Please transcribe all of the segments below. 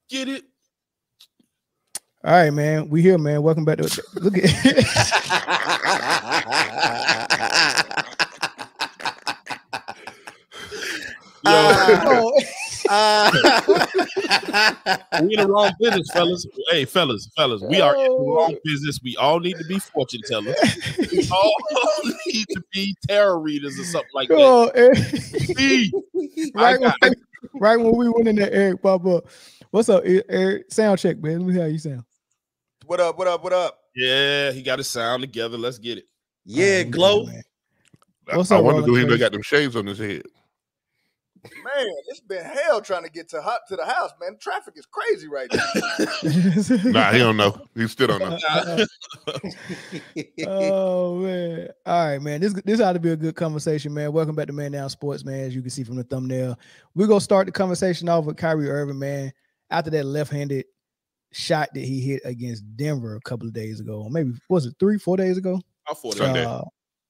Get it? All right, man. We here, man. Welcome back to look at we in the wrong business, fellas. Hey, fellas, we are in the wrong business. We all need to be fortune tellers. We all need to be tarot readers or something like that. Right when we went in there, Eric pop up. What's up, Eric? Sound check, man. Let me hear how you sound. What up? Yeah, he got his sound together. Let's get it. Yeah, Glow. Man. What's up, I wonder, do he got them shades on his head? Man, it's been hell trying to get to the house, man. Traffic is crazy right now. Nah, he don't know. He still don't know. Oh man! All right, man. This ought to be a good conversation, man. Welcome back to Man Down Sports, man. As you can see from the thumbnail, we're gonna start the conversation off with Kyrie Irving, man. After that left-handed shot that he hit against Denver a couple of days ago, maybe was it 3-4 days ago? 4 days.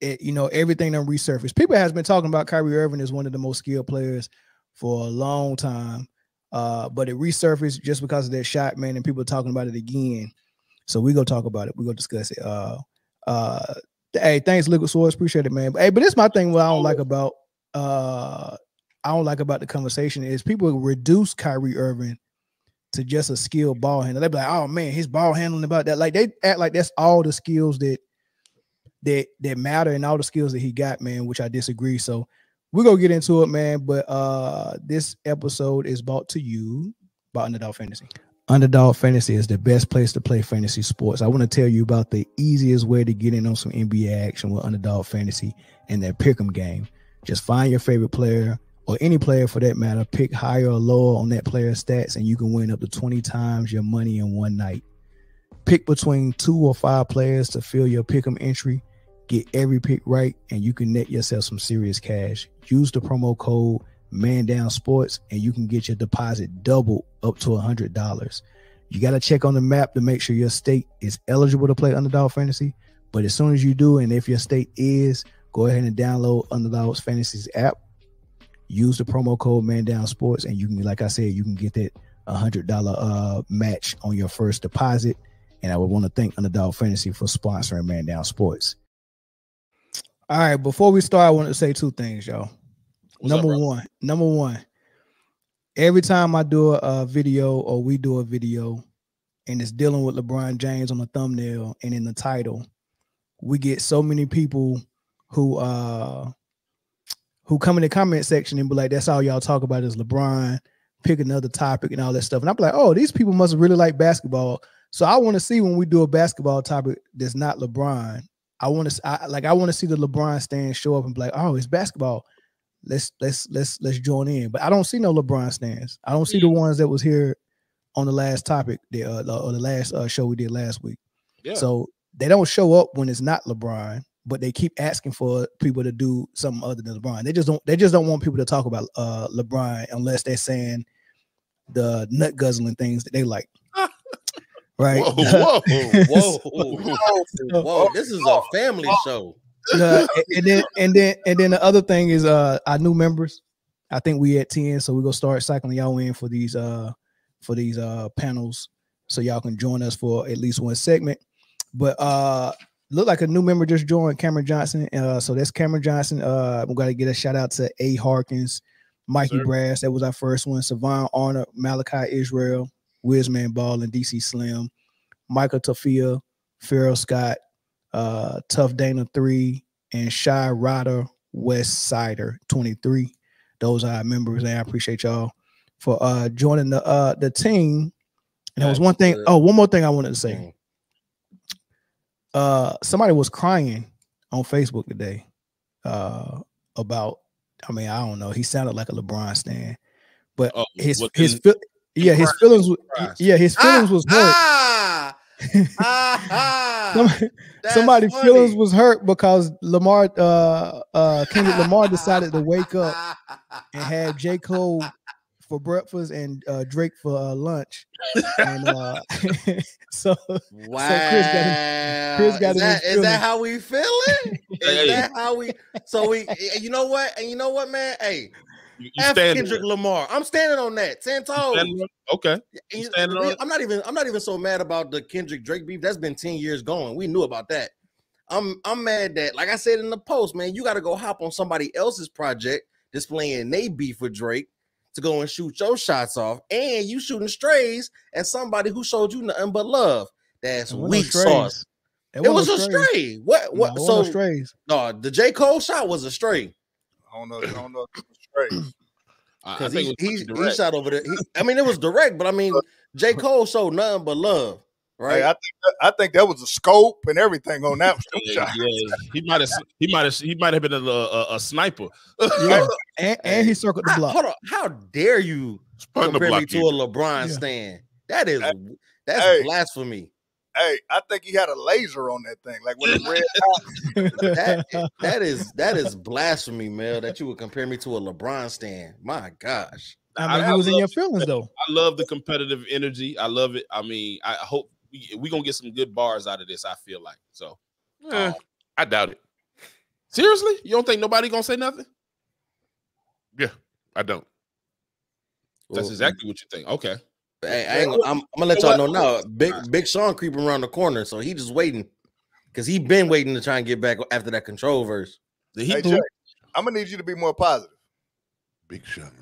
Everything done resurfaced. People has been talking about Kyrie Irving as one of the most skilled players for a long time, but it resurfaced just because of that shot, man, and people are talking about it again. So we go talk about it. We go discuss it. Hey, thanks, Liquid Swords. Appreciate it, man. But it's my thing. What I don't like about the conversation is people reduce Kyrie Irving to just a skilled ball handler. They be like, oh man, his ball handling about that. Like they act like that's all the skills that matter and all the skills that he got, man, which I disagree. So we're gonna get into it, man. But this episode is brought to you by Underdog Fantasy. Underdog Fantasy is the best place to play fantasy sports. I want to tell you about the easiest way to get in on some NBA action with Underdog Fantasy and their pick'em game. Just find your favorite player or any player for that matter, pick higher or lower on that player's stats, and you can win up to 20 times your money in one night. Pick between 2 or 5 players to fill your pick'em entry. Get every pick right, and you can net yourself some serious cash. Use the promo code ManDownSports, and you can get your deposit doubled up to $100. You got to check on the map to make sure your state is eligible to play Underdog Fantasy. But as soon as you do, and if your state is, go ahead and download Underdog Fantasy's app. Use the promo code ManDownSports, and you can, like I said, you can get that $100 match on your first deposit. And I would want to thank Underdog Fantasy for sponsoring Man Down Sports. All right, before we start, I want to say 2 things, y'all. Number one, every time I do a video or we do a video and it's dealing with LeBron James on the thumbnail and in the title, we get so many people who come in the comment section and be like, that's all y'all talk about is LeBron, pick another topic and all that stuff. And I'm like, oh, these people must really like basketball. So I want to see when we do a basketball topic that's not LeBron. I want to see the LeBron stands show up and be like, oh, it's basketball. Let's join in. But I don't see no LeBron stands. I don't see the ones that was here on the last topic, or the last show we did last week. Yeah. So they don't show up when it's not LeBron, but they keep asking for people to do something other than LeBron. They just don't want people to talk about LeBron unless they're saying the nut guzzling things that they like. Right. Whoa. This is a family show. And then the other thing is our new members. I think we at 10, so we're gonna start cycling y'all in for these panels so y'all can join us for at least one segment. But look like a new member just joined, Cameron Johnson. So that's Cameron Johnson. We gotta get a shout out to A. Harkins, Mikey Brass, that was our first one, Savon Arnold, Malachi Israel, Wizman Ball, and DC Slim, Michael Tafia, Farrell Scott, Tough Dana 3, and Shy Ryder West Sider 23. Those are our members, and I appreciate y'all for joining the team. And there was one thing. Oh, one more thing I wanted to say. Somebody was crying on Facebook today about. I mean, I don't know. He sounded like a LeBron stan, but his feelings was hurt. Somebody's feelings was hurt because Kendrick Lamar decided to wake up and have J. Cole for breakfast and Drake for lunch. And so Chris got is that how we feeling? Is that how we? So we, you know what, man? Hey, F Kendrick Lamar. I'm standing on that. 10 toes. Okay. I'm not even so mad about the Kendrick Drake beef. That's been 10 years going. We knew about that. I'm mad that, like I said in the post, man, you got to go hop on somebody else's project displaying they beef with Drake to go and shoot your shots off, and you shooting strays at somebody who showed you nothing but love. That's weak sauce. It was a stray. What? No, so strays. No, the J. Cole shot was a stray. I don't know if it was straight. Because he shot over there. It was direct, but I mean, J. Cole showed nothing but love, right? Hey, I think that was a scope and everything on that shot. Yeah, he might have been a sniper. Yeah, and he circled the block. Hold on, how dare you compare me to a LeBron stand? That's blasphemy. Hey, I think he had a laser on that thing, like with a red. that is blasphemy, Mel. That you would compare me to a LeBron stand. My gosh, you was in your feelings though. I love the competitive energy. I love it. I mean, I hope we gonna get some good bars out of this. I feel like so. I doubt it. Seriously, you don't think nobody gonna say nothing? Yeah, I don't. That's exactly what you think. Okay. Hey, I'm gonna let y'all know now. Big Sean creeping around the corner, so he just waiting because he been waiting to try and get back after that control verse. Hey, Jay, I'm gonna need you to be more positive. Big Sean.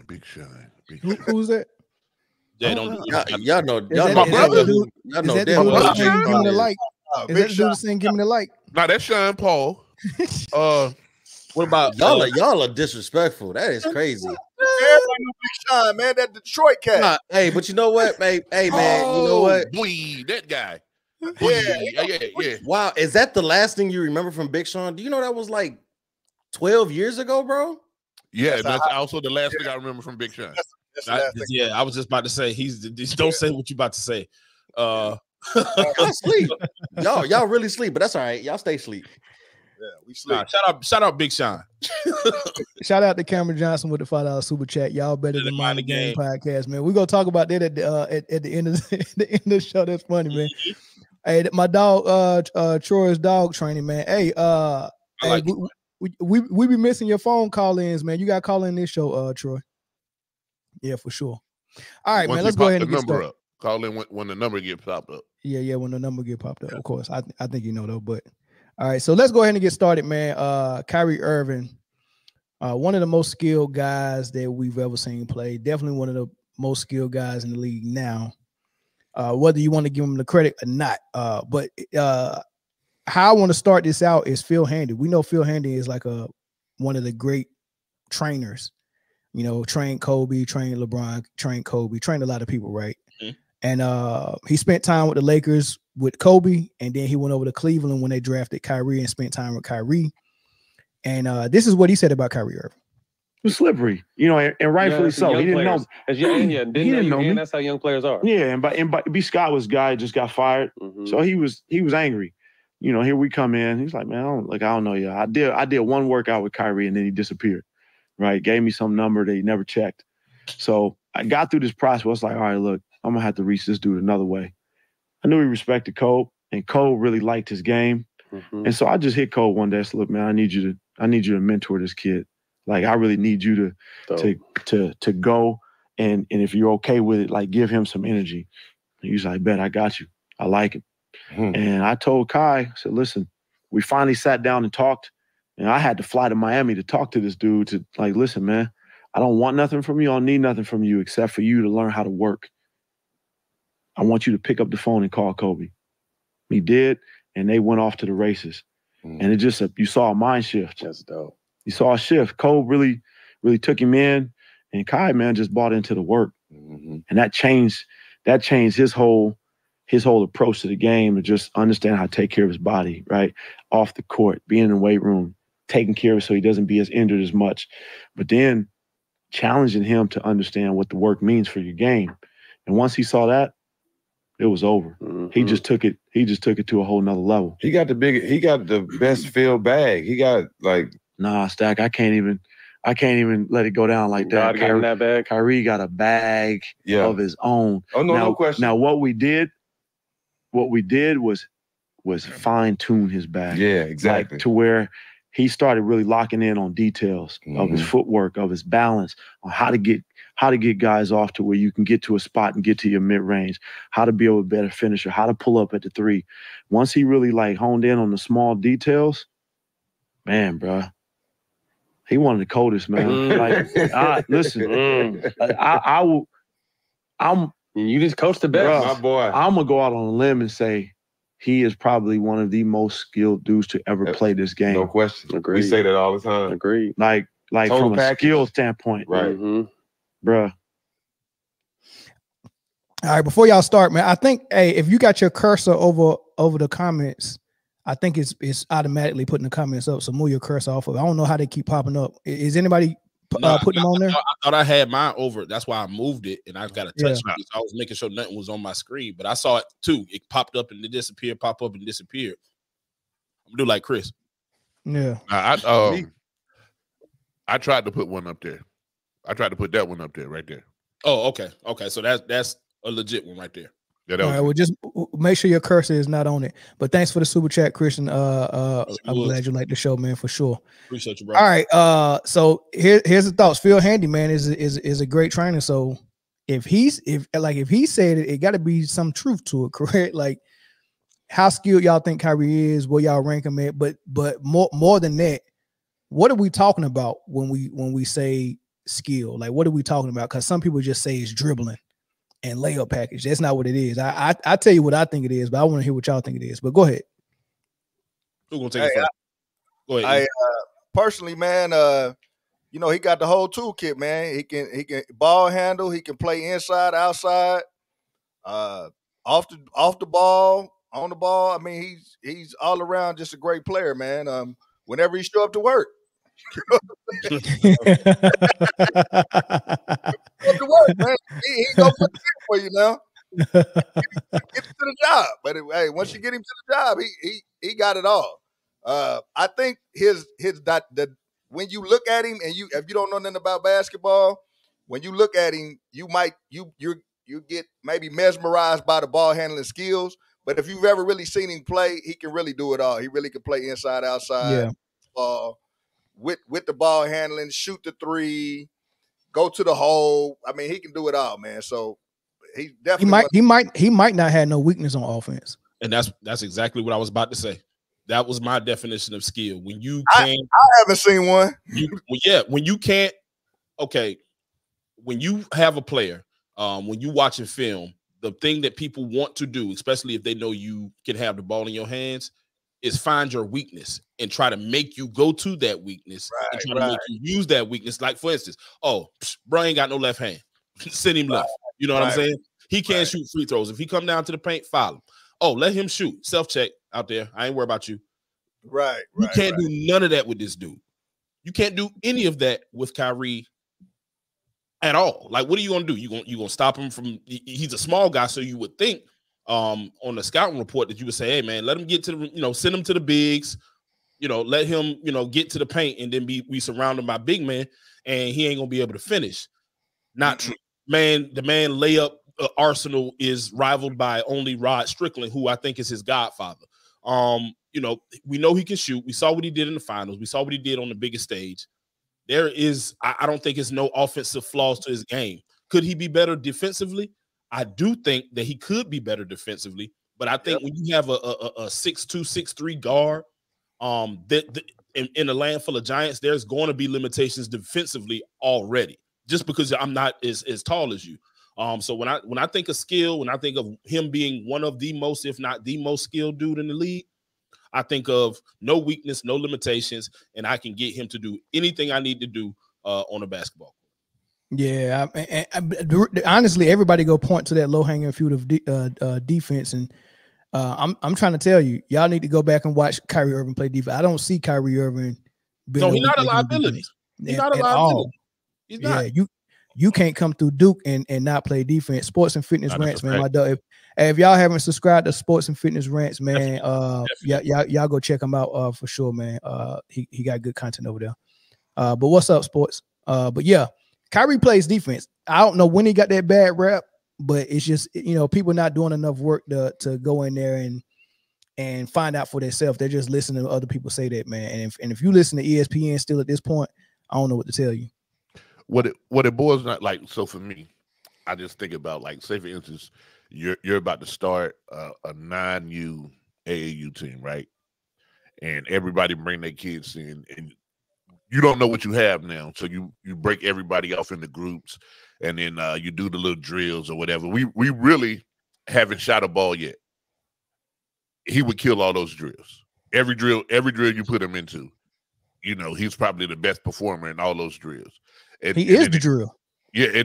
Who's that? Yeah, y'all know my brother. Y'all know that dude saying give me the like? Is that dude saying give me the like? No, that's Sean Paul. What about y'all are disrespectful? That is crazy. Everybody knew Big Sean, man. That Detroit cat. Nah, hey, but you know what? Hey, man, you know what? Boy, that guy. Yeah. Wow, is that the last thing you remember from Big Sean? Do you know that was like 12 years ago, bro? Yeah, that's also the last thing I remember from Big Sean. I was just about to say don't say what you about to say. Y'all sleep. Y'all really sleep, but that's all right. Y'all stay sleep. Yeah, we sleep. Shout out Big Sean. Shout out to Cameron Johnson with the $5 super chat. Y'all better than Mind the Game podcast, man. We're gonna talk about that at the end of the show. That's funny, man. Hey, my dog, Troy's dog training, man. Hey, we be missing your phone call-ins, man. You got to call in this show, Troy. Yeah, for sure. All right, man. Let's go ahead and get started. Call in when the number gets popped up. Yeah, when the number get popped up. Of course, I think you know though, but. All right, so let's go ahead and get started, man. Kyrie Irving, one of the most skilled guys that we've ever seen play. Definitely one of the most skilled guys in the league now. Whether you want to give him the credit or not. But how I want to start this out is Phil Handy. We know Phil Handy is like one of the great trainers. You know, trained Kobe, trained LeBron, trained Kobe, trained a lot of people, right? Mm-hmm. And he spent time with the Lakers with Kobe, and then he went over to Cleveland when they drafted Kyrie and spent time with Kyrie. And this is what he said about Kyrie Irving. It was slippery, you know, and rightfully so. He didn't know. He didn't know me. That's how young players are. Yeah, and B. Scott was a guy who just got fired, so he was angry. You know, here we come in. He's like, man, I don't know, yeah. I did one workout with Kyrie, and then he disappeared. Right, gave me some number that he never checked. So I got through this process. I was like, all right, look, I'm gonna have to reach this dude another way. I knew he respected Cole, and Cole really liked his game. And so I just hit Cole one day. I said, look, man, I need you to mentor this kid. Like, I really need you to go, and if you're okay with it, like, give him some energy. And he's like, bet, I got you. I like him. And I told Kai, I said, listen, we finally sat down and talked, and I had to fly to Miami to talk to this dude to, like, listen, man, I don't want nothing from you. I don't need nothing from you except for you to learn how to work. I want you to pick up the phone and call Kobe. He did, and they went off to the races. And it just, you saw a mind shift. That's dope. You saw a shift. Cole really, really took him in, and Kai, man, just bought into the work. And that changed his whole approach to the game, and just understand how to take care of his body, right? Off the court, being in the weight room, taking care of it so he doesn't be as injured as much. But then challenging him to understand what the work means for your game. And once he saw that, it was over. He just took it to a whole nother level. He got the best field bag. He got like, nah, Stack, I can't even let it go down like that. Kyrie got a bag of his own. Oh, no question. Now what we did was fine tune his bag. Yeah, exactly. Like, to where he started really locking in on details of his footwork, of his balance, on how to get guys off to where you can get to a spot and get to your mid-range, how to be able to better finisher, how to pull up at the three. Once he really like honed in on the small details, man, bro, he one of the coldest, man. Like, listen, you just coach the best, bro, my boy. I'm gonna go out on a limb and say he is probably one of the most skilled dudes to ever play this game. No question. Agreed. We say that all the time. Agreed. Like Total from a package. skill standpoint, Right. bruh. All right, before y'all start, man, I think, hey, if you got your cursor over the comments, I think it's automatically putting the comments up. So move your cursor off of it. I don't know how they keep popping up. Is anybody putting them on there? I thought I had mine over. That's why I moved it, and I've got to touch it. So I was making sure nothing was on my screen, but I saw it too. It popped up and it disappeared, pop up and disappeared. I'm gonna do like Chris. Yeah. I tried to put one up there. I tried to put that one up there, right there. Oh, okay. Okay. So that's a legit one right there. Yeah, all right, well, just make sure your cursor is not on it. But thanks for the super chat, Christian. I'm glad you like the show, man, for sure. Appreciate you, bro. All right. So here's the thoughts. Phil Handy, man, is a great trainer. So if he said it, it got to be some truth to it, correct? Like, how skilled y'all think Kyrie is, where y'all rank him at, but more than that, what are we talking about when we say skill? Like, what are we talking about? Because some people just say it's dribbling and layup package. That's not what it is. I tell you what I think it is, but I want to hear what y'all think it is. But go ahead. Who's gonna take it first? Go ahead. Personally, man, he got the whole toolkit, man. He can ball handle, he can play inside, outside, off the ball, on the ball. I mean, he's all around just a great player, man. Whenever he show up to work. He gonna put it for you now. Get him to the job, but hey, once you get him to the job, he got it all. I think when you look at him, and if you don't know nothing about basketball, when you look at him, you get maybe mesmerized by the ball handling skills. But if you've ever really seen him play, he can really do it all. He really can play inside, outside, with the ball handling, shoot the three, go to the hole. I mean, he can do it all, man. So he definitely he might not have no weakness on offense. And that's exactly what I was about to say. That was my definition of skill. When you I haven't seen one. When you can't. Okay, when you have a player, when you watching film, the thing that people want to do, especially if they know you can have the ball in your hands, is find your weakness and try to make you go to that weakness and try to make you use that weakness. Like, for instance, bro ain't got no left hand. Send him left. You know what I'm saying? He can't shoot free throws. If he come down to the paint, foul him. Oh, let him shoot. Self-check out there. I ain't worried about you. You can't do none of that with this dude. You can't do any of that with Kyrie at all. Like, what are you gonna do? You gonna stop him from? He's a small guy, so you would think on the scouting report that you would say, hey man, let him get to the, send him to the bigs, let him, get to the paint, and then we surround him by big men, and he ain't gonna be able to finish. Not true, man. The man layup arsenal is rivaled by only Rod Strickland, who I think is his godfather. We know he can shoot. We saw what he did in the finals. We saw what he did on the biggest stage. There is, I don't think it's no offensive flaws to his game. Could he be better defensively? I do think that he could be better defensively, but I think when you have a 6'2", 6'3" guard, in a land full of giants, there's going to be limitations defensively already, just because I'm not as tall as you. So when I think of skill, when I think of him being one of the most, if not the most skilled dude in the league, I think of no weakness, no limitations, and I can get him to do anything I need to do on a basketball court. Yeah, honestly, everybody go point to that low hanging fruit of defense, and I'm trying to tell you, y'all need to go back and watch Kyrie Irving play defense. I don't see Kyrie Irving. No, he's not a liability. He's not a liability. He's not. You can't come through Duke and not play defense. Sports and Fitness Rants, man. My dog. If y'all haven't subscribed to Sports and Fitness Rants, man, y'all go check him out for sure, man. He got good content over there. But what's up, Sports? But yeah, Kyrie plays defense. I don't know when he got that bad rep, but it's just people not doing enough work to go in there and find out for themselves. They're just listening to other people say that, man. And if you listen to ESPN still at this point, I don't know what to tell you. What it boils not like. So for me, I just think about, like, say for instance, you're about to start a 9U AAU team, right? And everybody bring their kids in, and you don't know what you have now, so you break everybody off into groups, and then you do the little drills or whatever. We really haven't shot a ball yet. He would kill all those drills. Every drill you put him into, he's probably the best performer in all those drills. He is the drill. Yeah,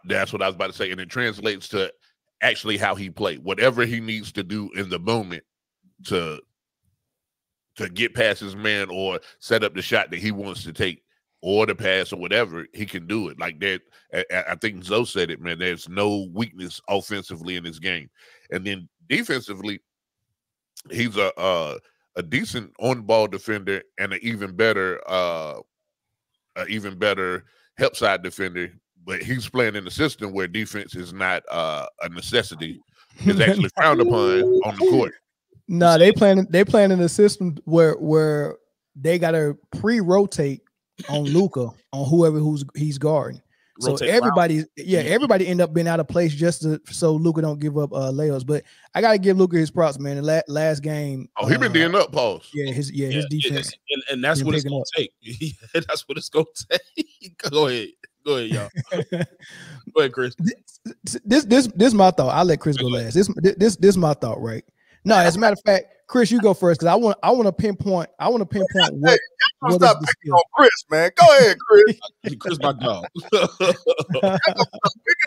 that's what I was about to say, and it translates to actually how he played. Whatever he needs to do in the moment to get past his man or set up the shot that he wants to take or the pass or whatever, he can do it. Like that, I think Zoe said it, man. There's no weakness offensively in this game. And then defensively, he's a decent on-ball defender and an even better help side defender. But he's playing in a system where defense is not a necessity. It's actually frowned upon on the court. No, they playing in a system where they gotta pre-rotate on Luka on whoever he's guarding. So everybody end up being out of place just so Luka don't give up layups. But I gotta give Luka his props, man. The last game, he been D'ing up, pause. Yeah, his defense, and that's what it's gonna take. That's what it's gonna take. Go ahead, y'all. Go ahead, Chris. This my thought. I'll let Chris go last. This my thought, right? No, as a matter of fact, Chris, you go first because I want to pinpoint. I want to pinpoint what. Hey, stop picking on Chris, man. Go ahead, Chris. Chris, my dog. Picking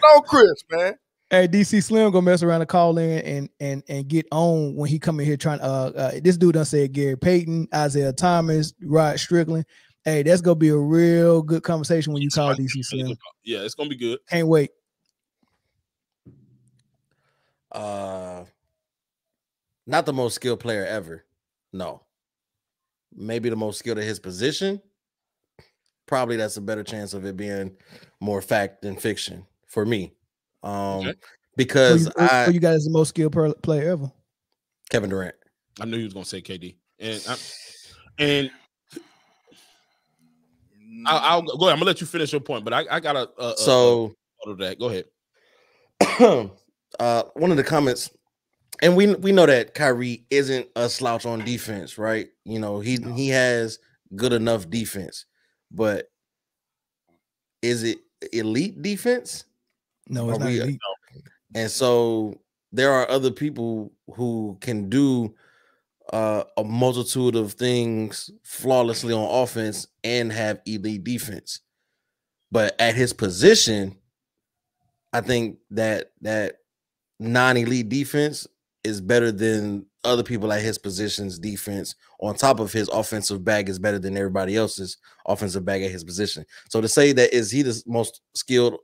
on Chris, man. Hey, DC Slim gonna mess around and call in and get on when he come in here trying. This dude done said Gary Payton, Isaiah Thomas, Rod Strickland. Hey, that's gonna be a real good conversation when you call DC Slim. Yeah, it's gonna be good. Can't wait. Not the most skilled player ever. No. Maybe the most skilled at his position. Probably that's a better chance of it being more fact than fiction for me. Because you got as the most skilled player ever. Kevin Durant. I knew he was gonna say KD. And I'll go ahead. I'm gonna let you finish your point, but I got so of that. Go ahead. One of the comments. And we know that Kyrie isn't a slouch on defense, right? He has good enough defense, but is it elite defense? No, it's not elite. And so there are other people who can do a multitude of things flawlessly on offense and have elite defense. But at his position, I think that non-elite defense is better than other people at his position's defense. On top of his offensive bag is better than everybody else's offensive bag at his position. So to say that is he the most skilled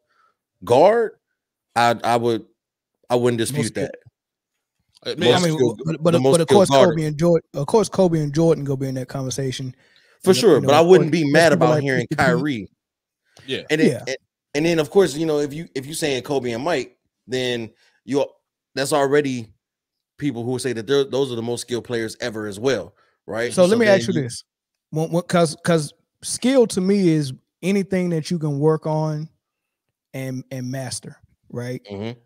guard, I wouldn't dispute that. But of course Kobe and Jordan go be in that conversation for sure. But I wouldn't be mad about hearing Kyrie. Yeah, and then of course if you saying Kobe and Mike, then that's already people who say that those are the most skilled players ever as well, right? So let me ask you this, because skill to me is anything that you can work on and master, right? Mm-hmm.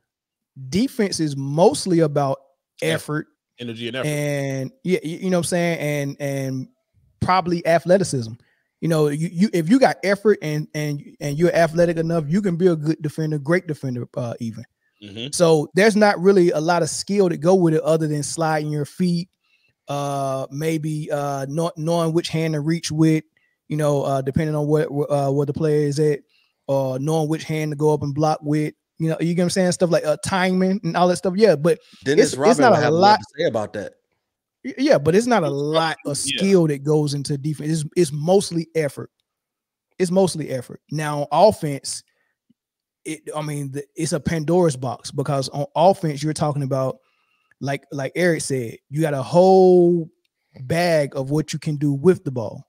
Defense is mostly about effort, energy, and effort, and you know what I'm saying, and probably athleticism. You if you got effort and you're athletic enough, you can be a good defender, great defender, even. Mm-hmm. So there's not really a lot of skill to go with it other than sliding your feet, maybe not knowing which hand to reach with, depending on what the player is at, or knowing which hand to go up and block with. You get what I'm saying? Stuff like timing and all that stuff. Yeah, but it's not a lot to say about that. Yeah, but it's not a lot of skill that goes into defense. It's mostly effort. It's mostly effort. Now, offense, it's a Pandora's box, because on offense, you're talking about, like Eric said, you got a whole bag of what you can do with the ball.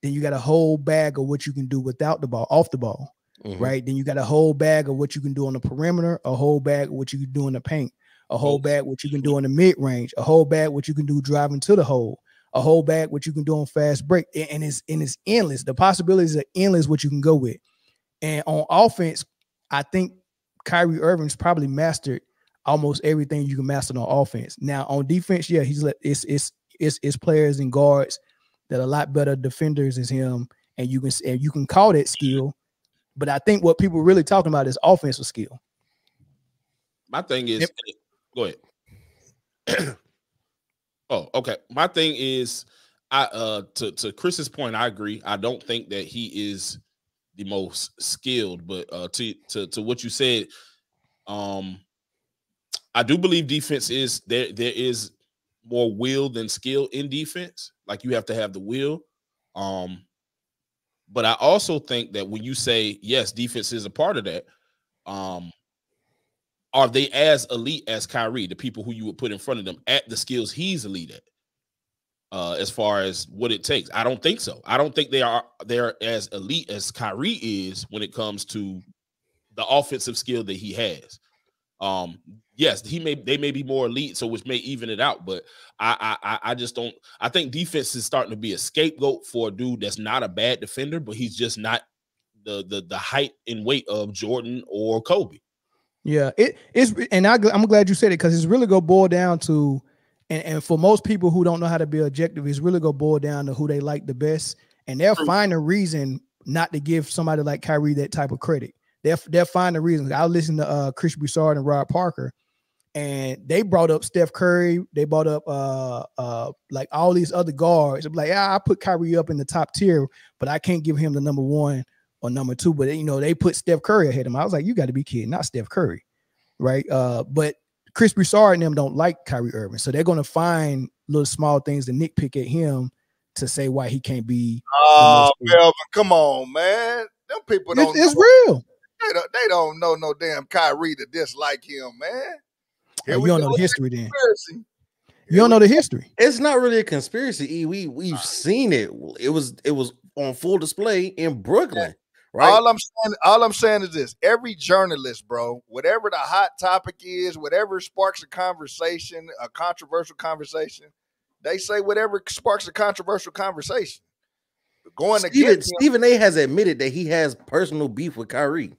Then you got a whole bag of what you can do without the ball, off the ball, right? Then you got a whole bag of what you can do on the perimeter, a whole bag of what you can do in the paint, a hole bag, what you can do in the mid range, a hole bag, what you can do driving to the hole, a hole bag, what you can do on fast break, and it's endless. The possibilities are endless. What you can go with, and on offense, I think Kyrie Irving's probably mastered almost everything you can master on offense. Now on defense, yeah, it's players and guards that are a lot better defenders as him, and you can call that skill. But I think what people are really talking about is offensive skill. My thing is, go ahead. Oh, okay. My thing is, to Chris's point, I agree. I don't think that he is the most skilled, but to what you said, I do believe defense is there. There is more will than skill in defense. Like you have to have the will. But I also think that when you say yes, defense is a part of that. Are they as elite as Kyrie, the people who you would put in front of them at the skills he's elite at? As far as what it takes, I don't think so. I don't think they're as elite as Kyrie is when it comes to the offensive skill that he has. Yes, they may be more elite, so which may even it out. But I just don't. I think defense is starting to be a scapegoat for a dude that's not a bad defender, but he's just not the height and weight of Jordan or Kobe. Yeah, it's, and I'm glad you said it, because it's really gonna boil down to, and for most people who don't know how to be objective, it's really gonna boil down to who they like the best, and they'll find a reason not to give somebody like Kyrie that type of credit. They'll find a reason. I listened to Chris Broussard and Rob Parker, and they brought up Steph Curry. They brought up like all these other guards. I'm like, yeah, I put Kyrie up in the top tier, but I can't give him the number one or number two. But they put Steph Curry ahead of him. I was like, you got to be kidding, not Steph Curry, right? But Chris Broussard and them don't like Kyrie Irving, so they're gonna find little small things to nitpick at him to say why he can't be. Oh, Melvin, come on, man. Them people don't. It's real. They don't know no damn Kyrie to dislike him, man. You don't know the history then. You don't know the history. It's not really a conspiracy. We've seen it. It was on full display in Brooklyn. Right. All I'm saying is this: every journalist, bro, whatever the hot topic is, whatever sparks a conversation, a controversial conversation, they say whatever sparks a controversial conversation. Stephen A. has admitted that he has personal beef with Kyrie.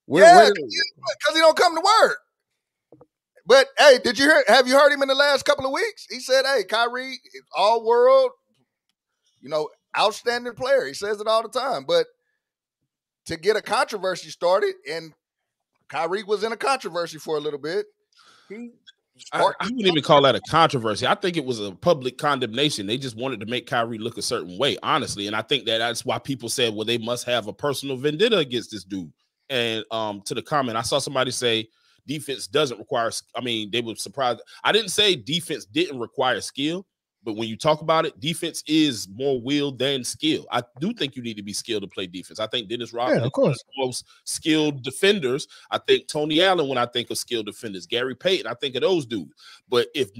Because he don't come to work. But hey, have you heard him in the last couple of weeks? He said, "Hey, Kyrie, all world, outstanding player." He says it all the time. But to get a controversy started, and Kyrie was in a controversy for a little bit, I wouldn't even call that a controversy. I think it was a public condemnation. They just wanted to make Kyrie look a certain way, honestly. And I think that's why people said, well, they must have a personal vendetta against this dude. And to the comment, I saw somebody say defense doesn't require, they were surprised. I didn't say defense didn't require skill, but when you talk about it, defense is more will than skill. I do think you need to be skilled to play defense. I think Dennis Rodman is one of the most skilled defenders. I think Tony Allen, when I think of skilled defenders, Gary Payton, I think of those dudes. But if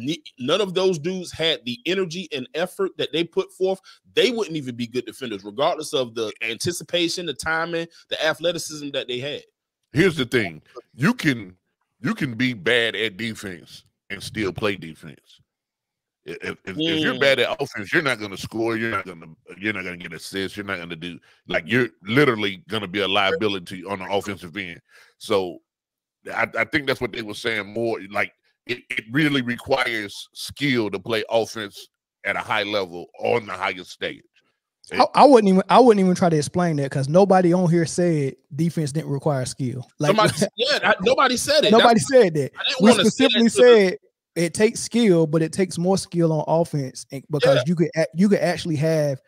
none of those dudes had the energy and effort that they put forth, they wouldn't even be good defenders, regardless of the anticipation, the timing, the athleticism that they had. Here's the thing. You can be bad at defense and still play defense. If you're bad at offense, you're not going to score. You're not going to get assists. You're not going to do, you're literally going to be a liability on the offensive end. So I think that's what they were saying more. Like it really requires skill to play offense at a high level on the highest stage. I wouldn't even try to explain that, because nobody on here said defense didn't require skill. Nobody said it. Nobody said that. We specifically said it takes skill, but it takes more skill on offense, because you could actually have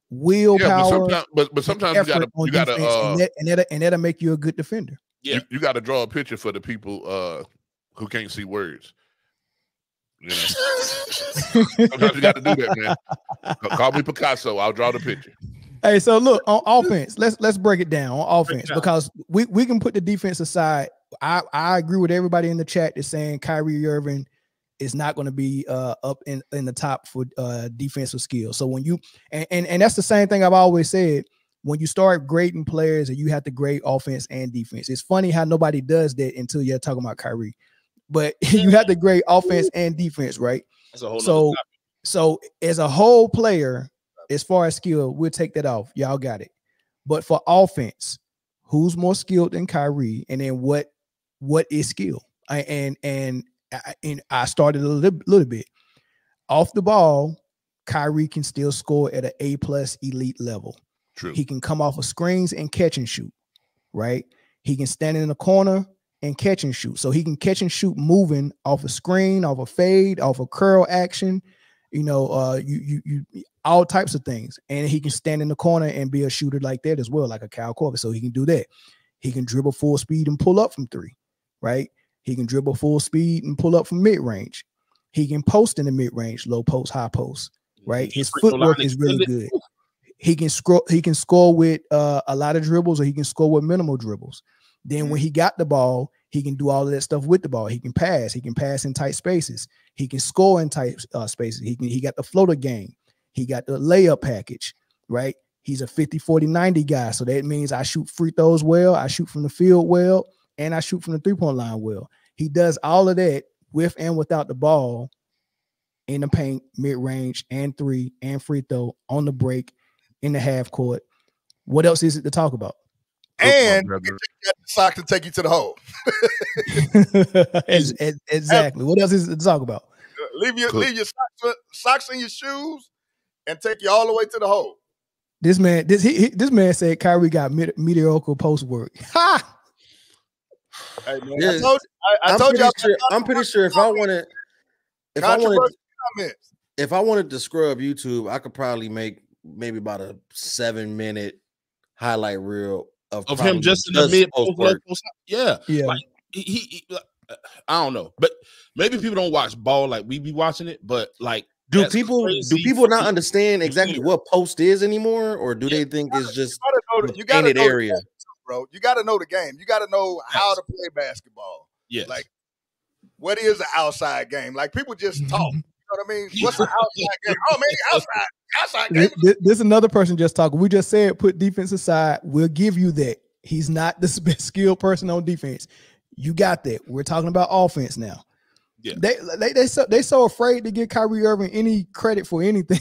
willpower. Yeah, but sometimes you gotta and that'll make you a good defender. Yeah, you got to draw a picture for the people who can't see words. Sometimes you got to do that, man. Call me Picasso. I'll draw the picture. Hey, so look, on offense, let's break it down on offense, because we can put the defense aside. I agree with everybody in the chat that's saying Kyrie Irving is not going to be up in the top for defensive skills. So when you and that's the same thing I've always said, when you start grading players and you have to grade offense and defense. It's funny how nobody does that until you're talking about Kyrie. but you have to grade offense and defense, right? That's a whole So, nother topic. so as a whole player, as far as skill, we'll take that off. Y'all got it. But for offense, who's more skilled than Kyrie? And then what is skill? And I started a little bit. Off the ball, Kyrie can still score at an A+ elite level. True. He can come off of screens and catch and shoot, right? He can stand in the corner and catch and shoot. So he can catch and shoot moving off a screen, off a fade, off a curl action, you all types of things. And he can stand in the corner and be a shooter like that as well, like a Kyle Korver. So he can do that. He can dribble full speed and pull up from three, right? He can dribble full speed and pull up from mid-range. He can post in the mid-range, low post, high post, right? His footwork is really good. He can score with a lot of dribbles, or he can score with minimal dribbles. Then when he got the ball, he can do all of that stuff with the ball. He can pass. He can pass in tight spaces. He can score in tight spaces. He got the floater game. He got the layup package, right? He's a 50-40-90 guy. So that means I shoot free throws well, I shoot from the field well, and I shoot from the three-point line well. He does all of that with and without the ball in the paint, mid-range, and three, and free throw, on the break, in the half court. What else is it to talk about? And you can take the socks and take you to the hole. Exactly. What else is it to talk about? Leave your socks in your shoes and take you all the way to the hole. This man said Kyrie got mediocre post work. Ha! Hey, man, I told you. I'm pretty sure if I wanted to scrub YouTube, I could probably make maybe about a 7-minute highlight reel of him just in the mid post. Yeah. Like he I don't know, but maybe people don't watch ball like we be watching it. But like, do people not understand exactly what post is anymore, or do they think it's just you gotta know area? Game, bro, you got to know the game. You got to know how to play basketball. Yeah, like what is the outside game? Like people just talk. You know what I mean? What's the outside game? Oh, maybe outside game. This another person just talking. We just said put defense aside. We'll give you that. He's not the best skilled person on defense. You got that. We're talking about offense now. Yeah, they so afraid to give Kyrie Irving any credit for anything.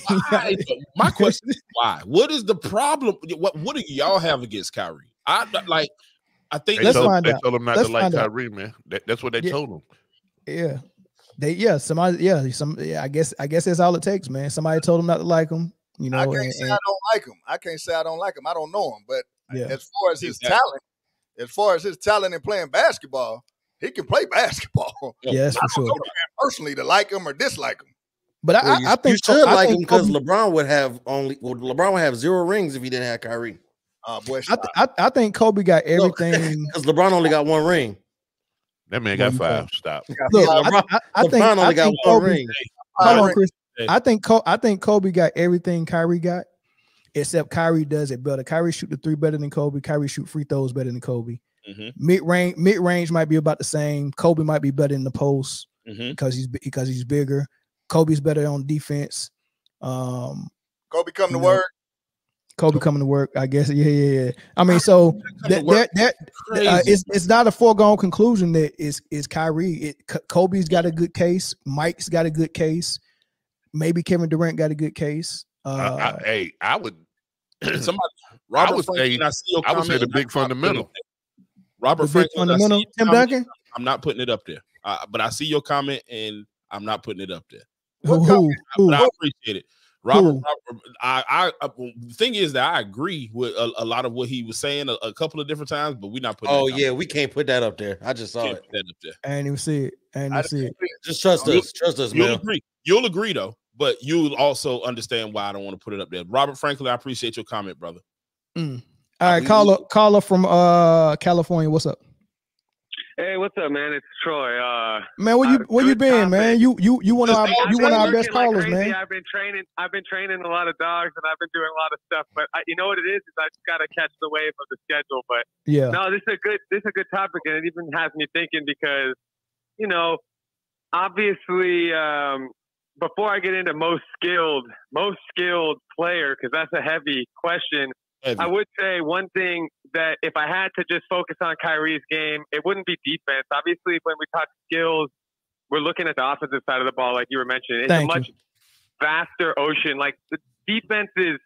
My question is why? What is the problem? What do y'all have against Kyrie? I think they told him not to like Kyrie, man. That's what they told him. Yeah. I guess that's all it takes, man. Somebody told him not to like him. You know, I can't say I don't like him. I can't say I don't like him. I don't know him, but as far as his talent in playing basketball, he can play basketball. Yeah, that's for sure. I don't know personally to like him or dislike him. But I think you should like him because LeBron would have 0 rings if he didn't have Kyrie. Boy, I think Kobe got everything because LeBron only got 1 ring. That man got 5. Stop. Look, LeBron only got 1 ring. Hold on, Chris. I think Kobe got everything Kyrie got, except Kyrie does it better. Kyrie shoot the 3 better than Kobe. Kyrie shoot free throws better than Kobe. Mid range might be about the same. Kobe might be better in the post because he's bigger. Kobe's better on defense. Kobe come to work. Kobe coming to work, I guess. Yeah. I mean, so it's not a foregone conclusion that is Kyrie. Kobe's got a good case. Mike's got a good case. Maybe Kevin Durant got a good case. I would. Robert I would say the big fundamental. Robert Franklin, fundamental. Tim Duncan. I'm not putting it up there, but I see your comment and I'm not putting it up there. Who? But I appreciate it. Robert, the thing is that I agree with a lot of what he was saying a couple of different times, but we're not putting. Oh yeah, we can't put that up there. I just saw it. Put that up there. I didn't even see it. Just trust us. Trust us, man. You'll agree though, but you'll also understand why I don't want to put it up there. Robert Franklin, I appreciate your comment, brother. All right, caller from California. What's up? Hey, what's up, man? It's Troy. Man, where you been, man? You one of our best callers, man. I've been training a lot of dogs, and I've been doing a lot of stuff. But you know what it is I just got to catch the wave of the schedule. But no, this is a good topic, and it even has me thinking because obviously, before I get into most skilled player, because that's a heavy question. I would say one thing that if I had to just focus on Kyrie's game, it wouldn't be defense. Obviously, when we talk skills, we're looking at the offensive side of the ball, like you were mentioning. It's a much vaster ocean. Like the defense is,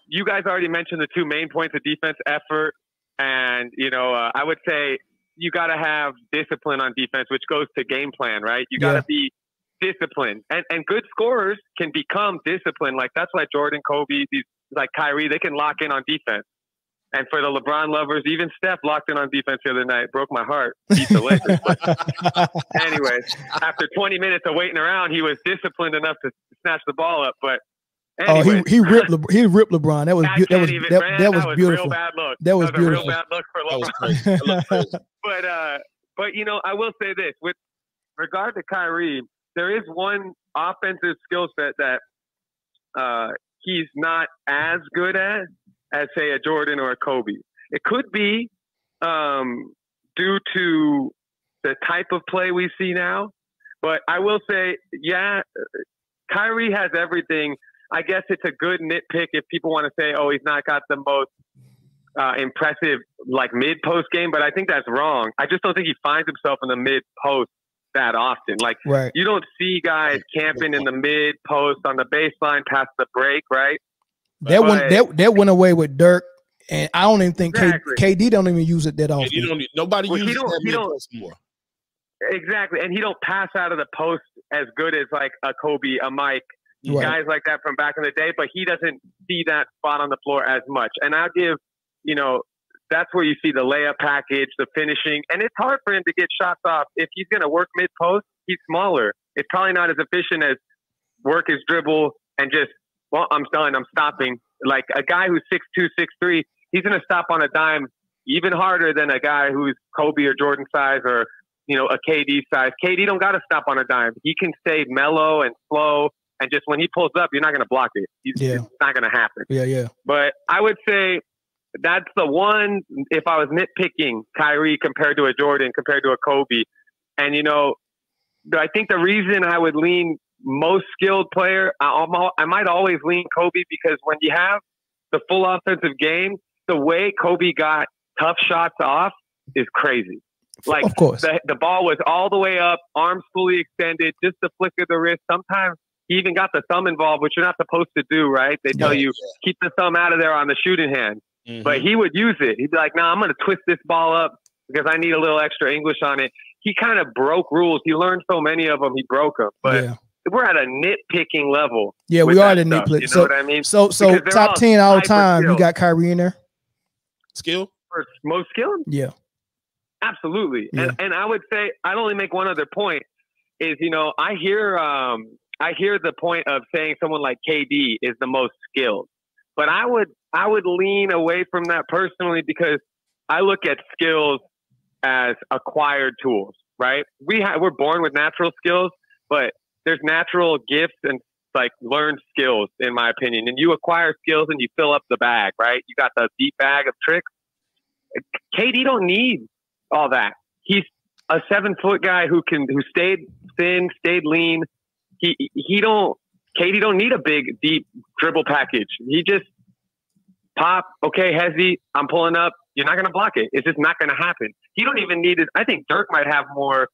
you guys already mentioned the two main points of defense, effort, and I would say you got to have discipline on defense, which goes to game plan, right? You got to be disciplined, and good scorers can become disciplined. Like that's why Jordan, Kobe, these like Kyrie, they can lock in on defense. And for the LeBron lovers, even Steph locked in on defense the other night. Broke my heart. Beat the Lakers. Anyways, after 20 minutes of waiting around, he was disciplined enough to snatch the ball up. But anyways, he ripped LeBron. That was beautiful. Real bad look. That was beautiful. A real bad look for LeBron. But I will say this with regard to Kyrie, there is one offensive skill set that he's not as good at as, say, a Jordan or a Kobe. It could be due to the type of play we see now. But I will say, Kyrie has everything. I guess it's a good nitpick if people want to say, oh, he's not got the most impressive, like, mid-post game. But I think that's wrong. I just don't think he finds himself in the mid-post that often. Like, you don't see guys camping in the mid-post on the baseline past the break, right? That went away with Dirk, and I don't even think KD don't even use it that often. Nobody uses that more. Exactly, and he don't pass out of the post as good as like a Kobe, a Mike, guys like that from back in the day. But he doesn't see that spot on the floor as much. And I'll give, that's where you see the layup package, the finishing, and it's hard for him to get shots off. If he's going to work mid post, he's smaller. It's probably not as efficient as work his dribble and just, well, I'm done, I'm stopping. Like a guy who's 6'2", 6'3", he's going to stop on a dime even harder than a guy who's Kobe or Jordan size or, a KD size. KD don't got to stop on a dime. He can stay mellow and slow, and just when he pulls up, you're not going to block it. It's not going to happen. Yeah. But I would say that's the one, if I was nitpicking Kyrie compared to a Jordan, compared to a Kobe. And, I think the reason I would lean most skilled player, I might always lean Kobe, because when you have the full offensive game, the way Kobe got tough shots off is crazy. Like, of course, the ball was all the way up, arms fully extended, just the flick of the wrist. Sometimes he even got the thumb involved, which you're not supposed to do, right? They tell you keep the thumb out of there on the shooting hand. But he would use it. He'd be like, "No, I'm going to twist this ball up because I need a little extra English on it." He kind of broke rules. He learned so many of them, he broke them. But we're at a nitpicking level. Yeah, we are at a nitpick. You know what I mean? So top 10 all time, you got Kyrie in there? Skill? For most skilled? Yeah. Absolutely. Yeah. And I would say, I'd only make one other point is, I hear the point of saying someone like KD is the most skilled. But I would lean away from that personally, because I look at skills as acquired tools, right? We're born with natural skills, but there's natural gifts and like learned skills, in my opinion. And you acquire skills and you fill up the bag, right? You got the deep bag of tricks. KD don't need all that. He's a 7-foot guy who stayed thin, stayed lean. KD don't need a big, deep dribble package. He just pop, okay, Hezzy, I'm pulling up. You're not going to block it. It's just not going to happen. He don't even need it. I think Dirk might have more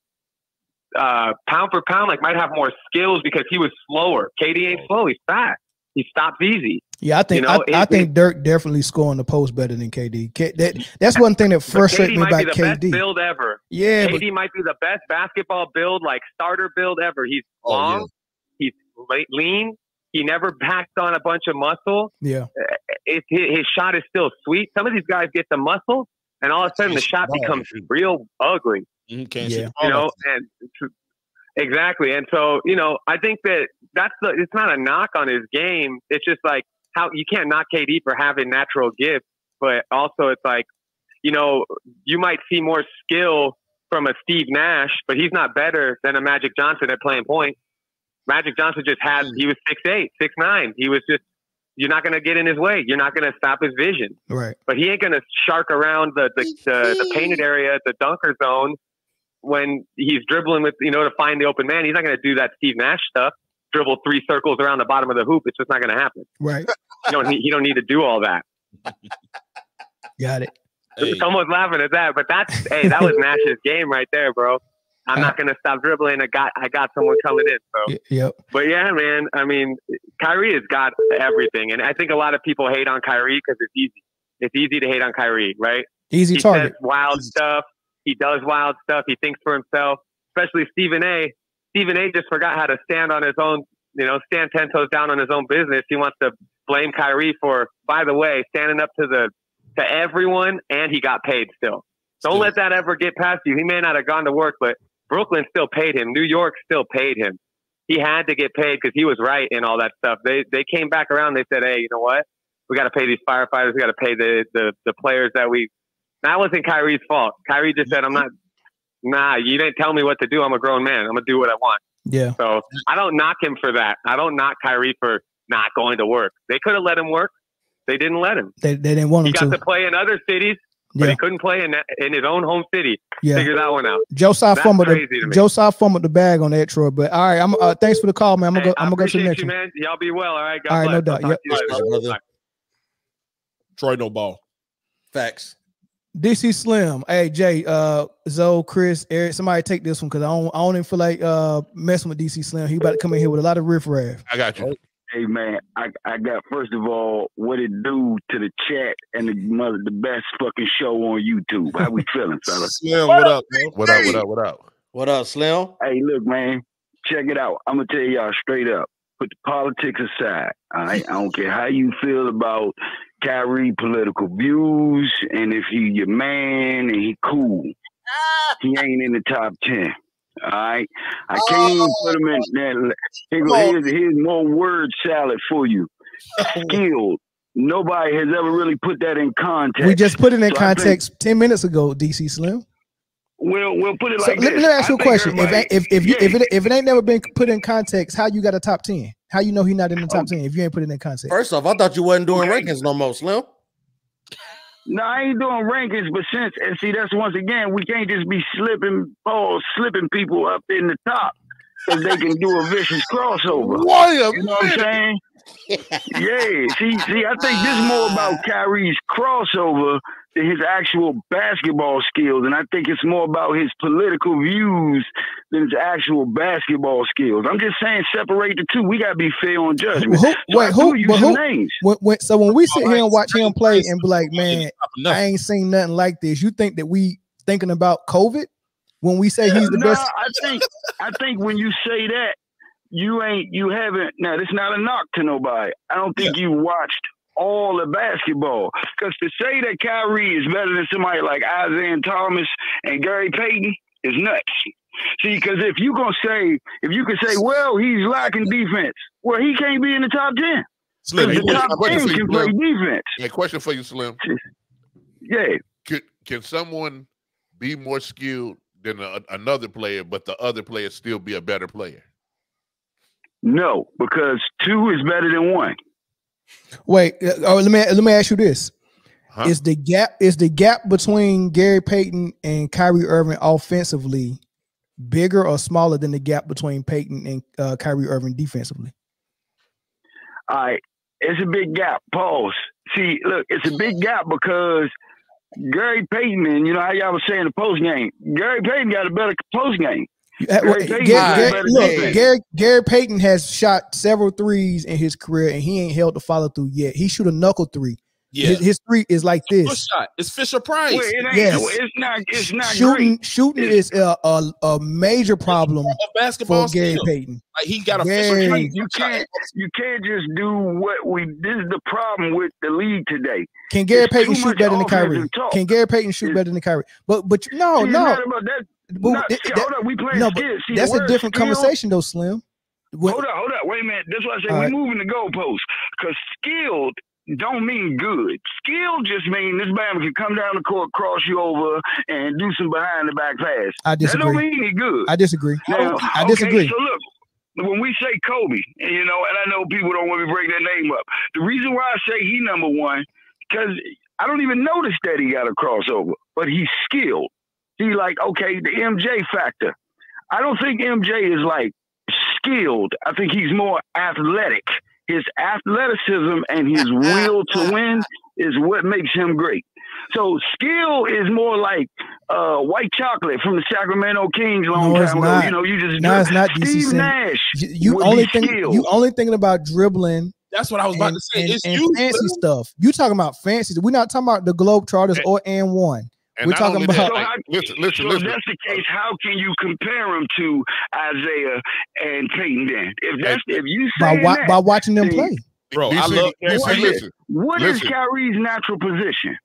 pound for pound, might have more skills because he was slower. KD ain't slow. He's fast. He stops easy. Yeah, I think I think Dirk definitely scoring the post better than KD. That's one thing that frustrates me about KD. Best build ever. Yeah, KD might be the best basketball build, like starter build ever. He's long. He's lean. He never packed on a bunch of muscle. Yeah. His shot is still sweet. Some of these guys get the muscle, and all of a sudden the shot becomes real ugly. Yeah. And exactly. And so, I think it's not a knock on his game. It's just like how you can't knock KD for having natural gifts, but also it's like, you might see more skill from a Steve Nash, but he's not better than a Magic Johnson at playing point. Magic Johnson he was 6'8", 6'9". He was just, you're not going to get in his way. You're not going to stop his vision. Right. But he ain't going to shark around the painted area, the dunker zone, when he's dribbling with, to find the open man. He's not going to do that Steve Nash stuff, dribble 3 circles around the bottom of the hoop. It's just not going to happen. Right. You don't need to do all that. Got it. Hey. Someone's laughing at that, but that was Nash's game right there, bro. I'm not going to stop dribbling. I got someone coming in. So, yep. But yeah, man, I mean, Kyrie has got everything. And I think a lot of people hate on Kyrie because it's easy. It's easy to hate on Kyrie, right? Easy target. He says wild stuff. He does wild stuff. He thinks for himself, especially Stephen A. Stephen A. just forgot how to stand on his own, stand 10 toes down on his own business. He wants to blame Kyrie for, by the way, standing up to everyone, and he got paid still. Don't let that ever get past you. He may not have gone to work, but Brooklyn still paid him. New York still paid him. He had to get paid because he was right in all that stuff. They came back around. They said, hey, you know what? We got to pay these firefighters. We got to pay the players that we. That wasn't Kyrie's fault. Kyrie just said, you didn't tell me what to do. I'm a grown man. I'm going to do what I want. Yeah. So I don't knock him for that. I don't knock Kyrie for not going to work. They could have let him work. They didn't let him. They didn't want him to. He got to play in other cities, but he couldn't play in his own home city. Yeah. Figure that one out. Josiah fumbled the bag on that, Troy. But all right, thanks for the call, man. I'm gonna go to the next one. Man. Y'all be well. All right, God bless. No doubt. Yep. Troy, no ball. Facts. DC Slim. Hey, Jay, Zoe, Chris, Eric, somebody take this one because I don't even feel like messing with DC Slim. He about to come in here with a lot of riffraff. I got you. Hey man, I got, first of all, what it do to the chat and the best fucking show on YouTube. How we feeling, fellas? Slim, what up, man? What up? What up, Slim? Hey, look, man, check it out. I'm gonna tell y'all straight up. Put the politics aside. All right, I don't care how you feel about Kyrie political views, and if he your man and he cool, he ain't in the top 10. All right, I can't even put him in there. Here's more word salad for you. Skilled. Nobody has ever really put that in context. We just put it in context 10 minutes ago, DC Slim. We'll put it like this. Let me ask you a question. If it ain't never been put in context, how you got a top 10? How you know he's not in the top 10 if you ain't put it in context? First off, I thought you wasn't doing rankings no more, Slim. No, I ain't doing rankings, but that's once again, we can't just be slipping people up in the top because they can do a vicious crossover. You know what I'm saying? Yeah. See, I think this is more about Kyrie's crossover than his actual basketball skills, and I think it's more about his political views than his actual basketball skills. I'm just saying, separate the two. We gotta be fair on judgment. So when we sit here and watch him play and be like, man, I ain't seen nothing like this, you think that we thinking about COVID when we say he's the best? I think when you say that, you haven't. Now, this is not a knock to nobody. I don't think you watched all the basketball, because to say that Kyrie is better than somebody like Isaiah Thomas and Gary Payton is nuts. See, because if you can say, well, he's lacking defense, well, he can't be in the top 10. Slim, the top 10 can play defense. Yeah, question for you, Slim. Yeah. Can someone be more skilled than another player, but the other player still be a better player? No, because 2 is better than 1. Wait, let me ask you this: Is the gap between Gary Payton and Kyrie Irving offensively bigger or smaller than the gap between Payton and Kyrie Irving defensively? All right, it's a big gap. Pause. See, look, it's a big gap because Gary Payton, and you know how y'all was saying the post game, Gary Payton got a better post game. Gary Payton has shot several threes in his career, and he ain't held the follow through yet. He shoot a knuckle 3. Yeah, his 3 is like this. Shot. It's Fisher Price. Well, it's not shooting is a major problem basketball for Gary Payton. Like he got a Fisher Price. You can't just do what we. This is the problem with the league today. Can Gary Payton shoot better than Kyrie? Can Gary Payton shoot better than Kyrie? But no. Hold on, we playing skills. That's a different conversation, though, Slim. Hold up. Wait a minute. That's why I say we're moving the goalposts. Because skilled don't mean good. Skilled just mean this man can come down the court, cross you over, and do some behind the back pass. I disagree. That don't mean he good. I disagree. Now, I disagree. So look, when we say Kobe, and I know people don't want me to break that name up. The reason why I say he number 1, because I don't even notice that he got a crossover, but he's skilled. He like, okay, the MJ factor. I don't think MJ is like skilled. I think he's more athletic. His athleticism and his will to win is what makes him great. So skill is more like white chocolate from the Sacramento Kings long No, it's time ago. not. You know, you just No, it's not, DC Steve Sim. Nash. You would only be think skilled. you only thinking about dribbling. That's what I was about to say. It's and you, fancy Slim. stuff. You talking about fancy. We're not talking about the Globetrotters or and one. And We're not talking only about. that, listen. So if that's the case, how can you compare him to Isaiah and Peyton then? If you say by watching them play. Bro, DC, I love DC, what is listen. Kyrie's natural position?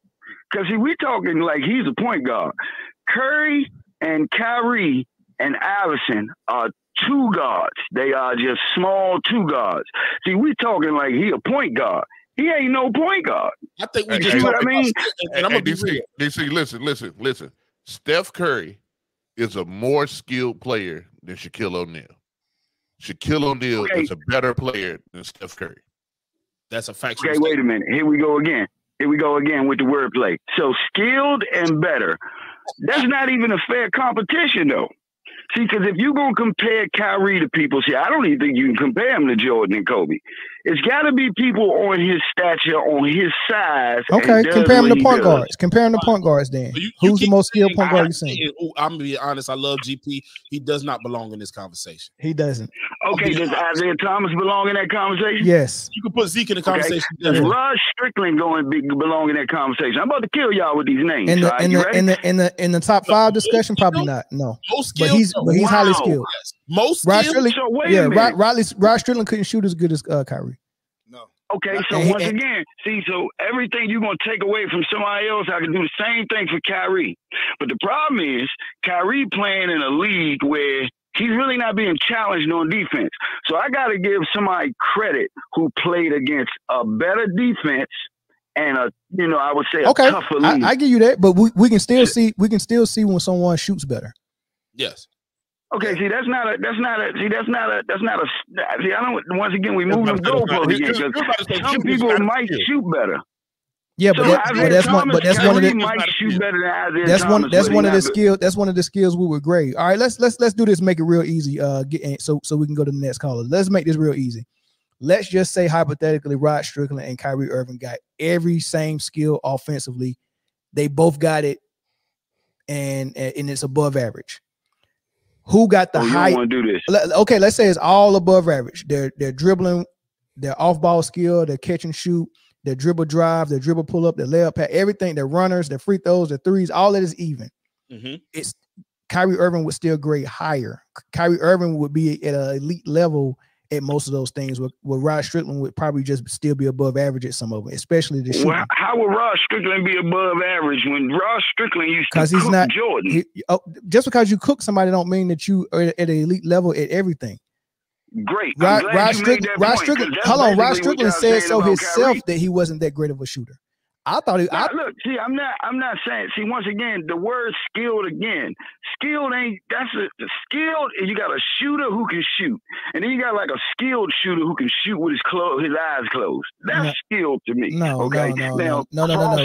Because we talking like he's a point guard. Curry and Kyrie and Allison are two guards. They are just small two guards. See, we talking like he a point guard. He ain't no point guard. I think we just see what I mean? And I'm gonna be DC, real. DC, listen. Steph Curry is a more skilled player than Shaquille O'Neal. Shaquille O'Neal is a better player than Steph Curry. That's a factual. Okay, wait a minute. Here we go again. With the wordplay. So skilled and better. That's not even a fair competition, though. See, because if you're going to compare Kyrie to people, see, I don't even think you can compare him to Jordan and Kobe. It's got to be people on his stature, on his size. Okay, compare him to point guards. Compare him to point guards then. Who's the most skilled point guard you seen? I'm going to be honest. I love GP. He does not belong in this conversation. He doesn't. Okay, does Isaiah Thomas belong in that conversation? Yes. You can put Zeke in the conversation. Does Rod Strickland belong in that conversation? I'm about to kill y'all with these names. In the top 5 discussion, probably not. No. But he's highly skilled. Most Rod skilled. Strickland, Rod Strickland couldn't shoot as good as Kyrie. No. Okay, so once again, so everything you're going to take away from somebody else, I can do the same thing for Kyrie. But the problem is, Kyrie playing in a league where he's really not being challenged on defense. So I got to give somebody credit who played against a better defense and I would say a tougher league. I give you that, but we can still see when someone shoots better. Yes. Okay, see, that's not a, see, I don't, once again, we move the goalposts again, because some people might shoot better. Yeah, but that's one of the, might shoot better than Isaiah that's Thomas, one of the skills, that's one of the skills we would grade. All right, let's do this, make it real easy, so we can go to the next caller. Let's make this real easy. Let's just say hypothetically Rod Strickland and Kyrie Irving got every same skill offensively. They both got it, and it's above average. Who got the high? You want to do this? Okay, let's say it's all above average. They're dribbling, their off-ball skill, their catch and shoot, their dribble drive, their dribble pull-up, their layup pass, everything, their runners, their free throws, their threes, all that is even. It's Kyrie Irving would still grade higher. Kyrie Irving would be at an elite level at most of those things, where Rod Strickland would probably just still be above average at some of them, especially the shooting. Well, how would Rod Strickland be above average when Rod Strickland used to cook Jordan? Just because you cook somebody don't mean that you are at an elite level at everything. Great. Rod Strickland, hold on. Rod Strickland said so himself that he wasn't that great of a shooter. I thought he. Look, see, I'm not saying. See, once again, the word skilled again. Skilled ain't. That's skilled. You got a shooter who can shoot, and then you got like a skilled shooter who can shoot with his eyes closed. That's skilled to me. No. Now,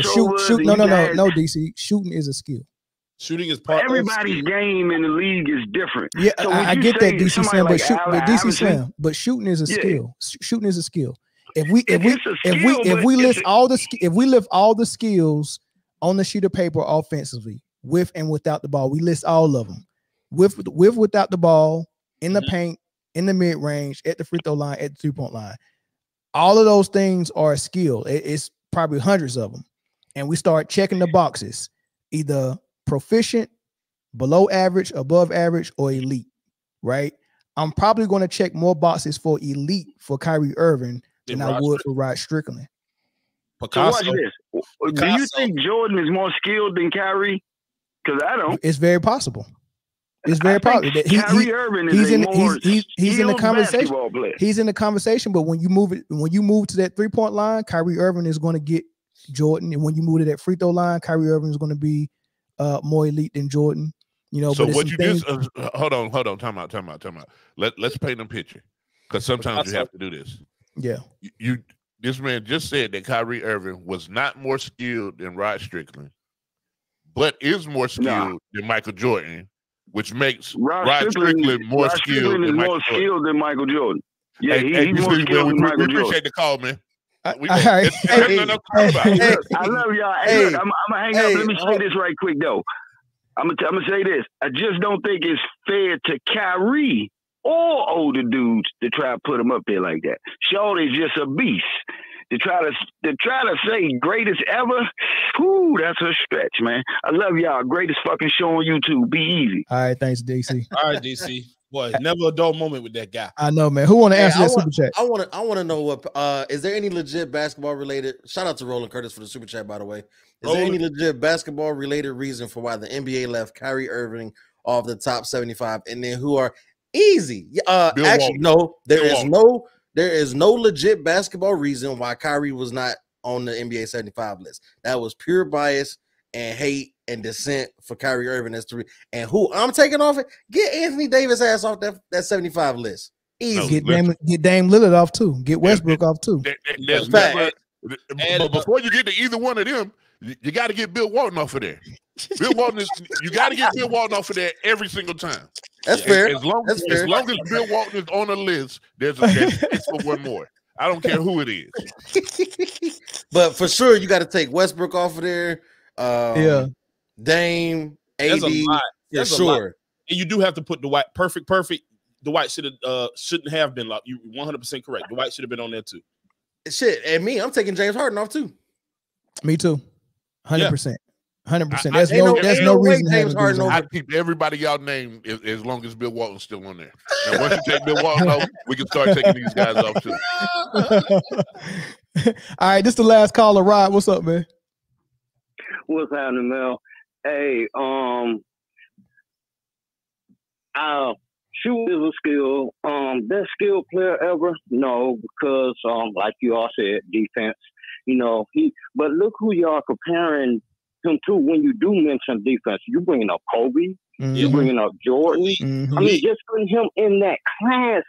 Shoot. No. DC, shooting is a skill. Shooting is part. Everybody's game in the league is different. Yeah, so I get that, DC Slam, like but shooting is a skill. Shooting is a skill. If we list all the skills on the sheet of paper offensively, with and without the ball, we list all of them. Without the ball, in the paint, in the mid range, at the free throw line, at the 3-point line, all of those things are a skill. It's probably hundreds of them, and we start checking the boxes, either proficient, below average, above average, or elite. Right? I'm probably going to check more boxes for elite for Kyrie Irving than I would for Rod Strickland. So watch this. Do you think Jordan is more skilled than Kyrie? Because I don't. It's very possible. It's very possible. Kyrie Irving is he's in the conversation. He's in the conversation, but when you move to that 3-point line, Kyrie Irving is going to get Jordan, and when you move to that free throw line, Kyrie Irving is going to be more elite than Jordan. You know. So what you just hold on, time out. Let's paint a picture, because sometimes you have to do this. Yeah. This man just said that Kyrie Irving was not more skilled than Rod Strickland, but is more skilled than Michael Jordan, which makes Rod Strickland more skilled than Michael Jordan. Michael Jordan. Yeah, he's more skilled than Michael Jordan. We appreciate the call, man. I love y'all. Hey, look, I'm gonna hang up. Let me say this right quick though. I'm gonna say this. I just don't think it's fair to Kyrie or older dudes to try to put him up there like that. Shorty's just a beast. To try to say greatest ever, whoo, that's a stretch, man. I love y'all. Greatest fucking show on YouTube. Be easy. All right, thanks, DC. All right, DC. Boy, never a dull moment with that guy. I know, man. Who want to answer that super chat? I want to know what is there any legit basketball related? Shout out to Roland Curtis for the super chat, by the way. Is there any legit basketball related reason for why the NBA left Kyrie Irving off the top 75, and then who are easy? Actually, no, there is no legit basketball reason why Kyrie was not on the NBA 75 list. That was pure bias and hate and dissent for Kyrie Irving. That's three. And who I'm taking off it? Get Anthony Davis ass off that 75 list. Easy. Get Dame Lillard off too. Get Westbrook off too. But before you get to either one of them, you got to get Bill Walton off of there. Bill Walton you got to get Bill Walton off of there every single time. That's fair. As long as Bill Walton is on the list, there's space for one more. I don't care who it is. But for sure, you got to take Westbrook off of there. Dame, AD, for sure. And you do have to put Dwight. Perfect. Dwight shouldn't have been locked. You 100% correct. Dwight should have been on there too. Shit, and I'm taking James Harden off too. Me too. 100%. 100%. There's no reason James Harden over. I keep everybody y'all name as long as Bill Walton's still on there. And once you take Bill Walton off, we can start taking these guys off too. All right, this is the last caller. Rod, what's up, man? What's happening, Mel? Hey, shoot is a skill. Best skill player ever? No, because like you all said, defense. But look who y'all comparing him to when you do mention defense. You bringing up Kobe, you bringing up Jordan. I mean, just putting him in that class,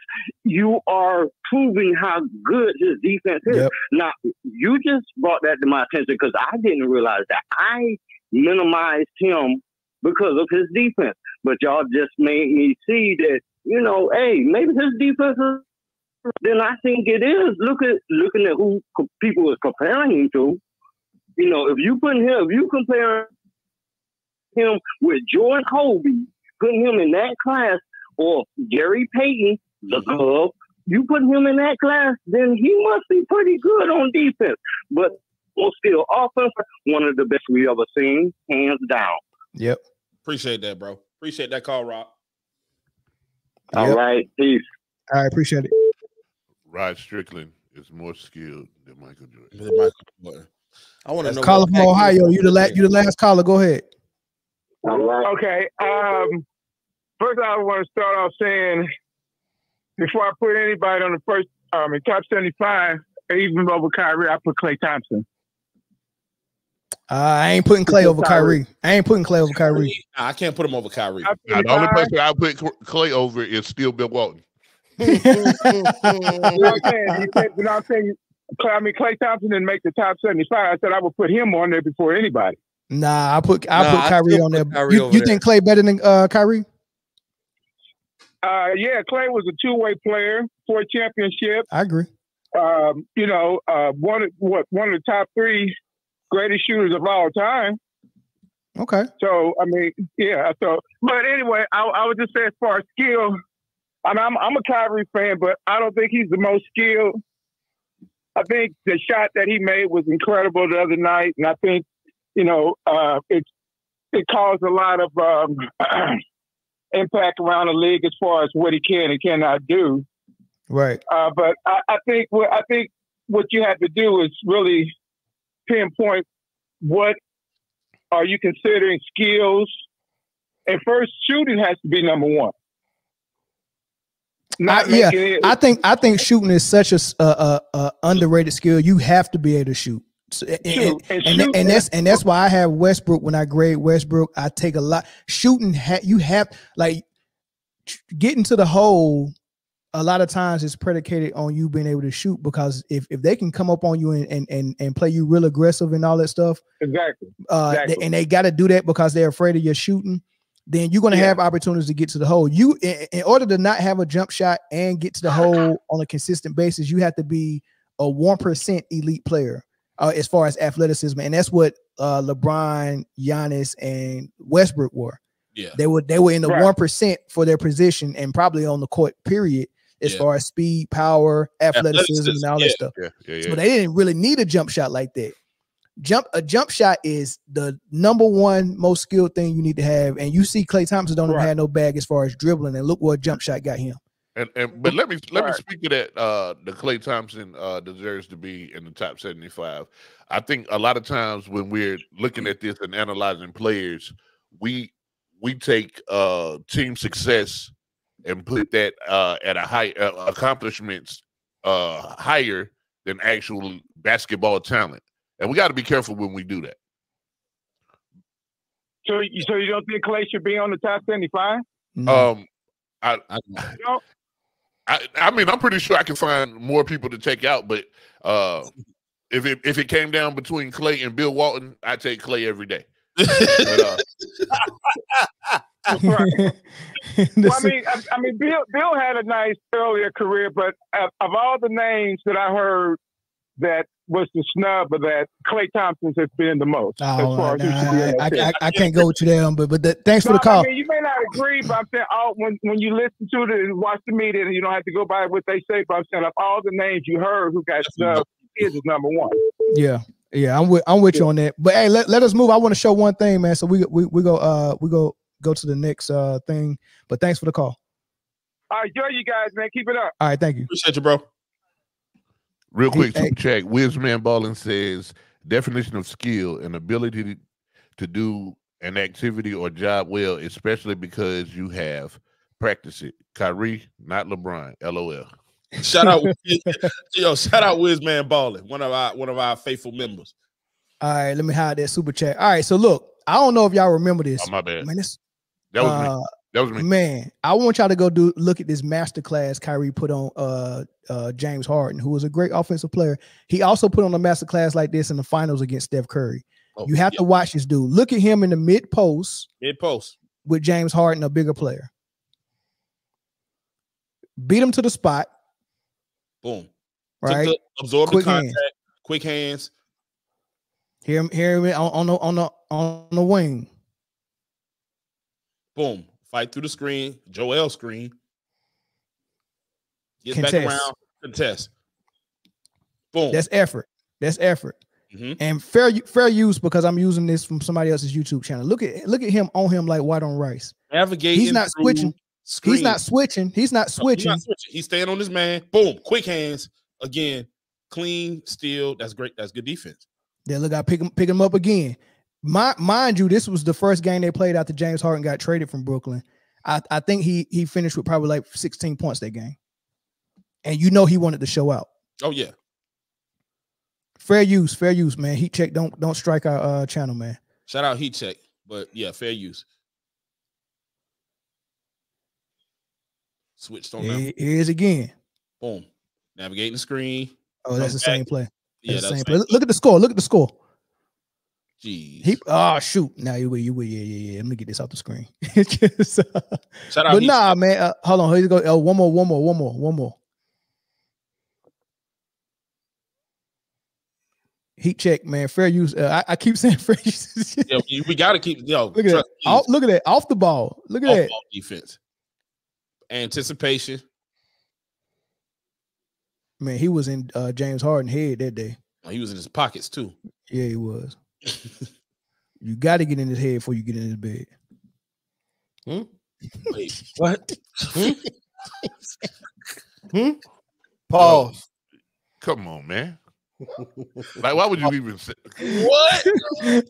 you are proving how good his defense is. Yep. Now, you just brought that to my attention because I didn't realize that. I minimized him because of his defense. But y'all just made me see that, hey, maybe his defense is. Then I think it is. Looking at who people is comparing him to. If you compare him with Jordan Kobe, putting him in that class, or Gary Payton, the Cub, you put him in that class, then he must be pretty good on defense. But still, offense, one of the best we ever seen, hands down. Yep. Appreciate that, bro. Appreciate that call, Rob. All right, peace. All right, appreciate it. Rod Strickland is more skilled than Michael Jordan. I want to know. Caller from Ohio. You the last caller. Go ahead. Okay. First, I want to start off saying, before I put anybody on the first in top 75, even over Kyrie, I put Klay Thompson. I ain't putting Klay over Kyrie. I can't put him over Kyrie. The only person I put Klay over is still Bill Walton. I'm saying, Klay Thompson didn't make the top 75. I said I would put him on there before anybody. Nah, I put Kyrie on there. You think Klay better than Kyrie? Yeah, Klay was a two-way player, 4 championships. I agree. One of the top 3 greatest shooters of all time. Okay. So I mean, yeah. But anyway, I would just say as far as skill, I'm a Kyrie fan, but I don't think he's the most skilled. I think the shot that he made was incredible the other night, and I think it caused a lot of impact around the league as far as what he can and cannot do. Right. But I think what you have to do is really pinpoint what are you considering skills, and first shooting has to be number one. I think shooting is such a underrated skill. You have to be able to shoot. And that's why I have Westbrook. When I grade Westbrook, I take a lot. Shooting, you have like getting to the hole. A lot of times it's predicated on you being able to shoot, because if they can come up on you and play you real aggressive and all that stuff, exactly. And they got to do that because they're afraid of your shooting, then you're going to have opportunities to get to the hole. You, in order to not have a jump shot and get to the hole on a consistent basis, you have to be 1% elite player as far as athleticism, and that's what LeBron, Giannis, and Westbrook were. Yeah, they were in the 1% for their position and probably on the court. Period. As far as speed, power, athleticism, and all that stuff. So they didn't really need a jump shot like that. A jump shot is the number one most skilled thing you need to have. And you see Klay Thompson don't even have no bag as far as dribbling. And look what a jump shot got him. But let me speak to that. The Klay Thompson deserves to be in the top 75. I think a lot of times when we're looking at this and analyzing players, we take team success and put that at a high accomplishments higher than actual basketball talent, and we got to be careful when we do that. So you don't think Klay should be on the top 75? No. I mean, I'm pretty sure I can find more people to take out, but if it came down between Klay and Bill Walton, I'd take Klay every day. But, well, I mean, Bill had a nice earlier career, but of all the names that I heard that was the snub of that, Klay Thompson has been the most. I can't go with you there, but thanks for the call. I mean, you may not agree, but I'm saying when you listen to it and watch the media, and you don't have to go by what they say, but I'm saying of all the names you heard who got snubbed, his is number one. Yeah, I'm with you on that. But hey, let us move. I want to show one thing, man. So we go to the next thing. But thanks for the call. All right, enjoy you guys, man. Keep it up. All right, thank you. Appreciate you, bro. Real quick, super check. Wizman Ballin says definition of skill: an ability to do an activity or job well, especially because you have practiced it. Kyrie, not LeBron. LOL. Shout out, shout out Wizman Ballin, one of our faithful members. All right, let me hide that super chat. All right, so look, I don't know if y'all remember this. Oh, my bad. Man, that was me. That was me. Man, I want y'all to go look at this masterclass Kyrie put on James Harden, who was a great offensive player. He also put on a masterclass like this in the finals against Steph Curry. You have to watch this dude. Look at him in the mid post with James Harden, a bigger player. Beat him to the spot. Boom. Right. Absorb the contact. Quick hands. Hear him on the wing. Boom. Fight through the screen. Joel screen. Gets Contest. Back around. Contest. Boom. That's effort. And fair use, because I'm using this from somebody else's YouTube channel. Look at him on him like white on rice. Navigating. He's not switching. Screen. He's not switching. He's not switching. He's staying on his man. Boom. Quick hands. Again. Clean steal. That's great. That's good defense. Yeah, look, I pick him up again. Mind you, this was the first game they played after James Harden got traded from Brooklyn. I think he finished with probably like 16 points that game. And you know he wanted to show out. Oh, yeah. Fair use, man. Heat check, don't strike our channel, man. Shout out Heat check, but yeah, fair use. Switched on them. Here's again. Boom. Navigating the screen. Oh, that's the same play. That's the same play. Look at the score. Look at the score. Jeez. Shoot. Now you will. Yeah. Let me get this off the screen. Shout out. But nah, man. Hold on. Here you go. One more. Heat check, man. Fair use. I keep saying fair use. Yeah, we got to keep. Look at that. Look at that. Off the ball. Look at that. Ball defense. Anticipation. Man, he was in James Harden head that day. He was in his pockets too. Yeah, he was. You got to get in his head before you get in his bed. Wait, what? Pause. Come on, man. Like, why would you even say what? He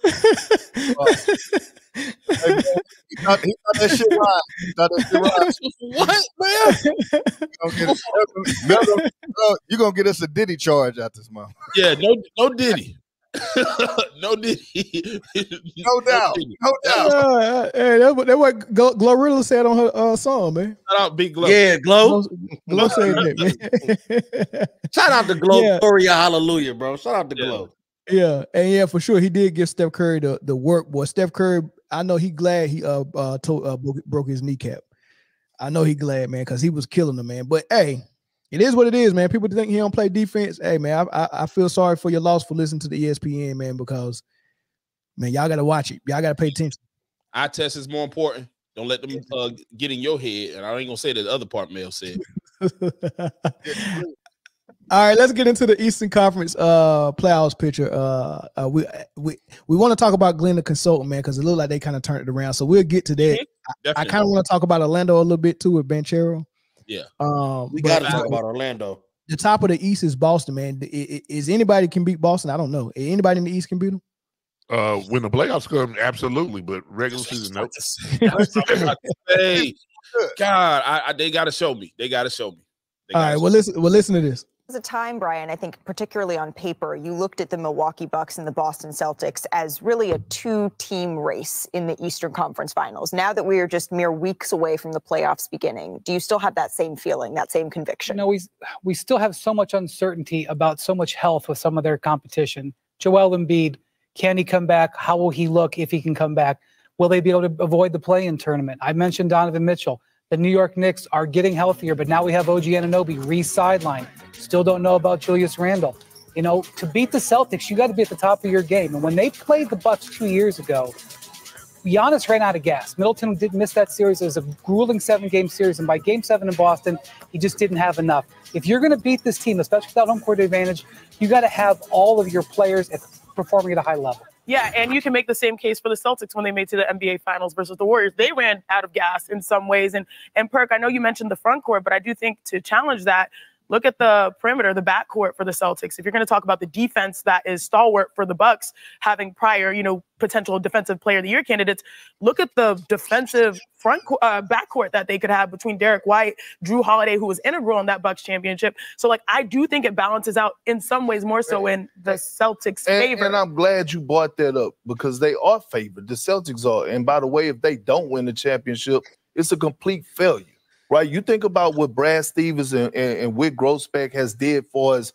thought that shit right. What, man? You're gonna get us a Diddy charge out this month. Yeah, no Diddy. No Diddy. No doubt. Hey, that's what Glorilla said on her song, man. Shout out Big Glow. Yeah, Glow. Glow said that, man. Shout out to Glow. Yeah. Gloria, hallelujah, bro. Shout out to Glow. Yeah, and yeah, for sure, he did give Steph Curry the work. Boy, Steph Curry, I know he glad he broke his kneecap. I know he glad, man, because he was killing him, man. But hey, It is what it is, man. People think he don't play defense. Hey, man, I feel sorry for your loss for listening to the ESPN, man, because, man, y'all got to watch it. Y'all got to pay attention. Eye test is more important. Don't let them get in your head. And I ain't going to say that the other part Mel said. All right, let's get into the Eastern Conference playoffs picture. We want to talk about Glen the consultant, man, because it looked like they kind of turned it around. So we'll get to that. I kind of want to talk about Orlando a little bit too with Banchero. Yeah. We got to talk about Orlando. The top of the East is Boston, man. Is anybody can beat Boston? I don't know. Anybody in the East can beat them? When the playoffs come, absolutely, but regular season, nope. Hey, God, they got to show me. They got to show me. All right, well, listen to this. There was a time, Brian, I think particularly on paper, you looked at the Milwaukee Bucks and the Boston Celtics as really a two-team race in the Eastern Conference Finals. Now that we are just mere weeks away from the playoffs beginning, do you still have that same feeling, that same conviction? No, we still have so much uncertainty about so much health with some of their competition. Joel Embiid, can he come back? How will he look if he can come back? Will they be able to avoid the play-in tournament? I mentioned Donovan Mitchell. The New York Knicks are getting healthier, but now we have OG Anunoby re-sidelined. Still don't know about Julius Randle. You know, to beat the Celtics, you got to be at the top of your game. And when they played the Bucks 2 years ago, Giannis ran out of gas. Middleton did miss that series. It was a grueling 7-game series, and by Game 7 in Boston, he just didn't have enough. If you're going to beat this team, especially without home court advantage, you got to have all of your players performing at a high level. Yeah, and you can make the same case for the Celtics when they made to the NBA Finals versus the Warriors. They ran out of gas in some ways. And Perk, I know you mentioned the front court, but I do think to challenge that, look at the perimeter, the backcourt for the Celtics. If you're going to talk about the defense that is stalwart for the Bucks, having prior, potential defensive player of the year candidates, look at the defensive backcourt that they could have between Derek White, Drew Holiday, who was integral in that Bucks championship. So, I do think it balances out in some ways more so in the Celtics' favor. And I'm glad you brought that up because they are favored. The Celtics are. And by the way, if they don't win the championship, it's a complete failure. Right, you think about what Brad Stevens and Whit Grossbeck has did for us,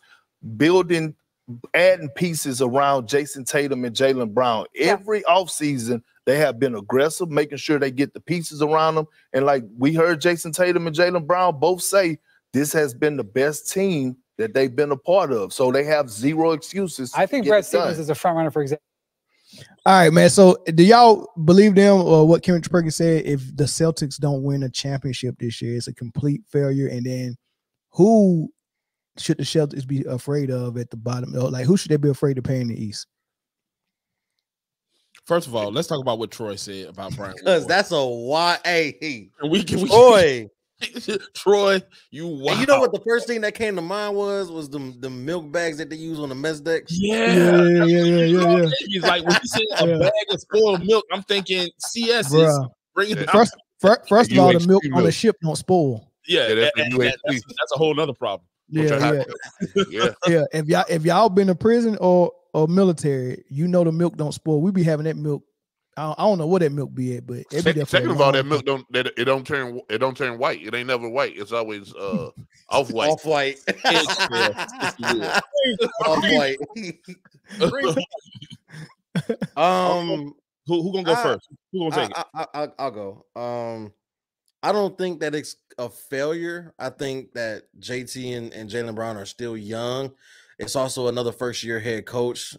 adding pieces around Jason Tatum and Jaylen Brown. Every offseason, they have been aggressive, making sure they get the pieces around them. And like we heard Jason Tatum and Jaylen Brown both say, this has been the best team that they've been a part of. So they have zero excuses. I think Brad Stevens is a front runner for example. All right, man. So do y'all believe them or what Kevin Perkins said? If the Celtics don't win a championship this year, it's a complete failure. And then who should the Celtics be afraid of at the bottom? Like, who should they be afraid to pay in the East? First of all, let's talk about what Troy said about Brian. Because that's a why. Hey, Troy. Troy, you wow. And you know what the first thing that came to mind was the milk bags that they use on the mess decks? Yeah. He's like, when you say a bag of spoiled milk, I'm thinking CS is bringing it first of all, the milk on the ship don't spoil. Yeah, that's a whole nother problem. Yeah. If y'all been to prison or military, you know the milk don't spoil. We be having that milk. I don't know what that milk be at, but second of all, that milk don't turn white. It ain't never white. It's always off white. Off white. Off white. Who gonna go first? Who gonna take it? I'll go. I don't think that it's a failure. I think that JT and Jaylen Brown are still young. It's also another first-year head coach.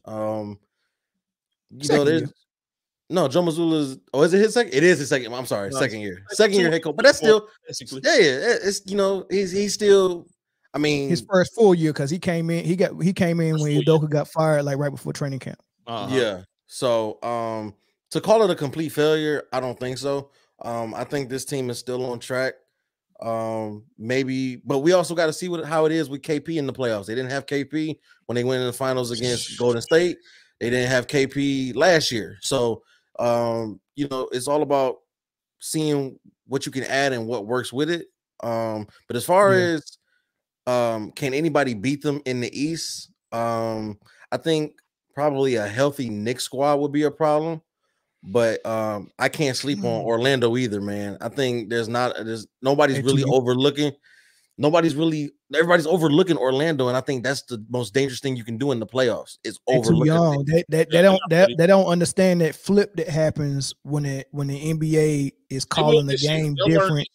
No, Joe Mazzulla's. Oh, is it his second? It is his second. I'm sorry, second year. Second year head coach, but that's still. It's he's still. I mean, his first full year because he came in. He came in when Udoka got fired, like right before training camp. Yeah. So to call it a complete failure, I don't think so. I think this team is still on track. Maybe, but we also got to see how it is with KP in the playoffs. They didn't have KP when they went in the finals against Golden State. They didn't have KP last year. So. It's all about seeing what you can add and what works with it. But as far as can anybody beat them in the East? I think probably a healthy Knicks squad would be a problem. But I can't sleep on Orlando either, man. I think nobody's really overlooking. Everybody's overlooking Orlando, and I think that's the most dangerous thing you can do in the playoffs. Is overlooking. They don't understand that flip that happens when the NBA is calling the game different.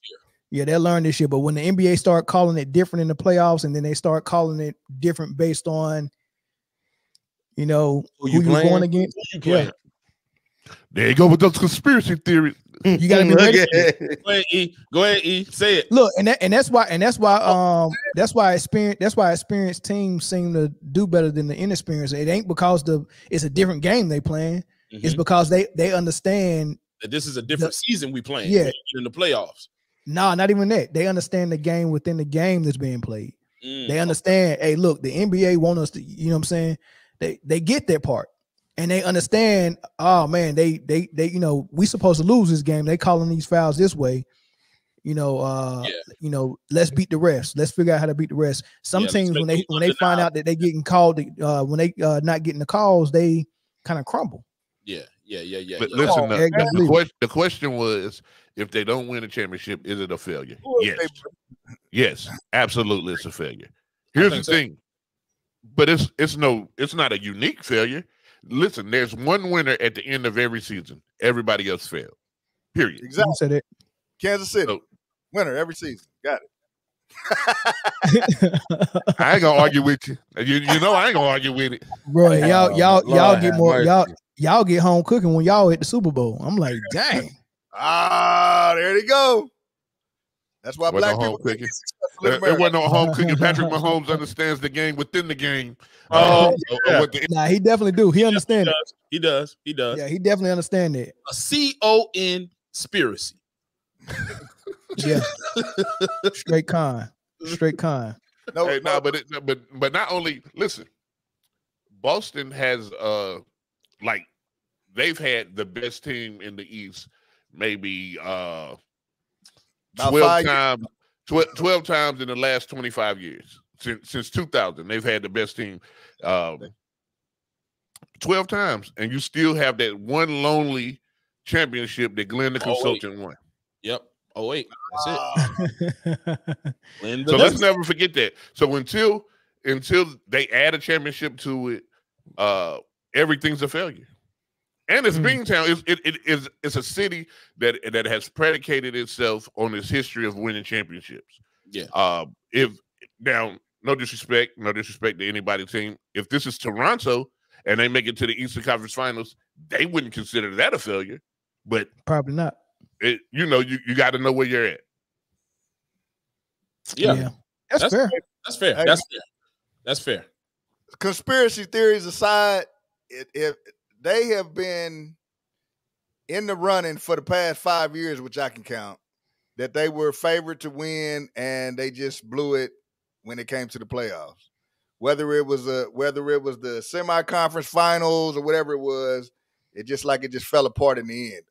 Yeah, they'll learn this shit. But when the NBA start calling it different in the playoffs, and then they start calling it different based on, you know, who you going against. Yeah. There you go with those conspiracy theories. You gotta be ready. Go ahead, E. Go ahead, E. Say it. Look, and that's why experienced teams seem to do better than the inexperienced. It ain't because it's a different game they playing. It's because they understand that this is a different season we playing. Yeah, in the playoffs. No, not even that. They understand the game within the game that's being played. They understand, hey, look, the NBA want us to, you know what I'm saying? They get that part. And they understand, oh man, they you know, we supposed to lose this game. They calling these fouls this way. You know, you know, let's beat the refs. Let's figure out how to beat the refs. Some teams when they find out that they getting called, when they not getting the calls, they kind of crumble. Yeah. But listen, the question was, if they don't win a championship, is it a failure? Yes, absolutely, it's a failure. Here's the thing, but it's not a unique failure. Listen, there's one winner at the end of every season. Everybody else failed. Period. Exactly. Said it. Kansas City, winner every season. Got it. I ain't gonna argue with you. You know I ain't gonna argue with it, bro. Y'all get more. Y'all get home cooking when y'all at the Super Bowl. I'm like, dang. There you go. That's why black people cooking. There wasn't no home cooking. Patrick Mahomes understands the game within the game. Nah, he definitely do. He understands it. He does. Yeah, he definitely understands it. A conspiracy. Yeah. Straight con. But not only, listen, Boston has like they've had the best team in the East maybe 12 times in the last 25 years. Since 2000, they've had the best team 12 times, and you still have that one lonely championship that Glen the consultant won. Yep. Oh wait, that's it. So let's never forget that. So until they add a championship to it, everything's a failure. And it's Beantown. It's a city that has predicated itself on its history of winning championships. Yeah. If now, no disrespect to anybody's team. If this is Toronto and they make it to the Eastern Conference Finals, they wouldn't consider that a failure. But probably not. You got to know where you're at. Yeah. That's fair. That's fair. Hey, That's fair. Conspiracy theories aside, if they have been in the running for the past 5 years, which I can count, that they were favored to win and they just blew it when it came to the playoffs. Whether it was the semi-conference finals or whatever it was, it just fell apart in the end.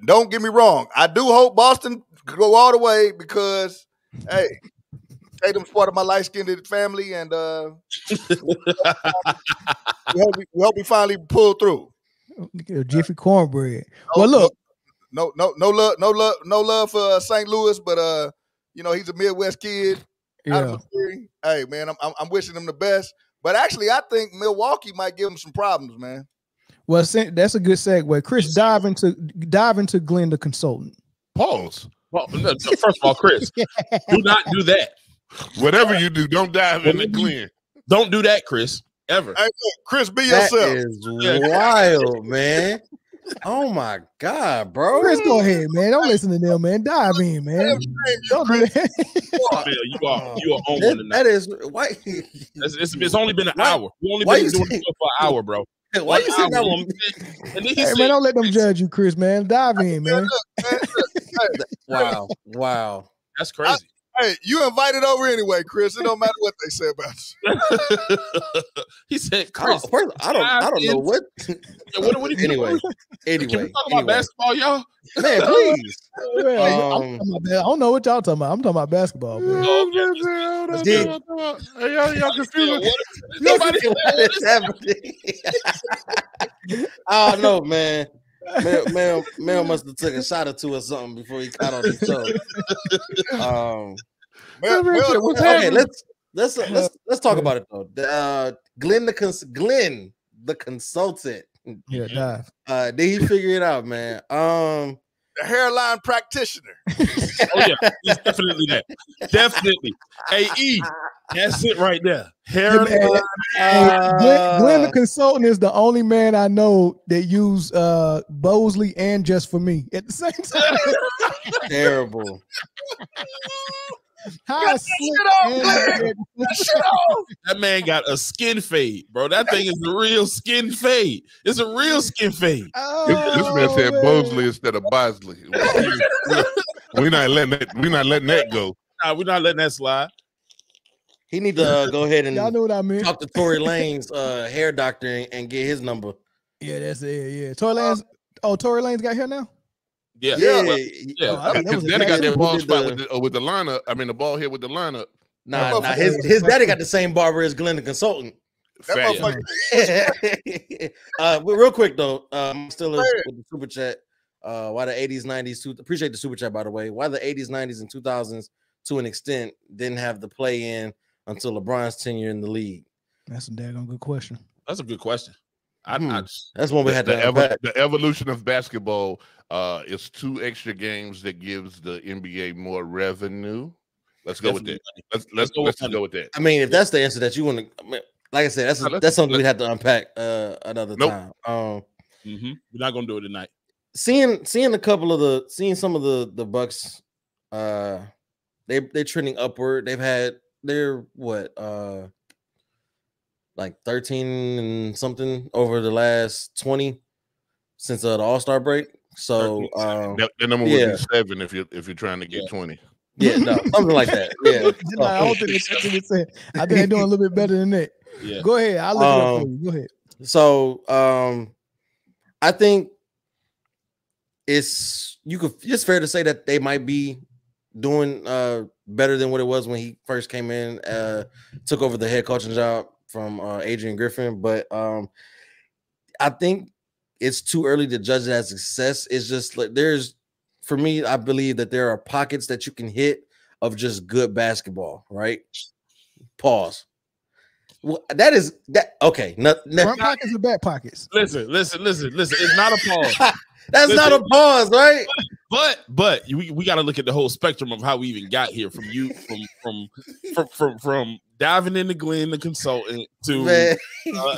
Don't get me wrong. I do hope Boston go all the way because, hey, Tatum's part of my light-skinned family, and we hope we finally pull through. Jiffy cornbread. Well, look, no love for St. Louis, but you know, he's a Midwest kid. Out of Missouri. Hey, man, I'm wishing him the best. But actually, I think Milwaukee might give him some problems, man. Well, that's a good segue. Chris, dive into Glen the consultant. Pause. Well, first of all, Chris, do not do that. Whatever you do, don't dive into Glen. Don't do that, Chris. Ever. Hey, Chris, be yourself. That is wild, man. Oh my God, bro. Chris, go ahead, man. Don't listen to them, man. Dive in, man. Don't do that. You are on one tonight. That is why. It's only been an hour. We only been doing this for an hour, bro. Why you saying that one? Hey, man, don't let them judge you, Chris, man. Dive in, man. Wow. That's crazy. Hey, you invited over anyway, Chris. It don't matter what they say about you. He said, Chris. I don't know what. What anyway. Can we talk about basketball, y'all? Man, please. I don't know what y'all talking about. I'm talking about basketball, man. Y'all confused. What is happening? I don't know, man. Mel must have took a shot or two or something before he caught on his toe. Okay, let's talk about it though. Glen the consultant. Yeah, dive. Did he figure it out, man? The hairline practitioner. Oh yeah, he's definitely that. Definitely. Hey, E, that's it right there. Hairline. Glen the consultant is the only man I know that use Bosley and Just For Me at the same time. Terrible. How That man got a skin fade, bro. That thing is a real skin fade. It's a real skin fade. This man said Bosley instead of Bosley. We're not letting that go. Nah, we're not letting that slide. He need to go ahead and y'all know what I mean. Talk to Tory Lane's hair doctor and get his number. Yeah, that's it. Yeah, Tory Lane's. Tory Lane's got hair now. Yeah. His daddy got that ball spot with the lineup. I mean, the ball here with the lineup. Nah, his daddy got the same barber as Glen the consultant. Real quick though, still with the super chat. Why the 80s, 90s? Appreciate the super chat, by the way. Why the 80s, 90s, and 2000s to an extent didn't have the play in until LeBron's tenure in the league? That's a daggone good question. That's a good question. That's one we had to the evolution of basketball is 2 extra games that gives the NBA more revenue. Let's go with that. Let's go with that. I mean, if that's the answer that you want to, like I said, that's something we'd have to unpack another time. We're not gonna do it tonight. Seeing some of the Bucks, they're trending upward. They're like 13 and something over the last 20 since the All-Star break. So that number would be 7 if you're trying to get 20. Yeah, no, something like that. Yeah. I don't think it's I think they're doing a little bit better than that. Yeah. Go ahead. I'll look it up for you. Go ahead. So I think it's fair to say that they might be doing better than what it was when he first came in, took over the head coaching job from Adrian Griffin. But I think it's too early to judge it as success. It's just like for me, I believe that there are pockets that you can hit of just good basketball, right? Pause. Well, that is that okay. Front pockets or back pockets? Listen. It's not a pause. That's not a pause, right? But we got to look at the whole spectrum of how we even got here. From you, from diving into Glen, the consultant, to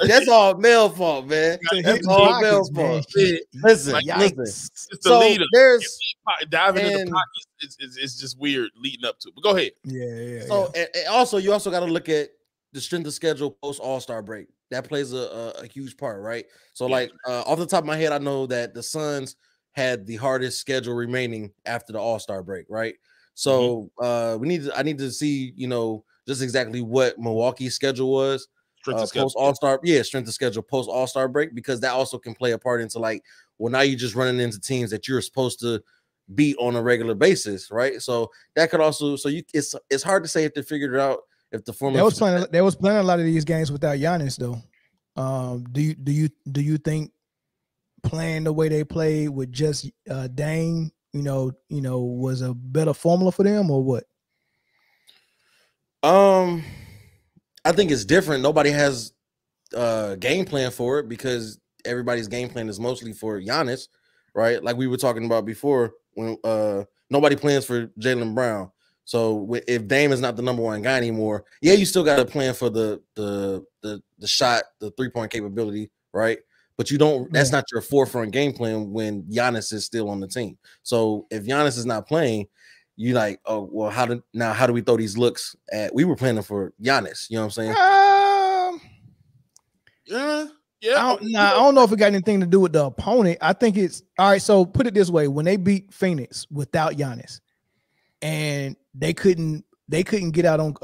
that's all Mel fault, man. That's all Mel fault. Listen. It's the So leader. there's diving in the pockets. It's just weird leading up to it. But go ahead. Yeah. So and also you also got to look at the strength of schedule post All-Star break. That plays a huge part, right? So like off the top of my head, I know that the Suns had the hardest schedule remaining after the All-Star break, right? So I need to see, just exactly what Milwaukee's schedule was post All-Star. Yeah, strength of schedule post All-Star break, because that also can play a part into now you're just running into teams that you're supposed to beat on a regular basis, right? So that could also it's hard to say if they figured it out. If the formula they was playing a lot of these games without Giannis though. Do you think playing the way they played with just Dame, was a better formula for them or what? I think it's different. Nobody has a game plan for it because everybody's game plan is mostly for Giannis, right? Like we were talking about before, when nobody plans for Jaylen Brown. So if Dame is not the number 1 guy anymore, you still got to plan for the shot, the 3-point capability, right? But you don't. That's not your forefront game plan when Giannis is still on the team. So if Giannis is not playing, you like, oh well, how do we throw these looks at? We were planning for Giannis. You know what I'm saying? I don't know if it got anything to do with the opponent. I think it's all right. So put it this way: when they beat Phoenix without Giannis, and they couldn't get out on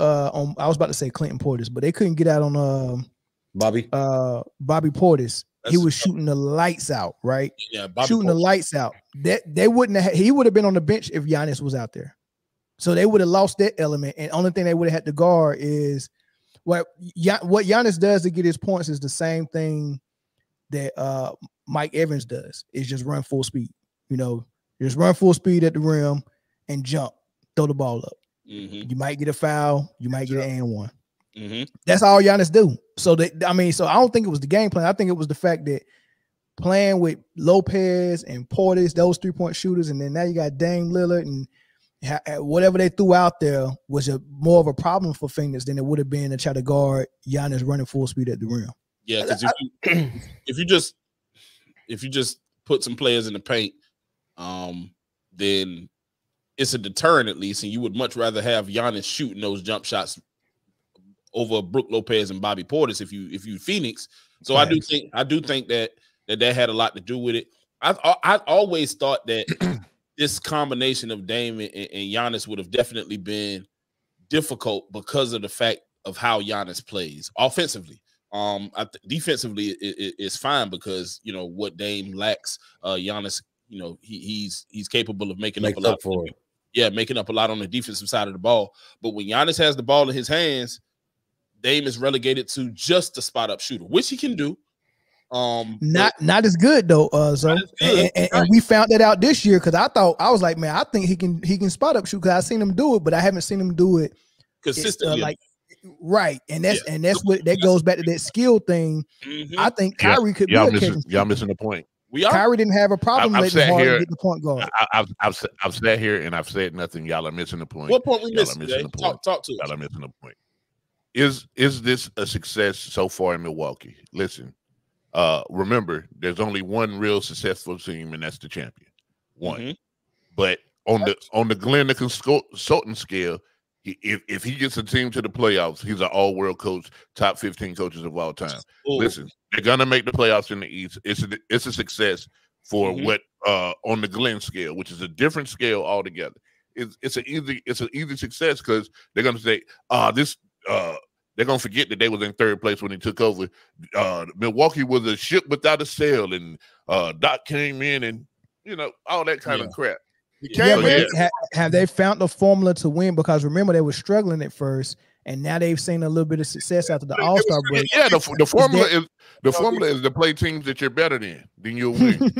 I was about to say Clinton Portis, but they couldn't get out on Bobby Portis. He was shooting the lights out, right? Yeah, shooting the lights out. They wouldn't have. He would have been on the bench if Giannis was out there, so they would have lost that element. And only thing they would have had to guard is what Giannis does to get his points is the same thing that Mike Evans does. Is just run full speed. Just run full speed at the rim and jump. Throw the ball up. You might get a foul. You might get an and one. That's all Giannis do. So I don't think it was the game plan. I think it was the fact that playing with Lopez and Portis, those 3-point shooters, and then now you got Dame Lillard, and whatever they threw out there was more of a problem for Phoenix than it would have been to try to guard Giannis running full speed at the rim. Yeah, because if you just put some players in the paint, then it's a deterrent at least, and you would much rather have Giannis shooting those jump shots over Brook Lopez and Bobby Portis if you Phoenix. So I do think that had a lot to do with it. I always thought that this combination of Dame and Giannis would have definitely been difficult because of the fact of how Giannis plays offensively. Defensively it's fine because what Dame lacks, Giannis, he's capable of making up a lot for it. Yeah, making up a lot on the defensive side of the ball. But when Giannis has the ball in his hands, Dame is relegated to just a spot up shooter, which he can do. Not as good though. And we found that out this year because I was like, man, I think he can spot up shoot because I've seen him do it, but I haven't seen him do it consistently. Right, and that's what that goes back to that skill thing. I think Kyrie could be y'all missing the point. Kyrie didn't have a problem letting Harden get the point guard. I've sat here and I've said nothing. Y'all are missing the point. What point we missing? Talk to us. Y'all are missing the point. Is this a success so far in Milwaukee? Listen, remember, there's only one real successful team, and that's the champion. One. But on the Glen the consultant scale, if he gets a team to the playoffs, he's an all-world coach, top 15 coaches of all time. Listen, they're gonna make the playoffs in the East. It's a success for what on the Glen scale, which is a different scale altogether. It's an easy success because they're gonna say, they're gonna forget that they was in third place when he took over. Milwaukee was a ship without a sail, and Doc came in and all that kind of crap. Have they found the formula to win? Because remember, they were struggling at first, and now they've seen a little bit of success after the All-Star break. Yeah, the formula is to play teams that you're better than you'll win.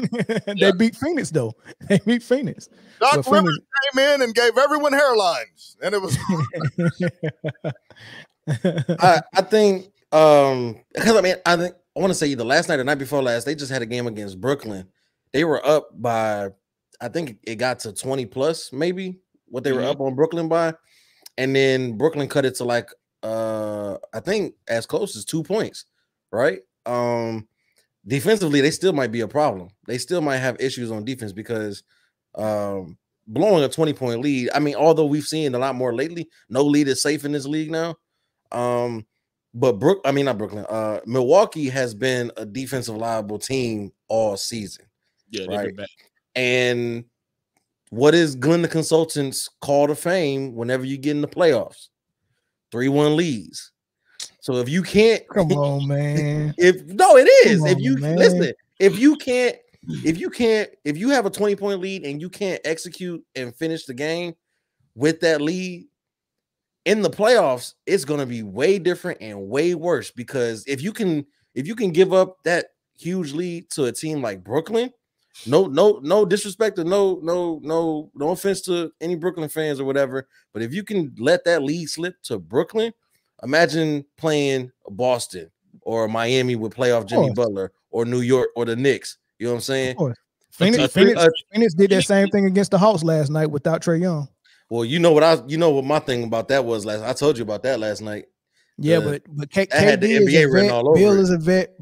They beat Phoenix though. They beat Phoenix. Doc Rivers came in and gave everyone hairlines, and it was. I think because I want to say either last night or the night before last, they just had a game against Brooklyn. They were up by. I think it got to 20 plus, maybe what they were up on Brooklyn by. And then Brooklyn cut it to like, I think as close as 2 points, right? Defensively, they still might be a problem. They still might have issues on defense because blowing a 20-point lead, although we've seen a lot more lately, no lead is safe in this league now. But Milwaukee has been a defensive liable team all season. Yeah, right? And what is Glen the Consultant's call to fame whenever you get in the playoffs? 3-1 leads. So if you can't come on, man. If you have a 20-point lead and you can't execute and finish the game with that lead in the playoffs, it's gonna be way different and way worse because if you can give up that huge lead to a team like Brooklyn. No disrespect or no offense to any Brooklyn fans or whatever. But if you can let that lead slip to Brooklyn, imagine playing Boston or Miami with playoff Jimmy Butler or New York or the Knicks. You know what I'm saying? Phoenix did that same thing against the Hawks last night without Trae Young. Well, you know what my thing about that was last. I told you about that last night. Yeah, but KD is a vet, Bill is a vet,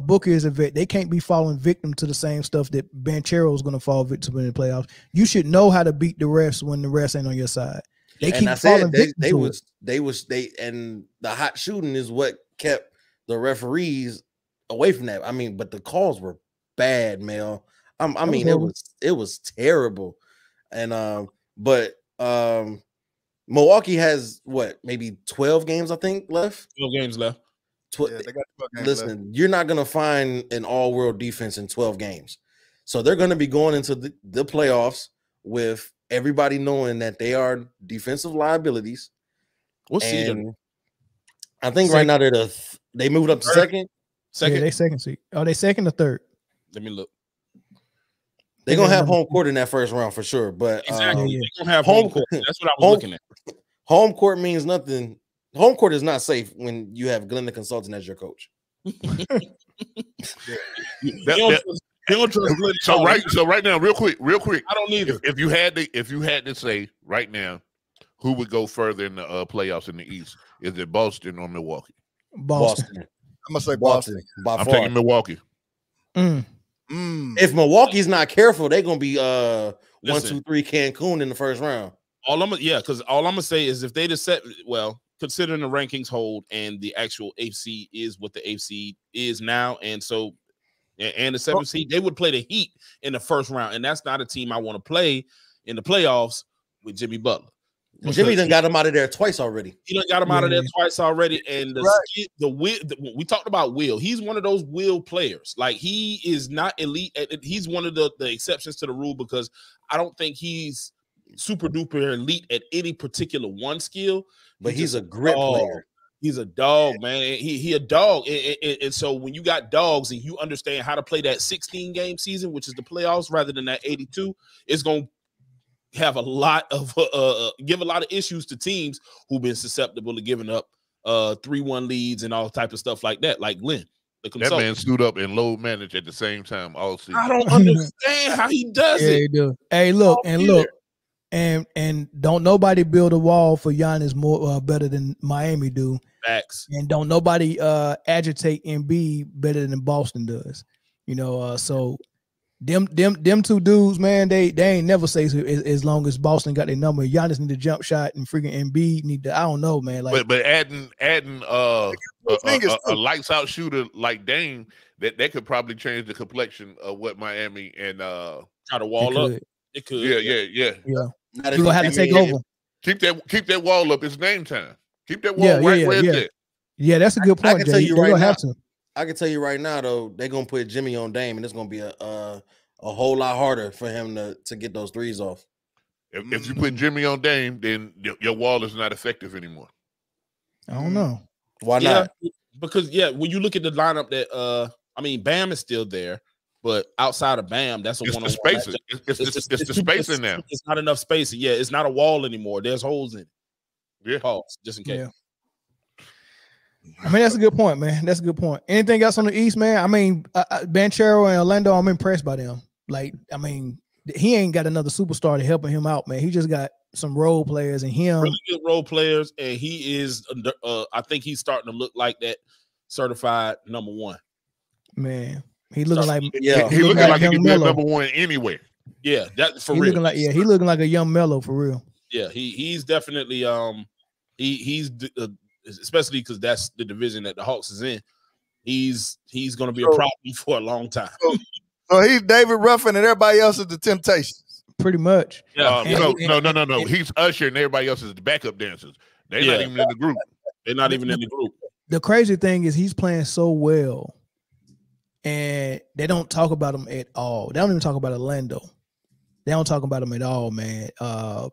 Booker is a vet. They can't be falling victim to the same stuff that Banchero is going to fall victim in the playoffs. You should know how to beat the refs when the refs ain't on your side. They keep falling victim. And the hot shooting is what kept the referees away from that. But the calls were bad, Mel. It was terrible. And Milwaukee has maybe 12 games, I think, left. 12 games left. They got 12 games left. You're not going to find an all-world defense in 12 games. So they're going to be going into the playoffs with everybody knowing that they are defensive liabilities. What seed? I think right now they moved up to second. Yeah, they second seed. Are they second or third? Let me look. They're gonna have home court in that first round for sure, but exactly. They're gonna have home court. That's what I was looking at. Home court means nothing. Home court is not safe when you have Glen the Consultant as your coach. You He don't trust Glen. So right now, real quick. I don't either. If you had to say right now, who would go further in the playoffs in the East? Is it Boston or Milwaukee? Boston. I'm gonna say Boston. I'm taking Milwaukee. If Milwaukee's not careful, they're gonna be 1, 2, 3 Cancun in the first round. Because all I'm gonna say is if they just set considering the rankings hold and the actual AFC is what the AFC is now, and so and the 7th seed, they would play the Heat in the first round, and that's not a team I want to play in the playoffs with Jimmy Butler. Jimmy done got him out of there twice already. He done got him out of there twice already, and we talked about Will. He's one of those Will players. Like he is not elite. He's one of the exceptions to the rule because I don't think he's super duper elite at any particular one skill. But he's a grit player. He's a dog, man. He a dog, and so when you got dogs and you understand how to play that 16-game season, which is the playoffs, rather than that 82, it's gonna have a lot of give a lot of issues to teams who've been susceptible to giving up 3-1 leads and all type of stuff like that, like Glen. That man stood up and load managed at the same time all season. I don't understand how he does it. He do. Hey, look, and don't nobody build a wall for Giannis more better than Miami do. Facts. And don't nobody agitate Embiid better than Boston does. So them two dudes, man, they ain't never say as long as Boston got their number. Giannis need a jump shot and freaking Embiid need to, I don't know, man. Like, but adding a lights out shooter like Dame, that could probably change the complexion of what Miami and try to wall up. It could. Yeah. You're gonna have to take over. Keep that wall up. It's name time. Keep that wall where it's at. Yeah, that's a good point. I can tell you right now. I can tell you right now, though, they're gonna put Jimmy on Dame, and it's gonna be a whole lot harder for him to get those threes off. If you put Jimmy on Dame, then your wall is not effective anymore. I don't know. Why not? Because when you look at the lineup that Bam is still there, but outside of Bam, that's It's the spacing. It's the space in there. It's not enough space. Yeah, it's not a wall anymore. There's holes in it. Yeah. Pause, just in case. Yeah. That's a good point, man. That's a good point. Anything else on the East, man? Banchero and Orlando, I'm impressed by them. Like, he ain't got another superstar to helping him out, man. He just got some role players and him. Really good role players, and he is, I think he's starting to look like that certified number one. Man, he looking like he looking like he can be number one anywhere. Yeah, that for he real. He looking like a young Melo for real. Yeah, he's definitely he's especially because that's the division that the Hawks is in. He's going to be a problem for a long time. So he's David Ruffin and everybody else is the Temptations. Pretty much. No. He's Usher and everybody else is the backup dancers. They're not even in the group. They're not even in the group. The crazy thing is he's playing so well, and they don't talk about him at all. They don't even talk about Orlando. They don't talk about him at all, man.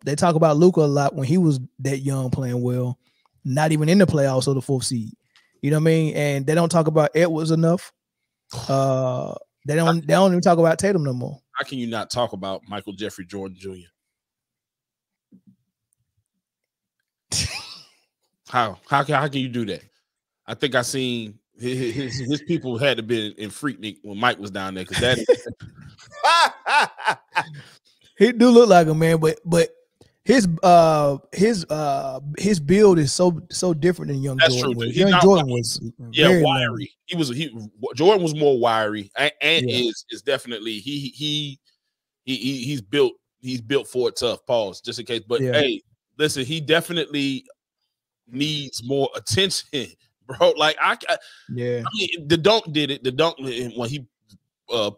They talk about Luka a lot when he was that young playing well, not even in the playoffs or the 4th seed. You know what I mean? And they don't talk about Edwards enough. They don't even talk about Tatum no more. How can you not talk about Michael Jeffrey Jordan Jr.? How can you do that? I think I seen his people had to be in Freaknik when Mike was down there because that he do look like him, man, but his build is so different than young Jordan. True. Young Jordan was wiry. Jordan was more wiry and is definitely he's built for it tough. Pause just in case. But hey, listen, he definitely needs more attention, bro. Like the dunk did it. The dunk when he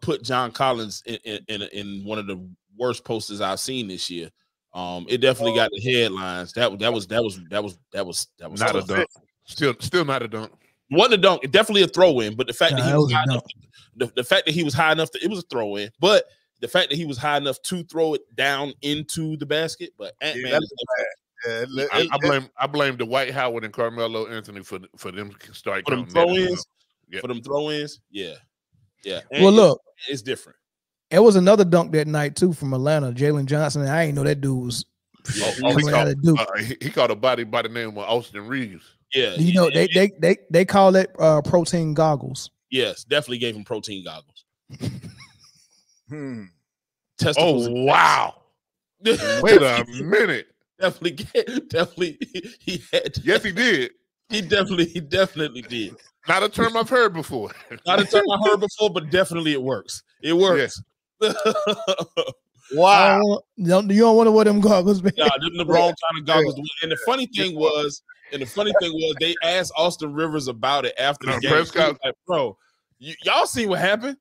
put John Collins in one of the worst posters I've seen this year. It definitely got the headlines. That was not a dunk. Still not a dunk. Wasn't a dunk. It definitely a throw in. But the fact that he was high enough, the fact that he was high enough, it was a throw in. But the fact that he was high enough to throw it down into the basket. But Ant-Man, I blame Dwight Howard and Carmelo Anthony for them start for them throw-ins. For them throw-ins, yeah. And well, look, it's different. It was another dunk that night too from Atlanta, Jalen Johnson. I ain't know that dude was. He caught a body by the name of Austin Reeves. Yeah, they call it protein goggles. Yes, definitely gave him protein goggles. Testicles. Oh wow! Wait a minute. Definitely. He had. Yes, he did. He definitely did. Not a term I've heard before. Not a term I heard before, but definitely it works. It works. Wow. You don't want to wear them goggles, man. Nah, them the wrong kind of goggles. And the funny thing was, they asked Austin Rivers about it after the game. Press He was like, bro, y'all see what happened?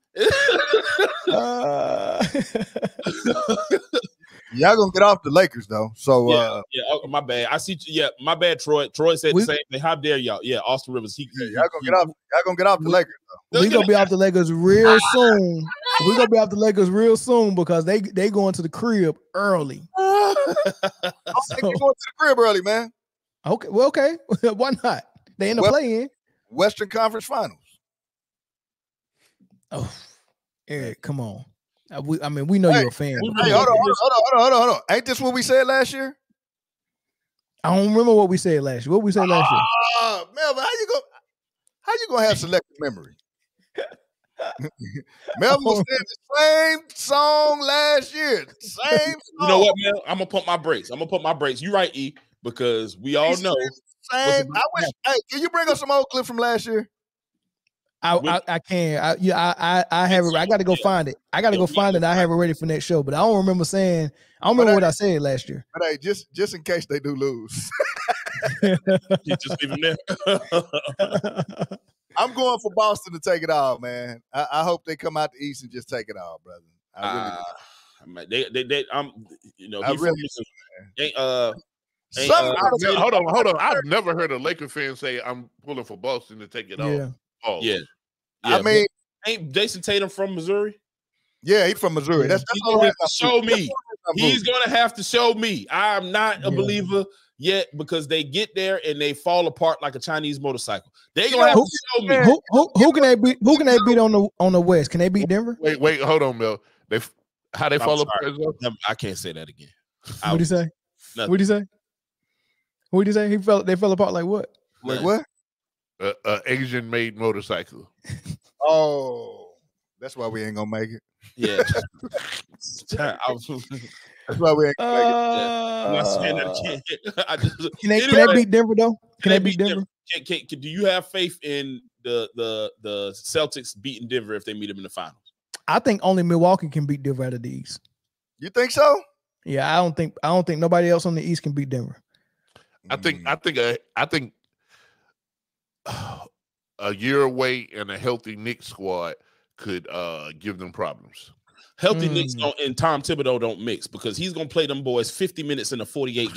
Y'all gonna get off the Lakers though. So my bad. I see. Yeah, my bad. Troy said the same thing. How dare y'all? Yeah, Austin Rivers. Y'all gonna get off the Lakers though. We gonna be off the Lakers real soon. We gonna be off the Lakers real soon because they going to the crib early. They going to the crib early, man. Okay, well, okay. Why not? They in the play-in. Western Conference Finals. Oh, Eric, come on. We know you're a fan. Hey, hold on. Ain't this what we said last year? I don't remember what we said last year. What we said last year? Melvin, how you gonna have selective memory? Melvin was saying the same song last year. Same song. You know what, Mel? I'm gonna pump my brakes. You right, E, because we all know. Same. Hey, can you bring us some old clip from last year? I can. I have it. I got to go find it. I have it ready for next show. But I don't remember saying. I don't remember what I said last year. But hey, just in case they do lose, you just leave them there. I'm going for Boston to take it all, man. I hope they come out the East and just take it all, brother. I really hold on. I've never heard a Laker fan say I'm pulling for Boston to take it off. Oh. Yeah. I mean, ain't Jason Tatum from Missouri? Yeah, he's from Missouri. That's all right. Show me. He's gonna have to show me. I'm not a believer yet because they get there and they fall apart like a Chinese motorcycle. They gonna have to show me. Who can they beat? Who can they beat on the West? Can they beat Denver? Wait, hold on, Mel. How they fall apart? I can't say that again. What did he say? What did he say? What did he say? They fell apart like what? Like what? Asian made motorcycle. Oh, that's why we ain't gonna make it. Yeah. That's why we ain't gonna make it. I'm not saying that again. Can they beat Denver though? Can they beat Denver? Do you have faith in the Celtics beating Denver if they meet them in the finals? I think only Milwaukee can beat Denver out of the East. You think so? Yeah, I don't think nobody else on the East can beat Denver. I think a year away and a healthy Knicks squad could give them problems. Healthy Knicks and Tom Thibodeau don't mix because he's gonna play them boys 50 minutes in a 48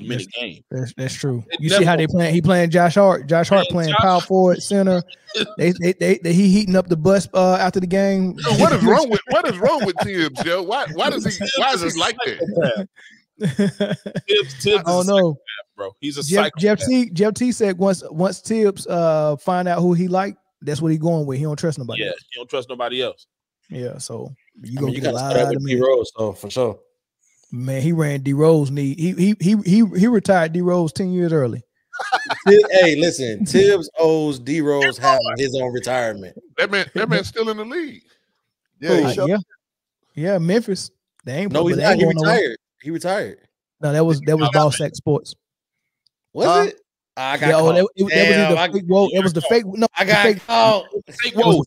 minute game. That's true. You see how they playing? He playing Josh Hart. Josh Hart playing power forward, center. He heating up the bus after the game. What is wrong with Tibbs, yo? Why is he like that? Tibbs I don't know, bro. He's a psychopath. Jeff T said once Tibbs find out who he like, that's what he going with. He don't trust nobody. Yeah, else. He don't trust nobody else. Yeah, so you got to start out with D Rose, though, for sure. Man, he ran D Rose knee. He retired D Rose 10 years early. Hey, listen, Tibbs owes D Rose having his own retirement. That man's still in the league. Yeah, yeah. Memphis. They ain't. No, he's not. He retired. He retired. No, that was Ball Sack Sports. Was it? I got caught. It was the fake. No, I got caught. Fake woes.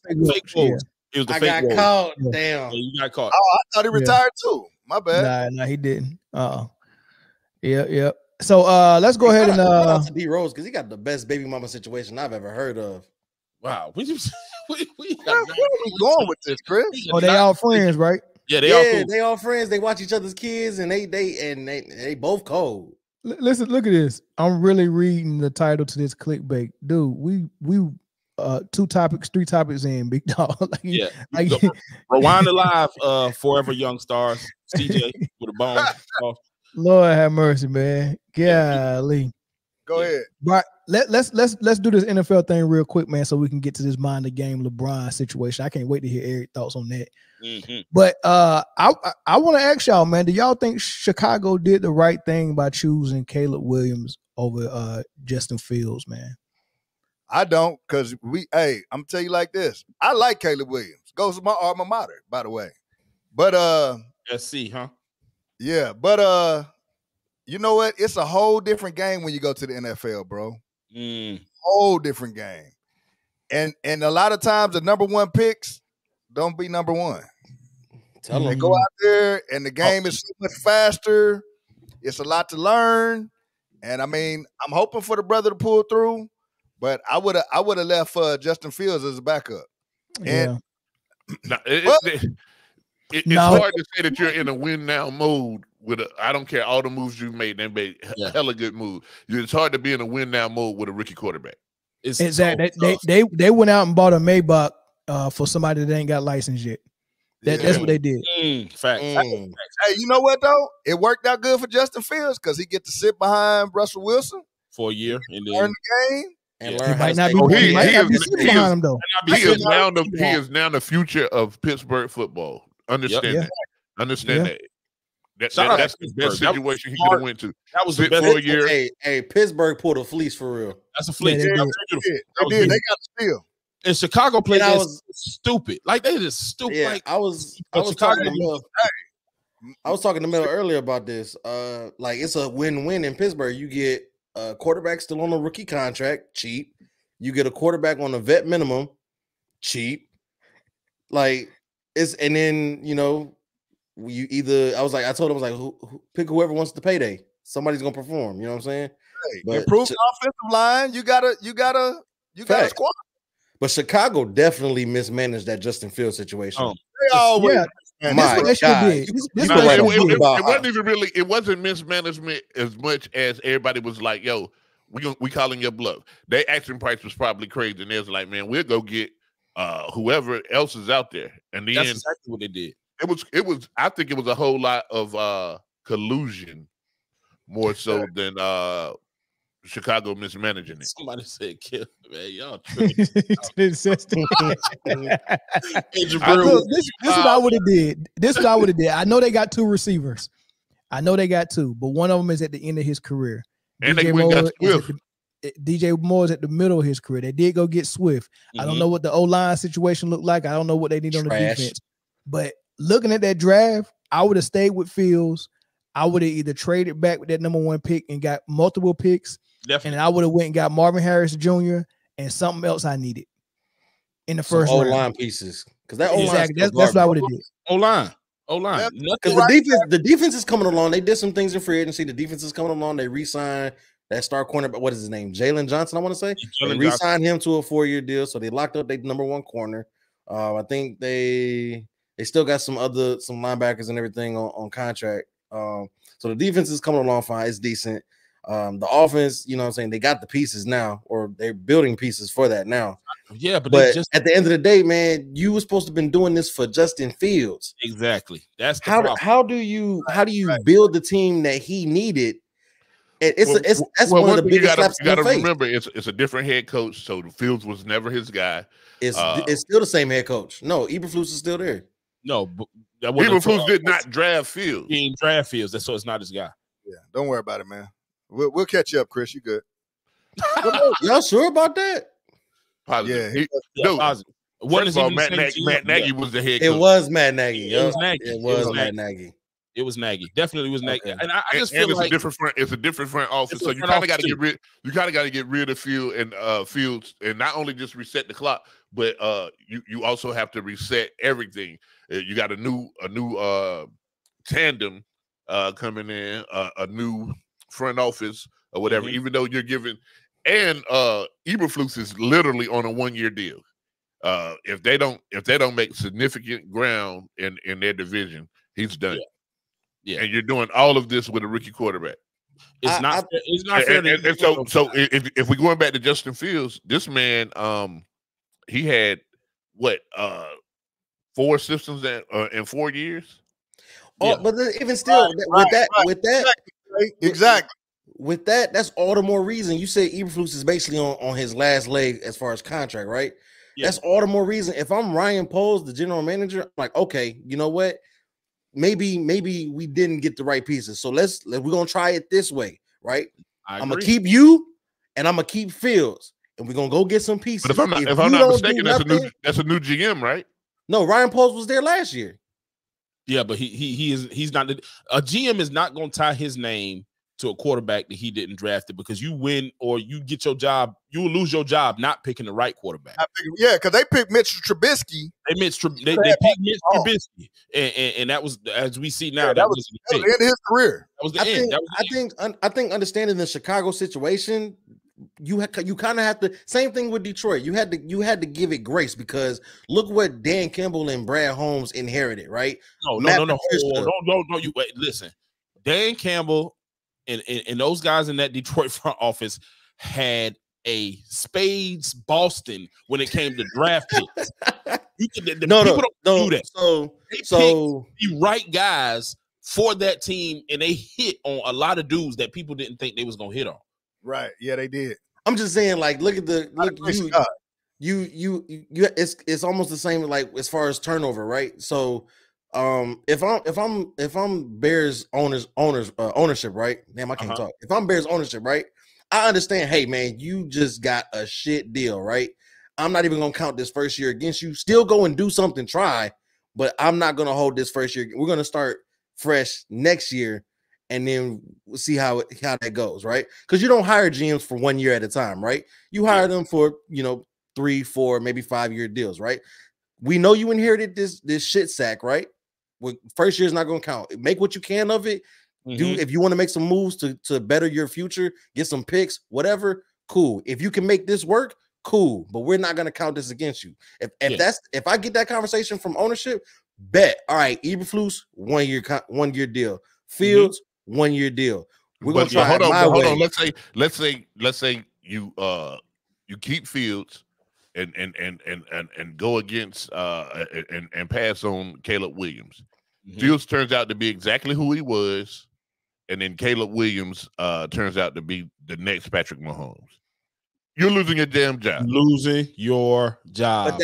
It was the I fake got woes. caught. Yeah. Damn. Yeah, you got caught. Oh, I thought he retired too. My bad. Nah, he didn't. Yeah. So let's go ahead and shout out to D Rose because he got the best baby mama situation I've ever heard of. Wow. Where are we going with this, Chris? Oh, they all friends, right? Yeah, they all cool. They all friends. They watch each other's kids, and they both cold. Listen, look at this. I'm really reading the title to this clickbait, dude. We 3 topics in, big dog. Rewind the live, Forever Young Stars, CJ with a bone. Lord have mercy, man. Golly. Go ahead. Right. Let's do this NFL thing real quick, man, so we can get to this mind the game LeBron situation. I can't wait to hear Eric's thoughts on that. Mm-hmm. But I want to ask y'all, man, do y'all think Chicago did the right thing by choosing Caleb Williams over Justin Fields, man? I don't, because I'm gonna tell you like this. I like Caleb Williams. Goes to my alma mater, by the way. But SC, huh? Yeah, but you know what? It's a whole different game when you go to the NFL, bro. Whole different game. And a lot of times the number one picks don't be number one. They go out there and the game is so much faster. It's a lot to learn. And I mean, I'm hoping for the brother to pull through, but I would have left Justin Fields as a backup. And it's hard to say that you're in a win now mode with I don't care all the moves you've made, they made hella good move. It's hard to be in a win now mode with a rookie quarterback. Exactly. They went out and bought a Maybach for somebody that ain't got license yet. That's what they did. Facts. Hey, you know what though? It worked out good for Justin Fields because he get to sit behind Russell Wilson for a year and then learn the game. And learn he might not be sitting behind him though. He is now the future of Pittsburgh football. Understand that. Understand that. That's the best situation he could have went to. That was the best for a year. Hey, Pittsburgh pulled a fleece for real. That's a fleece. They did. They got the steal. And Chicago played stupid. Like they just stupid. Yeah, like, I was talking to Mel earlier about this. Like it's a win-win in Pittsburgh. You get a quarterback still on a rookie contract, cheap. You get a quarterback on a vet minimum, cheap. Like it's and then you either I told him pick whoever wants the payday. Somebody's gonna perform. You know what I'm saying? Hey, improve the offensive line. You gotta squad. But Chicago definitely mismanaged that Justin Fields situation. They always. My God. It wasn't even really. It wasn't mismanagement as much as everybody was like, "Yo, we calling your bluff." Their asking price was probably crazy, and they was like, "Man, we'll go get whoever else is out there." And that's exactly what they did. It was. I think it was a whole lot of collusion, more so than Chicago mismanaging it. Somebody said, "Kill man, y'all." This is what I would have did. This is what I would have did. I know they got 2 receivers. I know they got 2, but one of them is at the end of his career. And they got Swift. DJ Moore is at the middle of his career. They did go get Swift. I don't know what the O-line situation looked like. I don't know what they need on the defense. But looking at that draft, I would have stayed with Fields. I would have either traded back with that number 1 pick and got multiple picks. Definitely. And I would have went and got Marvin Harris Jr. and something else I needed in the first round. O-line pieces. Because that O-line exactly. That's what I would have did. O-line. Because the defense is coming along. They did some things in free agency. The defense is coming along. They re-signed that star corner. What is his name? Jalen Johnson, I want to say. They re-signed him to a 4-year deal. So they locked up their number 1 corner. I think they still got some linebackers and everything on contract. So the defense is coming along fine. It's decent. The offense, you know what I'm saying, they got the pieces now, or they're building pieces for that now. Yeah, but at the end of the day, man, you were supposed to have been doing this for Justin Fields. Exactly. That's the problem. How do you build the team that he needed? That's one of the biggest slaps you gotta remember it's a different head coach, so the Fields was never his guy. It's still the same head coach. No, Eberflus is still there. No, but Eberflus did not draft Fields. He didn't draft Fields, so it's not his guy. Yeah, don't worry about it, man. We'll catch you up, Chris. You good? Y'all sure about that? Positive. Yeah, positive. First of all, Matt Nagy was the head coach. It was Matt Nagy. It was Nagy. It was Matt Nagy. It was Nagy. Definitely was Nagy. Okay. And I just feel like it's a different front office. So you kind of got to get rid. You kind of got to get rid of Fields, and not only just reset the clock, but you also have to reset everything. You got a new tandem coming in, a new front office or whatever. Even though you're giving, and Eberflus is literally on a 1-year deal. If they don't make significant ground in their division, he's done. Yeah, and you're doing all of this with a rookie quarterback. It's not fair. And so if we're going back to Justin Fields, this man, he had what 4 systems in 4 years. Oh, but even still, with that, exactly. With that, that's all the more reason. You say Eberflus is basically on his last leg as far as contract, right? Yeah. That's all the more reason. If I'm Ryan Poles, the general manager, I'm like, okay, you know what? Maybe we didn't get the right pieces. So we're gonna try it this way, right? I'm gonna keep you, and I'm gonna keep Fields, and we're gonna go get some pieces. But if I'm not mistaken, that's a new GM, right? No, Ryan Poles was there last year. Yeah, but he's not a GM is not going to tie his name to a quarterback that he didn't draft it, because you win or you get your job, you will lose your job not picking the right quarterback. Yeah, because they picked Mitch Trubisky. They picked Mitch Trubisky, and that was, as we see now, that was the end of his career. That was the end. I think understanding the Chicago situation, you kind of have to. Same thing with Detroit. You had to give it grace, because look what Dan Campbell and Brad Holmes inherited, right? No. You wait, listen. Dan Campbell and those guys in that Detroit front office had a spades Boston when it came to draft picks. People don't do that. So the right guys for that team, and they hit on a lot of dudes that people didn't think they was gonna hit on. Right? Yeah, they did. I'm just saying, like, look at it's almost the same, like, as far as turnover, right? So if I'm Bears ownership, right? Damn, I can't talk. If I'm Bears ownership, right? I understand, hey man, you just got a shit deal, right? I'm not even gonna count this first year against you. Still go and do something, try, but I'm not gonna hold this first year. We're gonna start fresh next year, and then we'll see how that goes, right? Because you don't hire GMs for 1 year at a time, right? You hire them for 3, 4, maybe 5-year deals, right? We know you inherited this shit sack, right? Well, first year is not going to count. Make what you can of it. Do if you want to make some moves to better your future, get some picks, whatever. Cool. If you can make this work, cool. But we're not going to count this against you. If I get that conversation from ownership, bet. All right, Eberflus 1 year deal. Fields 1 year deal. We're gonna try. Hold on. Let's say you keep Fields and go against and pass on Caleb Williams. Fields turns out to be exactly who he was, and then Caleb Williams turns out to be the next Patrick Mahomes. You're losing your damn job. Losing your job.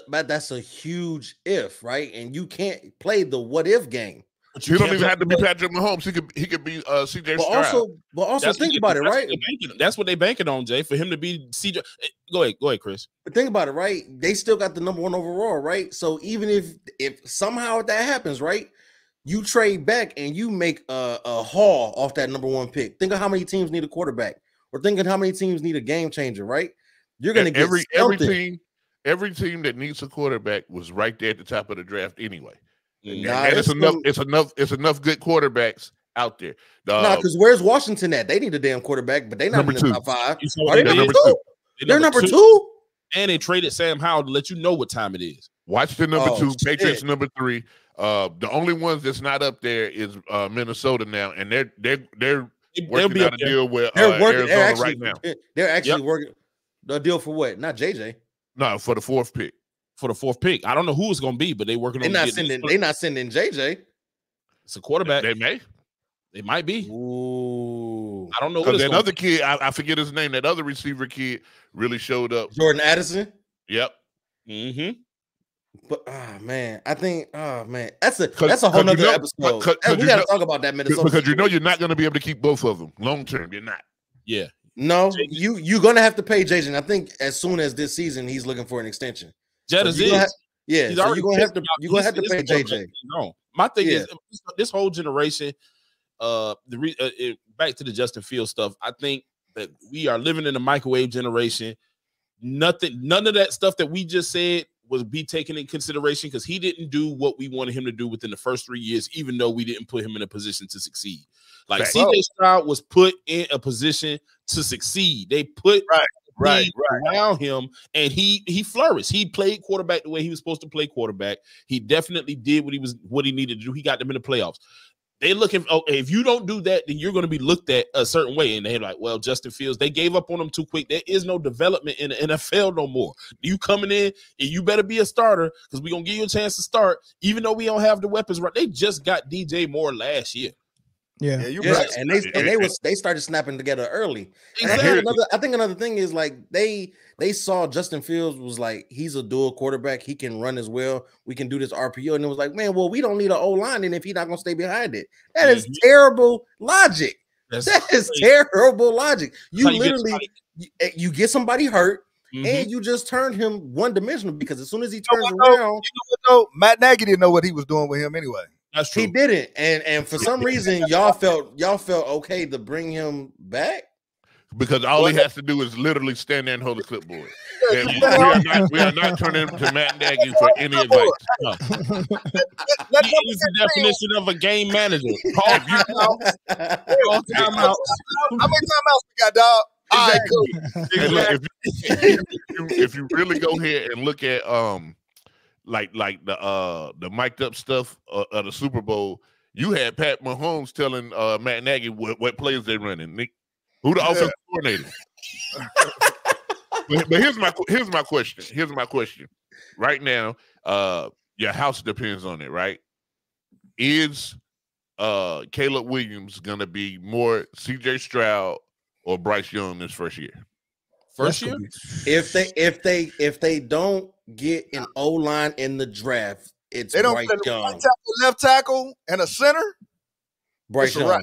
But that's a huge if, right? And you can't play the what if game. But you don't even have to be Patrick Mahomes. He could be CJ Stroud. But also think about it, right? That's what they banking on, Jay, for him to be CJ. Go ahead, Chris. But think about it, right? They still got the number 1 overall, right? So even if somehow that happens, right? You trade back and you make a haul off that number 1 pick. Think of how many teams need a quarterback, or think of how many teams need a game changer, right? You're gonna get every team that needs a quarterback was right there at the top of the draft anyway. Nah, and it's enough good quarterbacks out there. Because where's Washington at? They need a damn quarterback, but they're not in the top 5. Are they number 2? They're number 2. And they traded Sam Howell to let you know what time it is. Washington number 2, Patriots number 3. The only ones that's not up there is Minnesota now, and they're working out a deal with Arizona right now. They're actually working a deal for what? Not JJ. No, for the 4th pick. For the 4th pick. I don't know who it's going to be, but they're working on. They're not sending JJ. It's a quarterback. They may. They might be. Ooh. I don't know. Because that other kid, I forget his name. That other receiver kid really showed up. Jordan Addison. Yep. But man, I think that's a whole nother episode. We got to talk about that Minnesota because you're not going to be able to keep both of them long term. You're not. Yeah. No, you're going to have to pay JJ. And I think as soon as this season, he's looking for an extension. Jetta so you're going to have to pay JJ. No, my thing is this whole generation. Back to the Justin Fields stuff. I think that we are living in a microwave generation. None of that stuff that we just said was be taken in consideration, because he didn't do what we wanted him to do within the first 3 years, even though we didn't put him in a position to succeed. Like CJ Stroud was put in a position to succeed. They put right around him, and he flourished. He played quarterback the way he was supposed to play quarterback. He definitely did what he needed to do. He got them in the playoffs. They looking, okay, if you don't do that, then you're going to be looked at a certain way. And they're like, well, Justin Fields, they gave up on him too quick. There is no development in the NFL no more. You coming in, and you better be a starter, because we're going to give you a chance to start, even though we don't have the weapons right. They just got DJ Moore last year. Yeah, you're right. And they started snapping together early. Exactly. And I think another thing is, like, they saw Justin Fields was like, he's a dual quarterback. He can run as well. We can do this RPO. And it was like, man, well, we don't need an O-line, and if he's not going to stay behind it. That is terrible logic. That is terrible logic. You literally you get somebody hurt, and you just turned him one-dimensional, because as soon as he turns around. Matt Nagy didn't know what he was doing with him anyway. That's true. He didn't, and for some reason, y'all felt okay to bring him back because all he has to do is literally stand there and hold the clipboard. And we are not turning to Matt Nagy for any advice. No. He is the definition of a game manager. Call timeouts. Call timeouts. How many timeouts we got, dog? Exactly. Hey, look, if you really go ahead and look at like the mic'd up stuff of the Super Bowl, you had Pat Mahomes telling Matt Nagy what plays they're running. Nick, who the offensive coordinator? but here's my question. Here's my question. Right now, your house depends on it, right? Is Caleb Williams gonna be more CJ Stroud or Bryce Young this first year? First year? If they don't get an O-line in the draft, it's they don't Bryce play Young. Right tackle, left tackle, and a center. Bryce Young.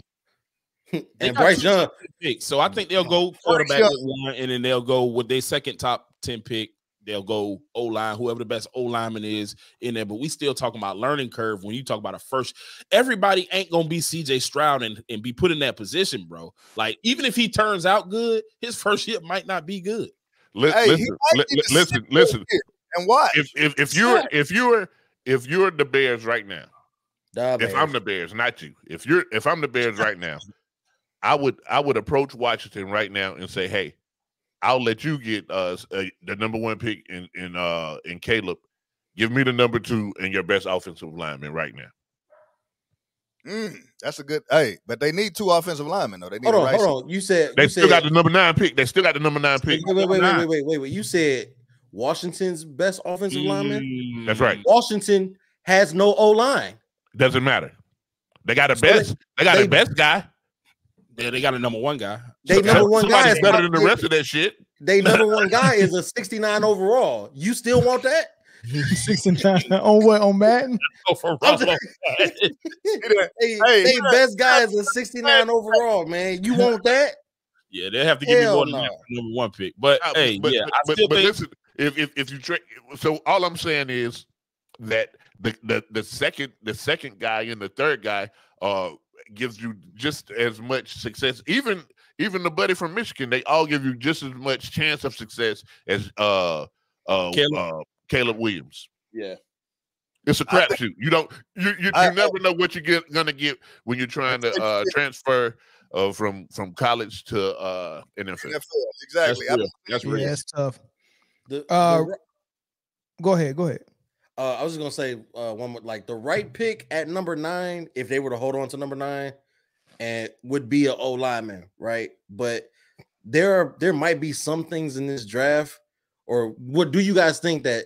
And Bryce Young. Picks, so I think they'll go quarterback with one, and then they'll go with their second top 10 pick. They'll go O-line, whoever the best O-lineman is in there. But we still talking about learning curve when you talk about a first. Everybody ain't going to be CJ Stroud and be put in that position, bro. Like, even if he turns out good, his first year might not be good. Listen. And why? If you're the Bears right now, if I'm the Bears, not you. If I'm the Bears right now, I would approach Washington right now and say, hey, I'll let you get the number 1 pick in Caleb. Give me the number 2 and your best offensive lineman right now. That's a good. Hey, but they need 2 offensive linemen though. They need hold on. You said they still got the number 9 pick. They still got the number 9 pick. Wait. You said Washington's best offensive lineman. That's right. Washington has no O-line. Doesn't matter. They got a best. They got a best guy. Yeah, they got a number 1 guy. They number 1 guy is better than the rest of that shit. They number 1 guy is a 69 overall. You still want that? 69 on what? On Madden? Hey, best guy is a 69 overall, man. You want that? Yeah, they have to give me more than number 1 pick. But hey, I still think listen, if you trade, so all I'm saying is that the second guy and the third guy gives you just as much success. Even the buddy from Michigan, they all give you just as much chance of success as Caleb Williams. Yeah. It's a crapshoot. You never know what you're gonna get when you're trying to transfer from college to NFL. Exactly. That's real. That's tough. Go ahead. I was just gonna say one more, like the right pick at number 9, if they were to hold on to number 9, and would be an O lineman, right? But there might be some things in this draft, or what do you guys think that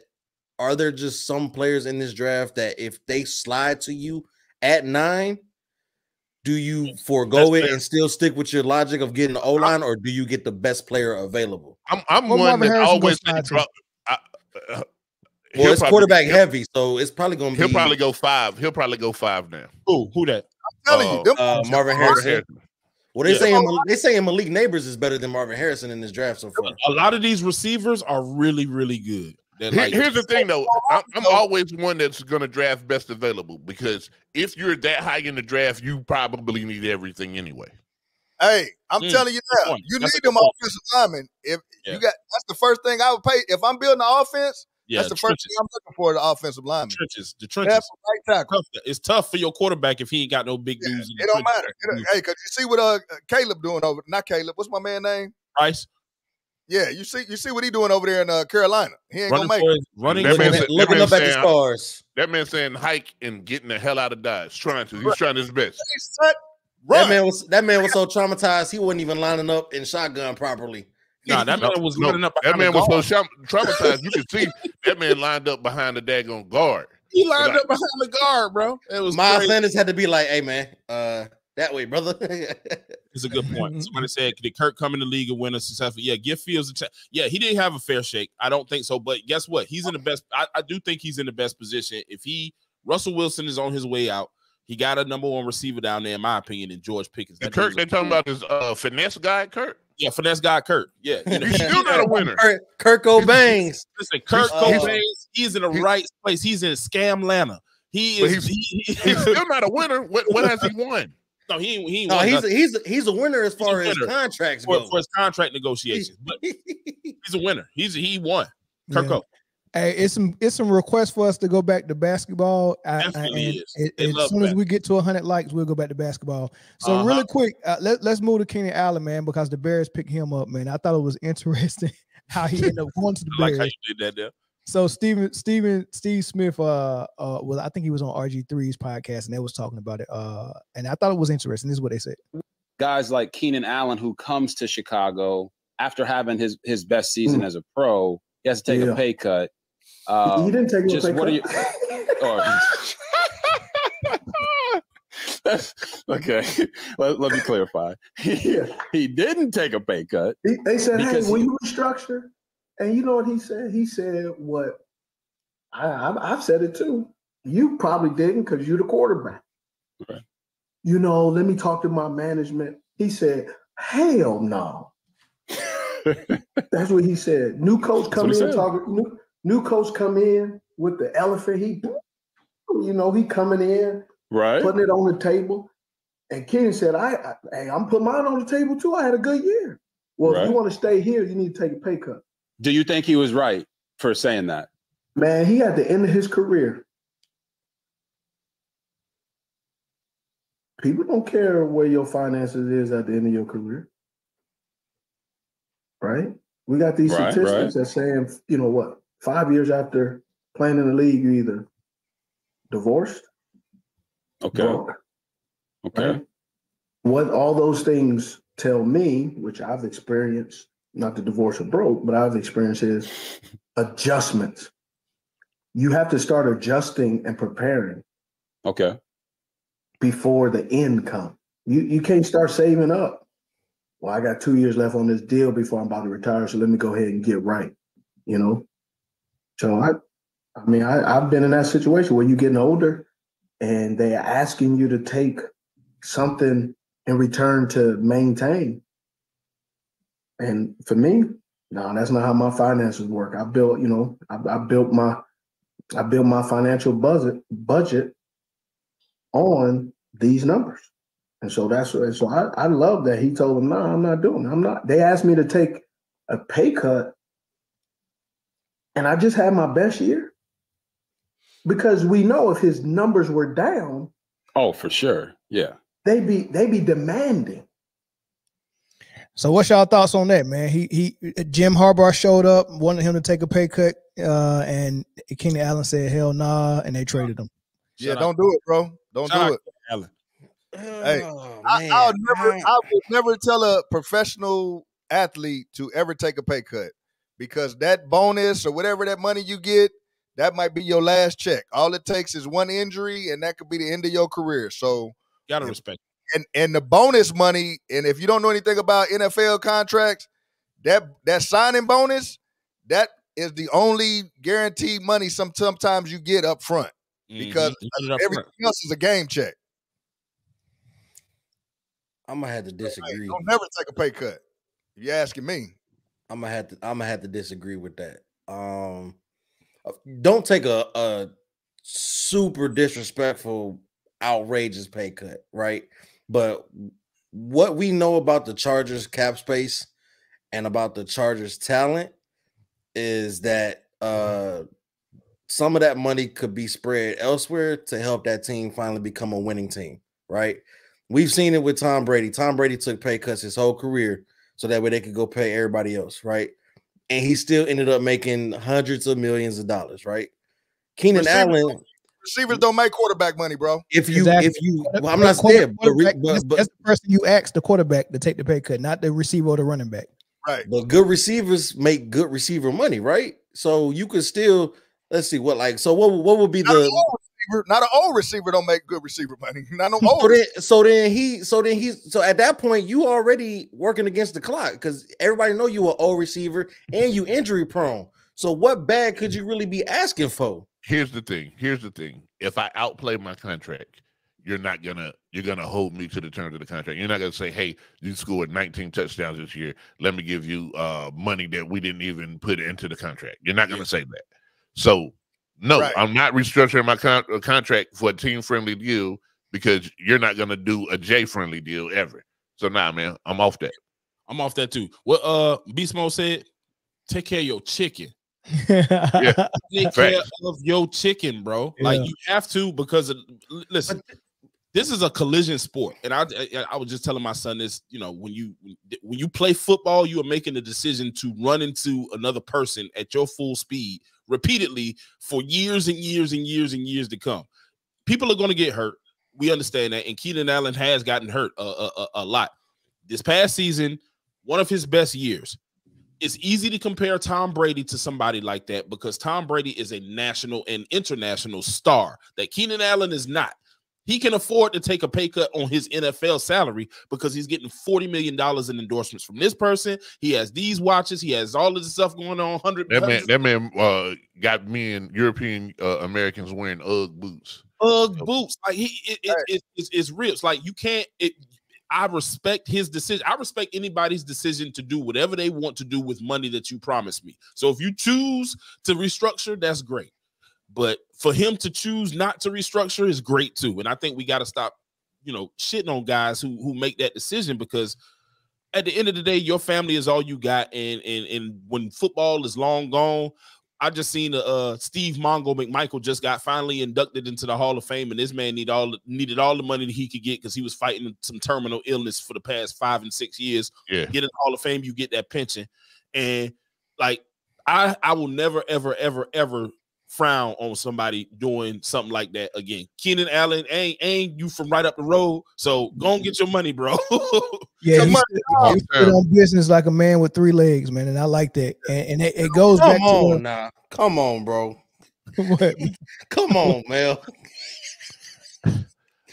are there just some players in this draft that if they slide to you at 9, do you forego it and still stick with your logic of getting the O line, or do you get the best player available? I'm one that always well, it's quarterback heavy, so it's probably going to be. He'll probably go 5. He'll probably go 5 now. Who that? I'm telling you, Marvin Harrison. Well, they saying Malik Neighbors is better than Marvin Harrison in this draft so far. A lot of these receivers are really, really good. Here's the thing, though. I'm always one that's going to draft best available, because if you're that high in the draft, you probably need everything anyway. Hey, I'm telling you now, you need them offensive linemen. If you got, that's the first thing I would pay. If I'm building an offense, that's the first thing I'm looking for, the offensive lineman. The trenches. Right tackle. It's tough for your quarterback if he ain't got no big dudes. It don't matter. Hey, because you see what Caleb doing over. Not Caleb. What's my man name? Bryce. Yeah, you see what he doing over there in Carolina. He ain't gonna make it. Looking up at the stars. That man saying hike and getting the hell out of Dodge. He's trying his best. That man was so traumatized he wasn't even lining up in shotgun properly. Nah, that man was lining up. That man was so traumatized. You could see that man lined up behind the daggone guard. He lined up behind the guard, bro. It was Miles Sanders had to be like, "Hey, man, that way, brother." It's a good point. Somebody said, "Did Kirk come in the league and win a successful?" Yeah, give Fields a chance. Yeah, he didn't have a fair shake. I don't think so. But guess what? He's in the best. I do think he's in the best position. If Russell Wilson is on his way out, he got a number 1 receiver down there, in my opinion, and George Pickens. And Kirk, they're talking about his finesse guy, Kirk. Yeah, finesse guy, Kurt. Yeah, he's still not a winner. Kirk O'Banks. Listen, Kirk O'Banks. He's in the right place. He's in Scam Lana. He's still not a winner. What has he won? No, he ain't No, won he's a winner as far as contracts go. For his contract negotiations. But he's a winner. He won. Kirko. Hey, it's some requests for us to go back to basketball. As soon as we get to 100 likes, we'll go back to basketball. So really quick, let's move to Keenan Allen, man, because the Bears picked him up, man. I thought it was interesting how he ended up going to the Bears. I like how you did that there. So Steve Smith, well, I think he was on RG3's podcast, and they was talking about it. And I thought it was interesting. This is what they said. Guys like Keenan Allen, who comes to Chicago after having his best season as a pro, he has to take a pay cut. He didn't take a pay cut. Okay. Let me clarify. He didn't take a pay cut. They said, hey, when you restructure, and you know what he said? He said what I've said it too. You probably didn't because you're the quarterback. Right. You know, let me talk to my management. He said, hell no. That's what he said. New coach come in, new coach come in with the elephant. He coming in, right, putting it on the table. And Keenan said, I'm putting mine on the table too. I had a good year. Well, if you want to stay here, you need to take a pay cut. Do you think he was right for saying that? Man, he had the end of his career. People don't care where your finances is at the end of your career. Right? We got these statistics that saying, 5 years after playing in the league, you either divorced, broke. Okay. Right? What all those things tell me, which I've experienced, not the divorce or broke, but I've experienced is adjustments. You have to start adjusting and preparing. Okay. Before the end comes. You can't start saving up. Well, I got 2 years left on this deal before I'm about to retire, so let me go ahead and get right. So I've been in that situation where you're getting older and they're asking you to take something in return to maintain. And for me, no, that's not how my finances work. I built my financial budget on these numbers. And so I love that he told them, no, I'm not doing it. I'm not. They asked me to take a pay cut and I just had my best year because we know if his numbers were down. Oh, for sure. Yeah. They be demanding. So what's y'all thoughts on that, man? Jim Harbaugh showed up, wanted him to take a pay cut, and Keenan Allen said, hell nah, and they traded him. Yeah, don't do it, bro. Don't do it. Allen. Hey, I would never tell a professional athlete to ever take a pay cut because that bonus or whatever that money you get, that might be your last check. All it takes is one injury, and that could be the end of your career. So you gotta respect. And the bonus money, and if you don't know anything about NFL contracts, that signing bonus, that is the only guaranteed money sometimes you get up front because everything else is a game check. I'm gonna have to disagree. Hey, don't never take a pay cut. If you're asking me, I'm gonna have to disagree with that. Don't take a super disrespectful, outrageous pay cut, right? But what we know about the Chargers cap space and about the Chargers talent is that some of that money could be spread elsewhere to help that team finally become a winning team, right? We've seen it with Tom Brady. Tom Brady took pay cuts his whole career so that way they could go pay everybody else, right? And he still ended up making hundreds of millions of dollars, right? Keenan Allen. Receivers don't make quarterback money, bro. Well, I'm not saying, but that's the person you ask the quarterback to take the pay cut, not the receiver or the running back. Right. But good receivers make good receiver money, right? So you could still what would be not an old receiver don't make good receiver money. Not no old. So at that point you already working against the clock because everybody know you an old receiver and you injury prone. So what bag could you really be asking for? Here's the thing. If I outplay my contract, you're gonna hold me to the terms of the contract. You're not gonna say, hey, you scored 19 touchdowns this year. Let me give you money that we didn't even put into the contract. You're not gonna say that. So No, Right. I'm not restructuring my contract for a team-friendly deal because you're not going to do a J-friendly deal ever. So nah, man, I'm off that. I'm off that too. What Beast Mode said, take care of your chicken. Yeah. Take care of your chicken, bro. Like you have to, because listen, this is a collision sport. And I was just telling my son this, you know, when you play football, you are making a decision to run into another person at your full speed repeatedly for years and years and years and years to come. People are going to get hurt. We understand that. And Keenan Allen has gotten hurt a lot. This past season, one of his best years. It's easy to compare Tom Brady to somebody like that because Tom Brady is a national and international star that Keenan Allen is not. He can afford to take a pay cut on his NFL salary because he's getting $40 million in endorsements from this person. He has these watches. He has all of this stuff going on. That man got me and European Americans wearing UGG boots. UGG boots. Like it's real. It's like you can't. I respect his decision. I respect anybody's decision to do whatever they want to do with money that you promised me. So if you choose to restructure, that's great. But for him to choose not to restructure is great too. And I think we got to stop, you know, shitting on guys who make that decision, because at the end of the day, your family is all you got. And when football is long gone, I just seen Steve Mongo McMichael just got finally inducted into the Hall of Fame, and this man needed all the money that he could get because he was fighting some terminal illness for the past 5 and 6 years. Yeah. Get in the Hall of Fame, you get that pension. And like I will never, ever, ever, ever frown on somebody doing something like that again. Keenan Allen ain't you from right up the road, so go and get your money, bro. Yeah, he stood on business like a man with 3 legs, man, and I like that. And it goes back to come on, bro. What? Come on, man.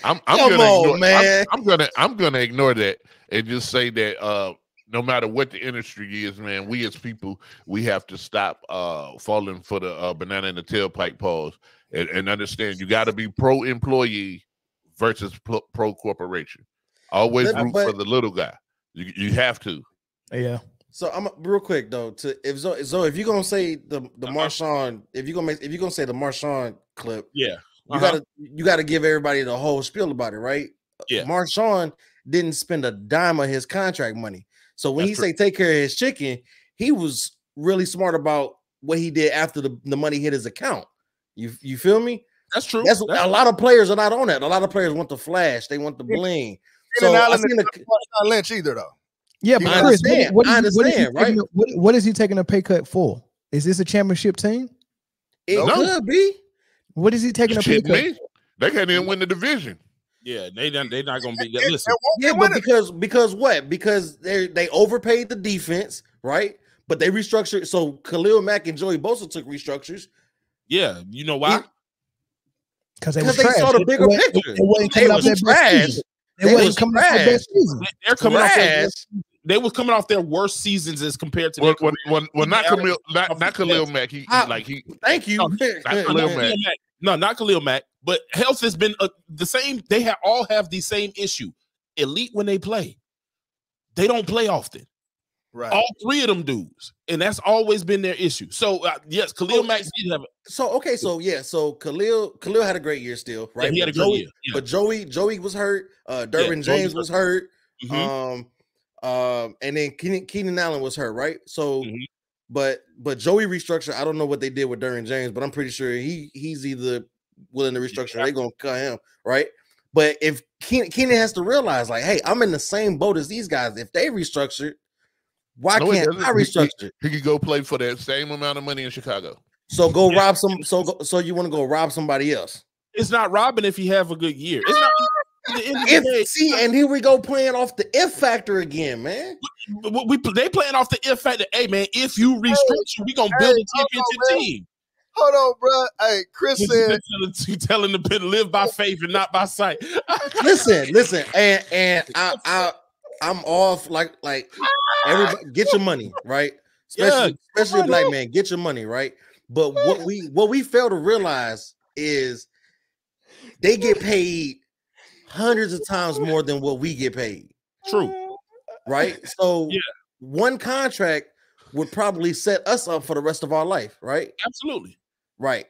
I'm gonna ignore that and just say that no matter what the industry is, man, we as people, we have to stop falling for the banana in the tailpipe pause and understand you got to be pro-employee versus pro-corporation. Always root for the little guy. You have to. Yeah. So I'm real quick though. If you're gonna say the Marshawn, if you're gonna say the Marshawn clip, yeah, you gotta give everybody the whole spiel about it, right? Yeah. Marshawn didn't spend a dime of his contract money. So when he say take care of his chicken, he was really smart about what he did after the money hit his account. You feel me? That's true. That's a lot of players are not on that. A lot of players want the flash. They want the bling. So I seen not Lynch either though. Yeah, but Chris, what is he taking a pay cut for? Is this a championship team? It could be. What is he taking a pay cut for? They can't even win the division. Yeah, they're not gonna be. Listen, yeah, but because what? Because they overpaid the defense, right? But they restructured. So Khalil Mack and Joey Bosa took restructures. Yeah, you know why? Because they saw the bigger picture. They was trash. They was coming off their best season. They're coming off. They were coming off their worst seasons as compared to not Khalil Mack. Thank you. Not Khalil Mack. No, not Khalil Mack. But health has been the same. They all have the same issue. Elite when they play, they don't play often. Right. All 3 of them dudes, and that's always been their issue. So yes, Khalil Mack did have it. So Khalil had a great year still, right? Yeah, he had a great year. Yeah. But Joey was hurt. Derwin James was hurt. And then Keenan Allen was hurt, right? So, but Joey restructured. I don't know what they did with Derwin James, but I'm pretty sure he's either willing to restructure. They're gonna cut him, right? But if Keenan has to realize, like, hey, I'm in the same boat as these guys. If they restructured, why can't I restructure? He could go play for that same amount of money in Chicago. So go rob some. So you want to go rob somebody else? It's not robbing if you have a good year. It's not. And here we go playing off the if factor again, man. They playing off the if factor. Hey, man, if you restructure, we gonna build a championship team. Hold on, bro. Hey, Chris said telling the pit live by faith and not by sight. listen, and I'm off like everybody get your money, right? Especially a black man, get your money, right? But what we fail to realize is they get paid hundreds of times more than what we get paid. True. Right? So one contract would probably set us up for the rest of our life, right? Absolutely. Right.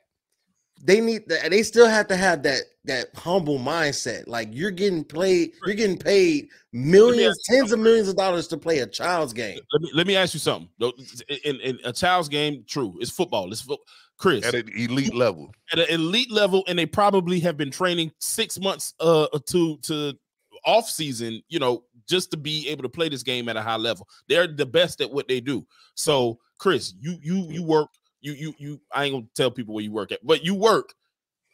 they still have to have that humble mindset. Like you're getting paid millions, tens of millions of dollars to play a child's game. Let me ask you something. In a child's game, true, it's football. Chris, at an elite level. At an elite level, and they probably have been training 6 months to off season, just to be able to play this game at a high level. They're the best at what they do. So, Chris, you work. You I ain't gonna tell people where you work at, but you work.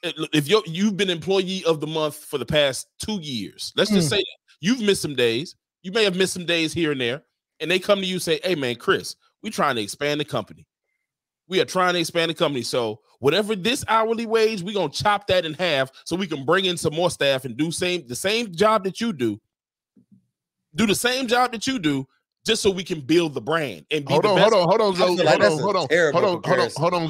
If you've been employee of the month for the past 2 years, let's just say that you've missed some days. You may have missed some days here and there, and they come to you and say, "Hey, man, Chris, we're trying to expand the company. We are trying to expand the company. So whatever this hourly wage, we're gonna chop that in half so we can bring in some more staff and do the same job that you do. Do the same job that you do." Just so we can build the brand and be hold on, Zoe. Hold on,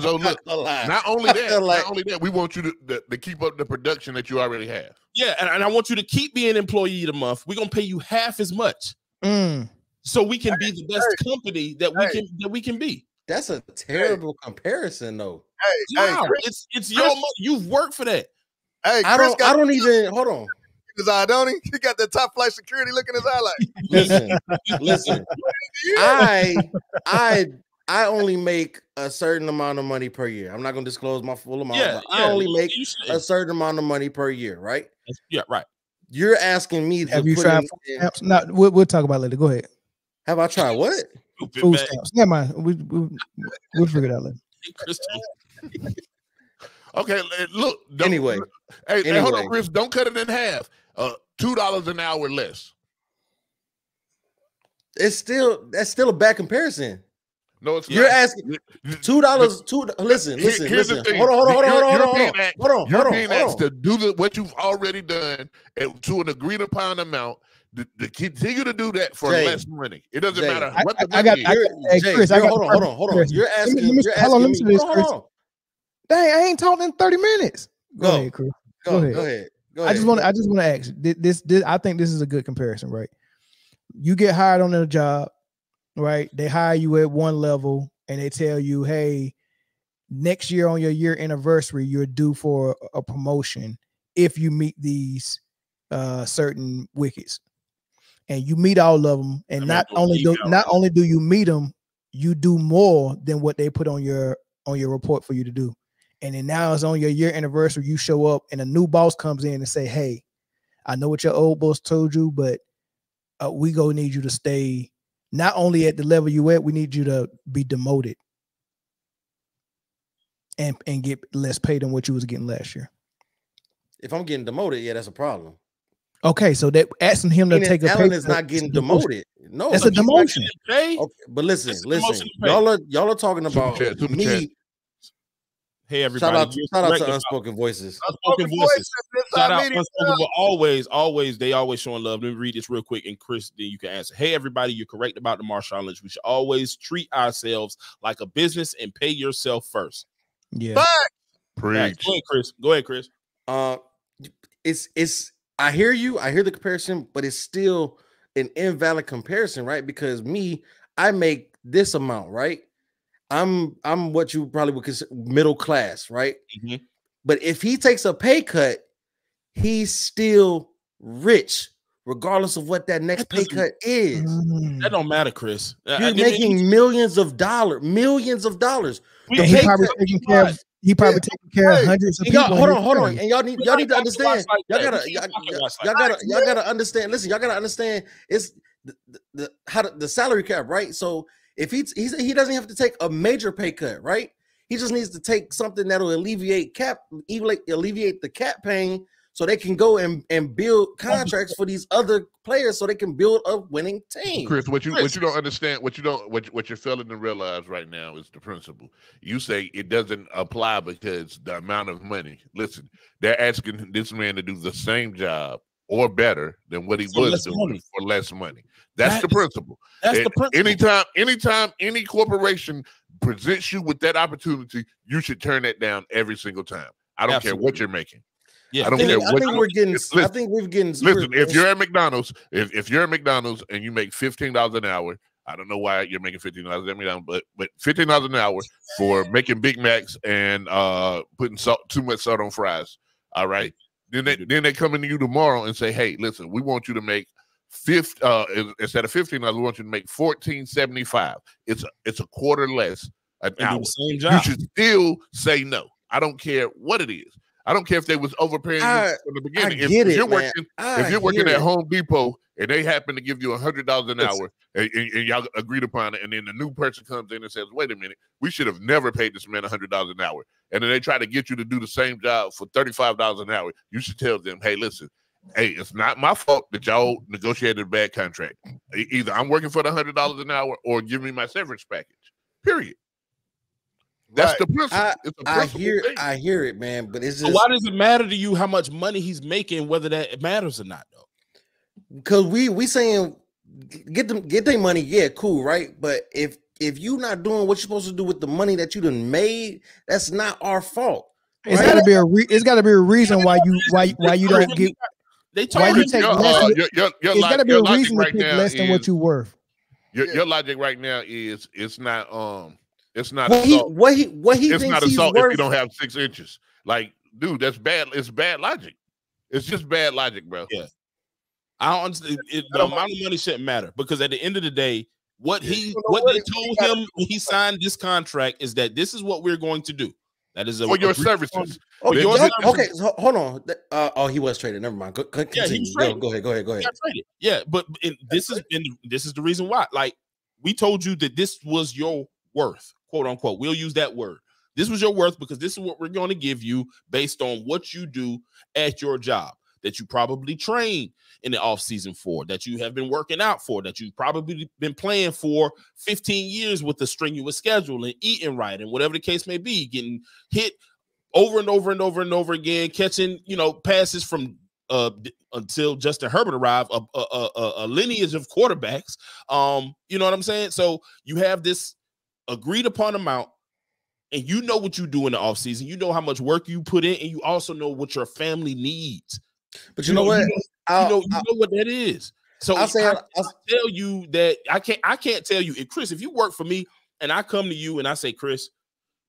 Zoe. Look, not only that, we want you to keep up the production that you already have. Yeah, and I want you to keep being employee of the month. We're gonna pay you half as much, so we can be the best company that we can be. That's a terrible comparison, though. It's your money. You've worked for that. Hey, I don't even hold on. His eye, don't he? He got that top flight security look in his eye like. Listen. I only make a certain amount of money per year. I'm not gonna disclose my full amount. Yeah, I only make a certain amount of money per year, right? Yeah, right. You're asking me to have you tried food stamps? No, we'll talk about it later. Go ahead. Have I tried what? Food stamps. Never mind. We'll figure it out later. Okay, look. Anyway, hey, hold on, Chris. Don't cut it in half. $2 an hour less. That's still a bad comparison. No, it's you're asking $2. Listen. Hold on. You're being asked to do what you've already done to an agreed upon amount. To continue to do that for less money. It doesn't matter what the money is. Chris, hold on. You're asking me. Hold on. Dang, I ain't talking in 30 minutes. Go ahead, Chris. Go ahead. I just want to ask this. I think this is a good comparison, right? You get hired on a job, right? They hire you at one level, and they tell you, "Hey, next year on your year anniversary, you're due for a promotion if you meet these certain wickets." And you meet all of them, and not only do you meet them, you do more than what they put on your report for you to do. And then now it's on your year anniversary, you show up and a new boss comes in and say, "Hey, I know what your old boss told you, but we gonna need you to stay not only at the level you at, we need you to be demoted and get less pay than what you was getting last year." If I'm getting demoted, yeah, that's a problem. Okay, so that asking him to take a Allen is not getting demoted. No, that's a demotion. Okay, but listen. Y'all are talking about me. Hey, everybody! Shout out to Unspoken Voices. Unspoken Voices. Shout out Unspoken. Always, they always showing love. Let me read this real quick, and Chris, then you can answer. Hey, everybody! You're correct about the Marshawn Lynch. We should always treat ourselves like a business and pay yourself first. Yeah. Preach. Go ahead, Chris. It's. I hear you. I hear the comparison, but it's still an invalid comparison, right? Because I make this amount, right? I'm what you probably would consider middle class, right? Mm-hmm. But if he takes a pay cut, he's still rich, regardless of what that next pay cut is. That don't matter, Chris. You're making millions of dollars. He probably taking care of hundreds of people. Hold on. And y'all need to understand. Y'all gotta understand. Listen, y'all gotta understand. It's the salary cap, right? So if he doesn't have to take a major pay cut, right? He just needs to take something that'll alleviate the cap pain, so they can go and build contracts for these other players, so they can build a winning team. Chris, what you don't understand, what you're failing to realize right now is the principle. You say it doesn't apply because the amount of money. Listen, they're asking this man to do the same job or better than what he was doing for less money. That's the principle. That's the principle. Anytime any corporation presents you with that opportunity, you should turn that down every single time. I don't care what you're making. Yeah, I don't care. I think we're getting. Listen, I think we've getting. Listen, if you're at McDonald's, if you're at McDonald's and you make $15 an hour, I don't know why you're making $15 but $15 an hour for making Big Macs and putting too much salt on fries. All right. Then they come into you tomorrow and say, hey, listen, we want you to make instead of $15, we want you to make $14.75. It's a quarter less an hour. Same job. You should still say no. I don't care what it is. I don't care if they was overpaying you from the beginning. If you're working at Home Depot and they happen to give you $100 an hour and y'all agreed upon it, and then the new person comes in and says, wait a minute, we should have never paid this man $100 an hour. And then they try to get you to do the same job for $35 an hour. You should tell them, hey, listen, hey, it's not my fault that y'all negotiated a bad contract. Either I'm working for the $100 an hour or give me my severance package. Period. That's the principle. I hear it, man. But it's just, so why does it matter to you how much money he's making, whether that matters or not, though? Because we saying get their money, yeah, cool, right? But if you not doing what you're supposed to do with the money that you done made, that's not our fault. It's got to be it's got to be a reason why you don't get. Why you take less? It's got to be a reason to take less than what you're worth. Your logic right now is it's not it's not what he it's thinks not he's assault worth. if you don't have 6 inches. Like, dude, that's bad. It's bad logic. It's just bad logic, bro. Yeah. I don't understand. The amount of money shouldn't matter, because at the end of the day, what they told him when he signed this contract is that this is what we're going to do. That is for your services. Okay, so hold on. He was traded. Never mind. Yeah, he was traded. Go ahead. Yeah, but this is the reason why. Like, we told you that this was your worth, quote unquote. We'll use that word. This was your worth because this is what we're going to give you based on what you do at your job, that you probably train in the offseason for, that you have been working out for, that you've probably been playing for 15 years with a strenuous schedule and eating right and whatever the case may be, getting hit over and over and over and over again, catching, passes from until Justin Herbert arrived, a lineage of quarterbacks. You know what I'm saying? So you have this agreed upon amount, and you know what you do in the offseason. You know how much work you put in, and you also know what your family needs. But you know what? You know what that is. So I'll tell you that I can't tell you, Chris, if you work for me and I come to you and I say, Chris,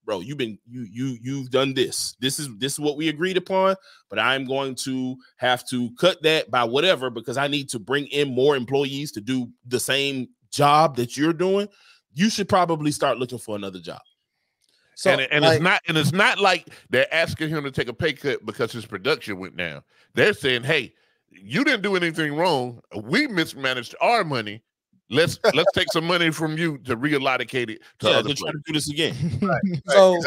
bro, you've done this. This is what we agreed upon, but I'm going to have to cut that by whatever because I need to bring in more employees to do the same job that you're doing. You should probably start looking for another job. So, it's not like they're asking him to take a pay cut because his production went down. They're saying, hey, you didn't do anything wrong. We mismanaged our money. Let's take some money from you to reallocate it to other try to do this again. Right. So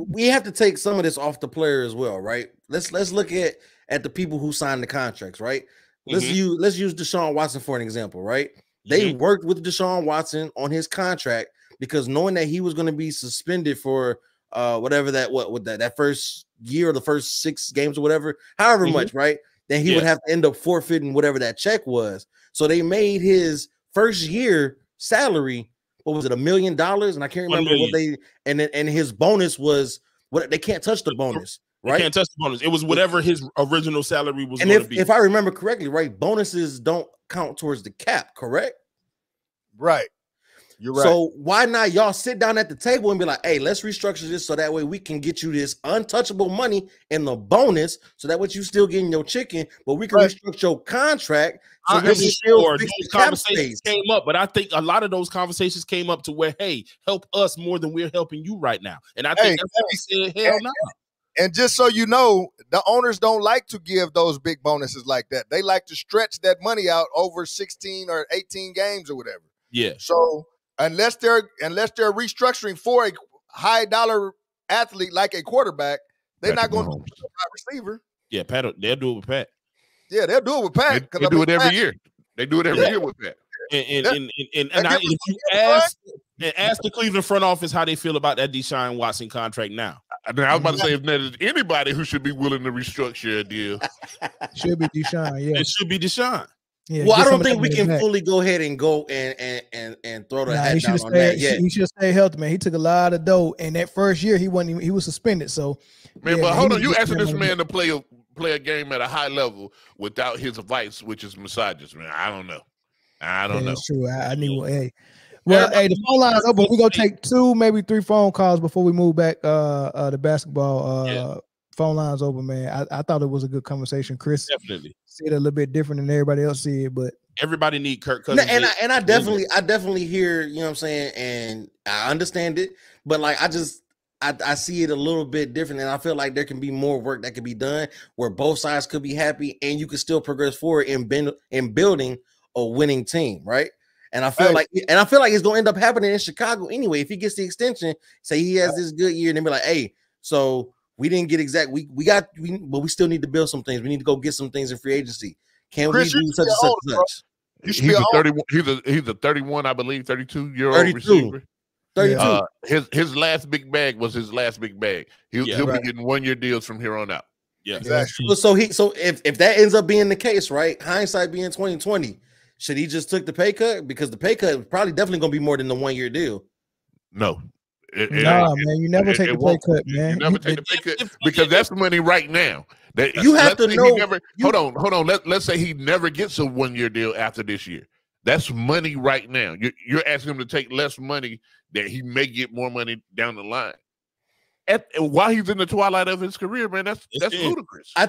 we have to take some of this off the player as well, right? Let's look at the people who signed the contracts, right? Let's use Deshaun Watson for an example, right? They worked with Deshaun Watson on his contract because knowing that he was going to be suspended for whatever that first year or the first 6 games or whatever, however much, right? Then he would have to end up forfeiting whatever that check was. So they made his first year salary, what was it, $1 million? And I can't remember what and his bonus was what they can't touch the bonus, right? They can't touch the bonus. It was whatever his original salary was. And if I remember correctly, right, bonuses don't count towards the cap, correct? Right. You're right. So why not y'all sit down at the table and be like, hey, let's restructure this so that way we can get you this untouchable money in the bonus, so that way you still getting your chicken, but we can restructure your contract so that we still fix the cap space. Came up, but I think a lot of those conversations came up to where, hey, help us more than we're helping you right now. And I think that's what he said, hell no. And just so you know, the owners don't like to give those big bonuses like that. They like to stretch that money out over 16 or 18 games or whatever. Yeah. So unless they're restructuring for a high dollar athlete like a quarterback, they're not going to do it with a receiver. Yeah, Pat, they'll do it with Pat. Yeah, they'll do it with Pat. They do it every year. They do it every year with Pat. And if you ask the Cleveland front office how they feel about that Deshaun Watson contract now. I was about to say, if there's anybody who should be willing to restructure a deal, should be Deshaun. Yeah, it should be Deshaun. Yeah, well, I don't think we can fully go ahead and go and throw the hat down on that yet. He should stay healthy, man. He took a lot of dough, and that first year he was suspended. So, man, but hold on, you asking this man to play a game at a high level without his vice, which is massages, man. I don't know. I don't know. That's true. I need one. Hey. Well, hey, the phone line's open. We're gonna take 2, maybe 3 phone calls before we move back the basketball phone lines open, man. I thought it was a good conversation. Chris definitely said it a little bit different than everybody else said, but everybody need Kirk Cousins. And I definitely hear, you know what I'm saying, and I understand it, but like I see it a little bit different, and I feel like there can be more work that can be done where both sides could be happy and you can still progress forward in building a winning team, right? And I feel like it's gonna end up happening in Chicago anyway. If he gets the extension, say he has this good year, and then be like, hey, so we didn't get but we still need to build some things. We need to go get some things in free agency. Can Chris, we do such and such? He's a 31. He's a 31, I believe, 32-year-old receiver. 32. His last big bag was his last big bag. He'll be getting 1-year deals from here on out. Yeah, exactly. So if that ends up being the case, right? Hindsight being 2020, should he just took the pay cut? Because the pay cut is probably definitely going to be more than the 1-year deal. No. Man, you never take the pay cut, man. You never take the pay cut because that's money right now. You have to know. Hold on. Let's say he never gets a 1-year deal after this year. That's money right now. You're asking him to take less money that he may get more money down the line. While he's in the twilight of his career, man, that's ludicrous. I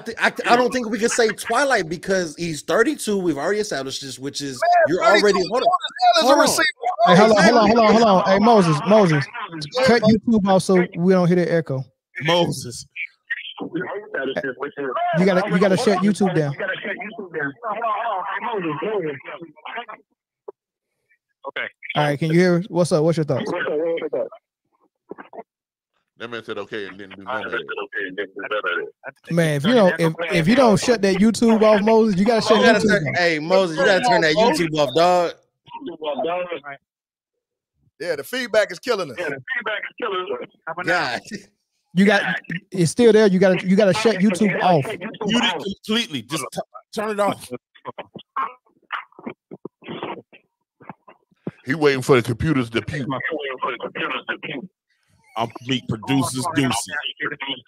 don't think we can say twilight because he's 32. We've already established this, which is you're already hold on. Hey, hold on. Hey, Moses, cut YouTube off so we don't hear the echo. Moses, you gotta shut YouTube down. Okay. All right, can you hear us? What's up? What's your thoughts? That man said okay and didn't do none of it. Man, if you don't shut that YouTube off, Moses, you gotta shut YouTube off. Hey, Moses, you gotta turn that YouTube off, dog. Yeah, the feedback is killing us. God. It's still there. You gotta shut YouTube off. Mute it completely. Just turn it off. He waiting for the computers to pew. I'm meet producers Deucey.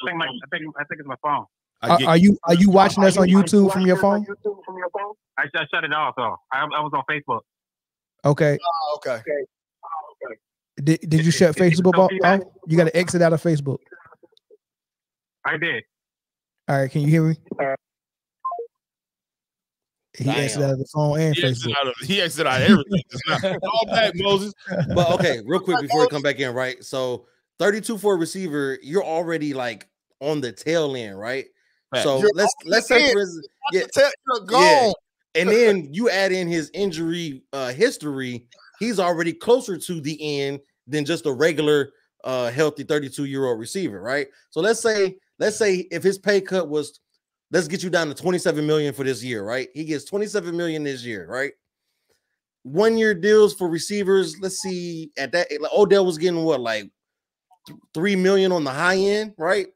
I think it's my phone. Are you watching us on YouTube from your phone? I shut it off though. I was on Facebook. Okay. Okay. Did you shut Facebook off? You got to exit out of Facebook. I did. All right. Can you hear me? He exited out of the phone and Facebook. He exited out of everything. All back, Moses. But okay, real quick before we come back in, right? So 32 for a receiver, you're already like on the tail end, right? So let's say you're gone. And then you add in his injury history, he's already closer to the end than just a regular healthy 32-year-old receiver, right? So let's say if his pay cut was, let's get you down to 27 million for this year, right? He gets 27 million this year, right? 1-year deals for receivers. Let's see, at that, like Odell was getting what, like 3 million on the high end, right?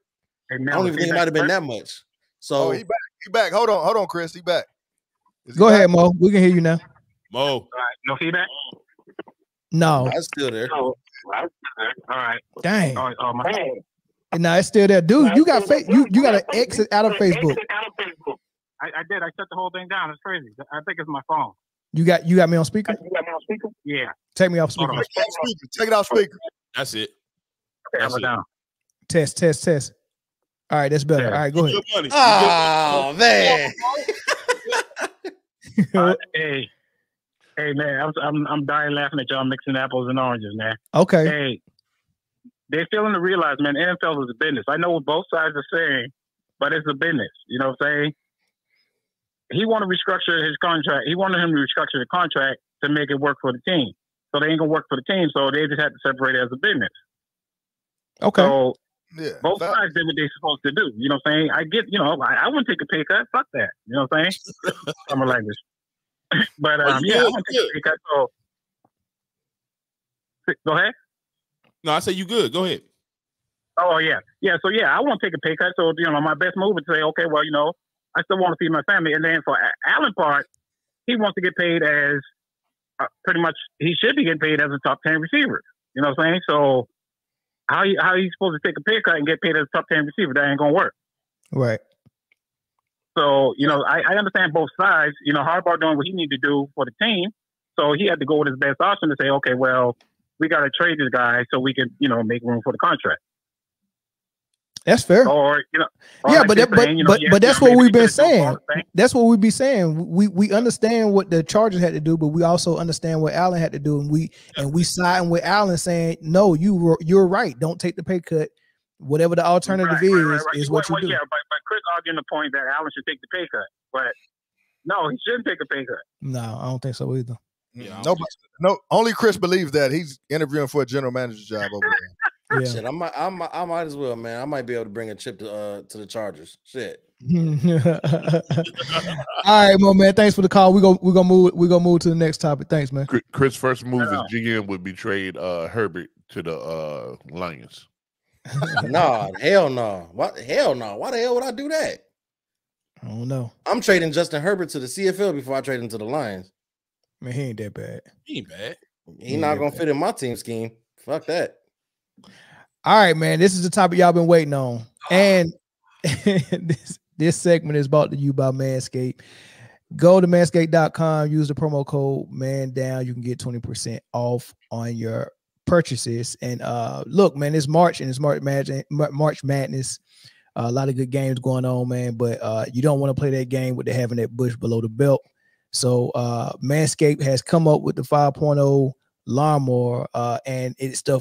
I don't even think it might have been that much. So he back. Hold on, Chris. He back. Go ahead, Mo. We can hear you now. Mo. All right. No feedback? No. That's still there. All right. Dang. My no, it's still there. Dude, you got you got to exit out of Facebook. I did. I shut the whole thing down. It's crazy. I think it's my phone. You got me on speaker? Yeah. Take me off speaker. Take it off speaker. That's it. That's down. Test. All right, that's better. All right, go ahead. Oh, man. Hey, man, I'm dying laughing at y'all mixing apples and oranges, man. Okay. Hey, they're failing to realize, man, NFL is a business. I know what both sides are saying, but it's a business. You know what I'm saying? He wanted to restructure his contract. He wanted him to restructure the contract to make it work for the team. So they ain't gonna work for the team. So they just had to separate it as a business. Okay. So both sides did what they're supposed to do. You know what I'm saying? I get, I wouldn't take a pay cut. Fuck that. You know what I'm saying? Summer language. But I wouldn't take a pay cut. So go ahead. No, I say you good. Go ahead. Oh yeah. So I won't take a pay cut. So my best move is to say, okay, well, I still want to feed my family. And then for Allen part, he wants to get paid as pretty much he should be getting paid as a top 10 receiver. You know what I'm saying? So how are you supposed to take a pay cut and get paid as a top 10 receiver? That ain't gonna work. Right. So I understand both sides. Harbaugh doing what he need to do for the team, So he had to go with his best option to say, okay, well, we got to trade this guy so we can, make room for the contract. That's fair. Or, yeah, but that's what we've been saying. That's what we be saying. We understand what the Chargers had to do, but we also understand what Allen had to do, and we siding with Allen saying, no, you're right. Don't take the pay cut. Whatever the alternative is what you do. Yeah, but Chris arguing the point that Allen should take the pay cut, but no, he shouldn't take a pay cut. No, I don't think so either. Yeah, no, only Chris believes that. He's interviewing for a general manager's job over there. Yeah. Shit, I might as well, man. I might be able to bring a chip to the Chargers. Shit. All right, man. Thanks for the call. We're gonna move to the next topic. Thanks, man. Chris' first move as GM would be trade Herbert to the Lions. Nah, hell no. What? Hell no. Why the hell would I do that? I don't know. I'm trading Justin Herbert to the CFL before I trade him to the Lions. Man, he ain't that bad. He ain't bad. He not gonna fit in my team scheme. Fuck that. All right, man. This is the topic y'all been waiting on, and this segment is brought to you by Manscaped. Go to manscaped.com. Use the promo code MANDOWN. You can get 20% off on your purchases. And look, man, it's March and it's March Madness. A lot of good games going on, man. But you don't want to play that game with having that bush below the belt. So Manscaped has come up with the 5.0 lawnmower, and it's the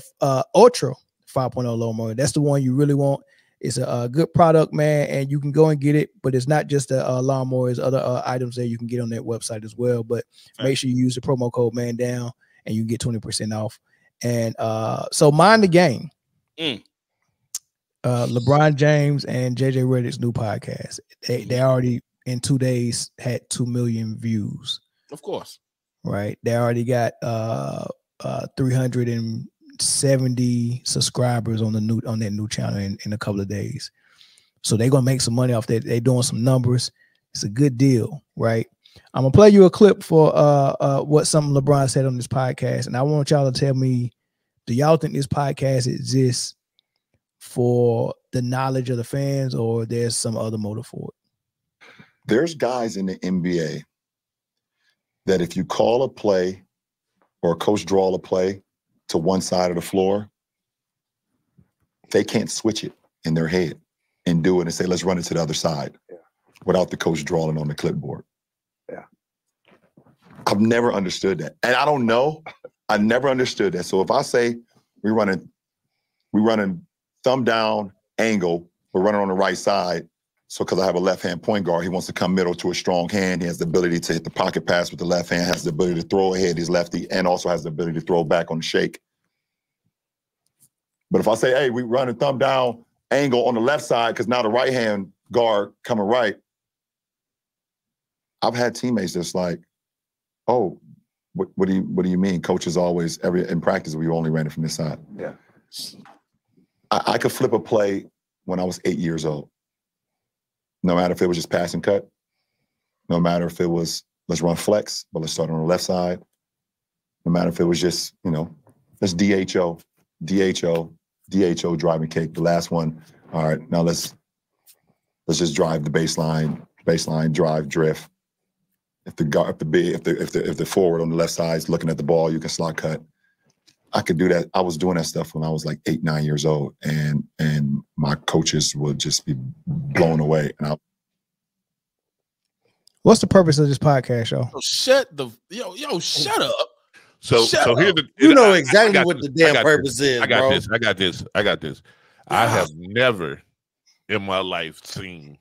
Ultra 5.0 lawnmower. That's the one you really want. It's a good product, man, and you can go and get it. But it's not just a lawnmower. There's other items that you can get on that website as well. But make sure you use the promo code MANDOWN, and you can get 20% off. And so Mind the Game. LeBron James and JJ Redick's new podcast. They already in 2 days had 2 million views. Of course. Right. They already got 370 subscribers on that new channel in a couple of days. So they're gonna make some money off that. They're doing some numbers. It's a good deal, right? I'm gonna play you a clip for what something LeBron said on this podcast, and I want y'all to tell me, do y'all think this podcast exists for the knowledge of the fans, or there's some other motive for it? There's guys in the NBA that if you call a play or a coach draw a play to one side of the floor, they can't switch it in their head and do it and say, let's run it to the other side without the coach drawing on the clipboard. Yeah. I've never understood that. And I don't know. I never understood that. So if I say we're running thumb down angle, we're running on the right side. So because I have a left-hand point guard, he wants to come middle to a strong hand. He has the ability to hit the pocket pass with the left hand, has the ability to throw ahead, he's lefty, and also has the ability to throw back on the shake. But if I say, hey, we run a thumb down angle on the left side because now the right-hand guard coming right, I've had teammates that's like, oh, what do you mean? Coaches always, in practice, we only ran it from this side. Yeah. I could flip a play when I was 8 years old. No matter if it was just pass and cut, no matter if it was, let's run flex, but let's start on the left side. No matter if it was just, let's DHO, driving kick. The last one, all right, now let's just drive the baseline drive drift. If the forward on the left side is looking at the ball, you can slot cut. I could do that. I was doing that stuff when I was like 8, 9 years old, and my coaches would just be blown away. And what's the purpose of this podcast, y'all? Shut up. So here's the exactly what the damn purpose is. I got this. I have never in my life seen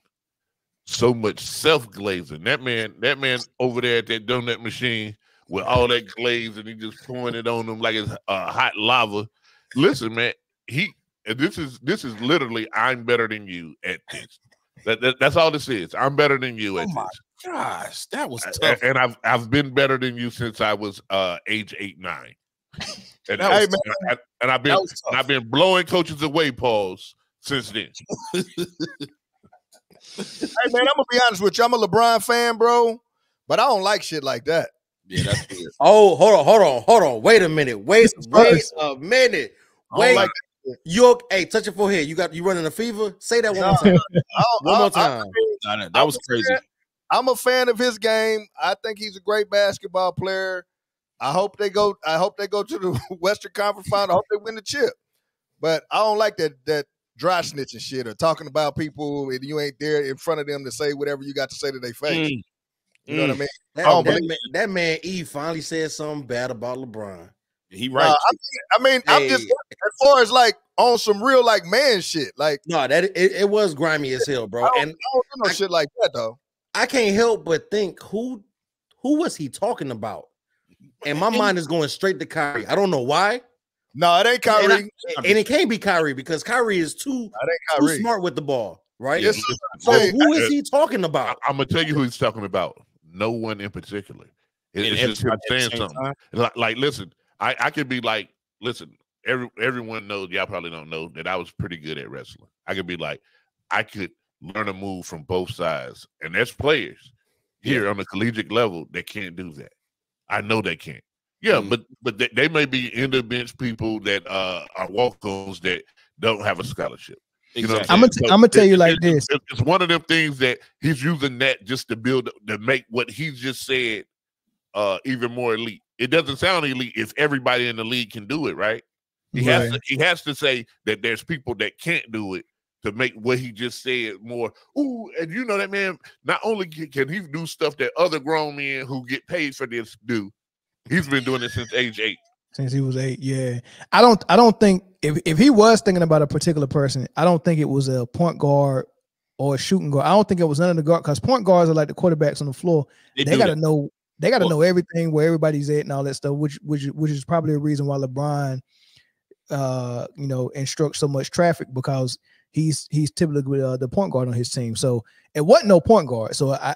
so much self-glazing. That man over there at that donut machine with all that glaze, and he just pouring it on them like it's hot lava. Listen, man, this is literally, I'm better than you at this. That's all this is. I'm better than you at this. Gosh, that was tough. And I've been better than you since I was age 8, 9. And I've been blowing coaches away, Pauls, since then. Hey man, I'm gonna be honest with you. I'm a LeBron fan, bro, but I don't like shit like that. Yeah, that's weird. Oh, hold on. Wait a minute. Wait a minute. Wait. Hey, touch your forehead. You running a fever? Say that one more time. One more time. That was crazy. I'm a fan of his game. I think he's a great basketball player. I hope they go to the Western Conference Final. I hope they win the chip. But I don't like that dry snitching shit or talking about people and you ain't there in front of them to say whatever you got to say to their face. You know what I mean? That man E finally said something bad about LeBron. He right. I mean, I'm just as far as like on some real like man shit. Like no, that it was grimy as hell, bro. I don't do no shit like that though. I can't help but think who was he talking about? And my mind is going straight to Kyrie. I don't know why. No, it ain't Kyrie. And it can't be Kyrie because Kyrie is too smart with the ball, right? Yeah, so who is he talking about? I'm gonna tell you who he's talking about. No one in particular. It's just him saying something. Like, listen, I could be like, listen, everyone knows, y'all probably don't know that I was pretty good at wrestling. I could be like, I could learn a move from both sides. And there's players here on the collegiate level that can't do that. I know they can't. Yeah, but they may be in the bench people that are walk-ons that don't have a scholarship. You know what I'm gonna tell you like this. It's one of them things that he's using that just to make what he just said even more elite. It doesn't sound elite if everybody in the league can do it, right? He has to say that there's people that can't do it to make what he just said more. Ooh, and you know that man, not only can he do stuff that other grown men who get paid for this do, he's been doing it since age 8. Since he was 8, yeah. I don't think if he was thinking about a particular person, I don't think it was a point guard or a shooting guard. I don't think it was none of the guard because point guards are like the quarterbacks on the floor. They gotta know. They gotta know everything, where everybody's at, and all that stuff. Which is probably a reason why LeBron, instructs so much traffic because he's typically the point guard on his team. So it wasn't no point guard. So I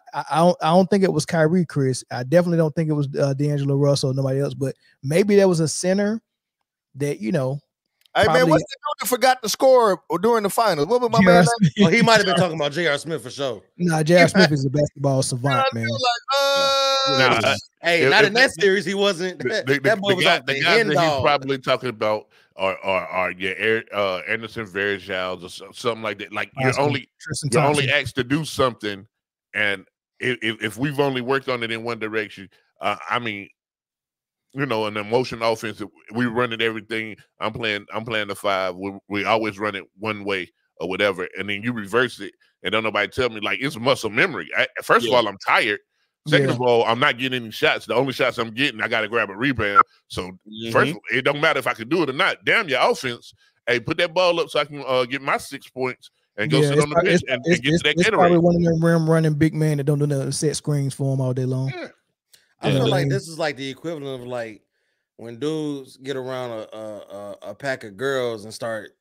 don't think it was Kyrie, Chris. I definitely don't think it was D'Angelo Russell or nobody else. But maybe there was a center that Hey man, what's the dude that forgot to score during the finals? What was my man? Oh, he might have been talking about J.R. Smith for sure. Nah, J.R. Smith is a basketball savant, man. Hey, not in that series. He wasn't. That boy was out the guys end that he's dog. probably talking about are Anderson Varejao or something like that. Like you're only asked to do something, and if we've only worked on it in one direction, I mean, an emotion offense, we running everything. I'm playing the 5. We always run it one way or whatever, and then you reverse it, and don't nobody tell me like it's muscle memory. First of all, I'm tired. Second of all, I'm not getting any shots. The only shots I'm getting, I got to grab a rebound. So first, it don't matter if I can do it or not. Damn your offense. Hey, put that ball up so I can get my 6 points and go sit on the bench and get to that It's probably one of them rim running big men that don't do nothing set screens for him all day long. Yeah. I feel like this is like the equivalent of like when dudes get around a pack of girls and start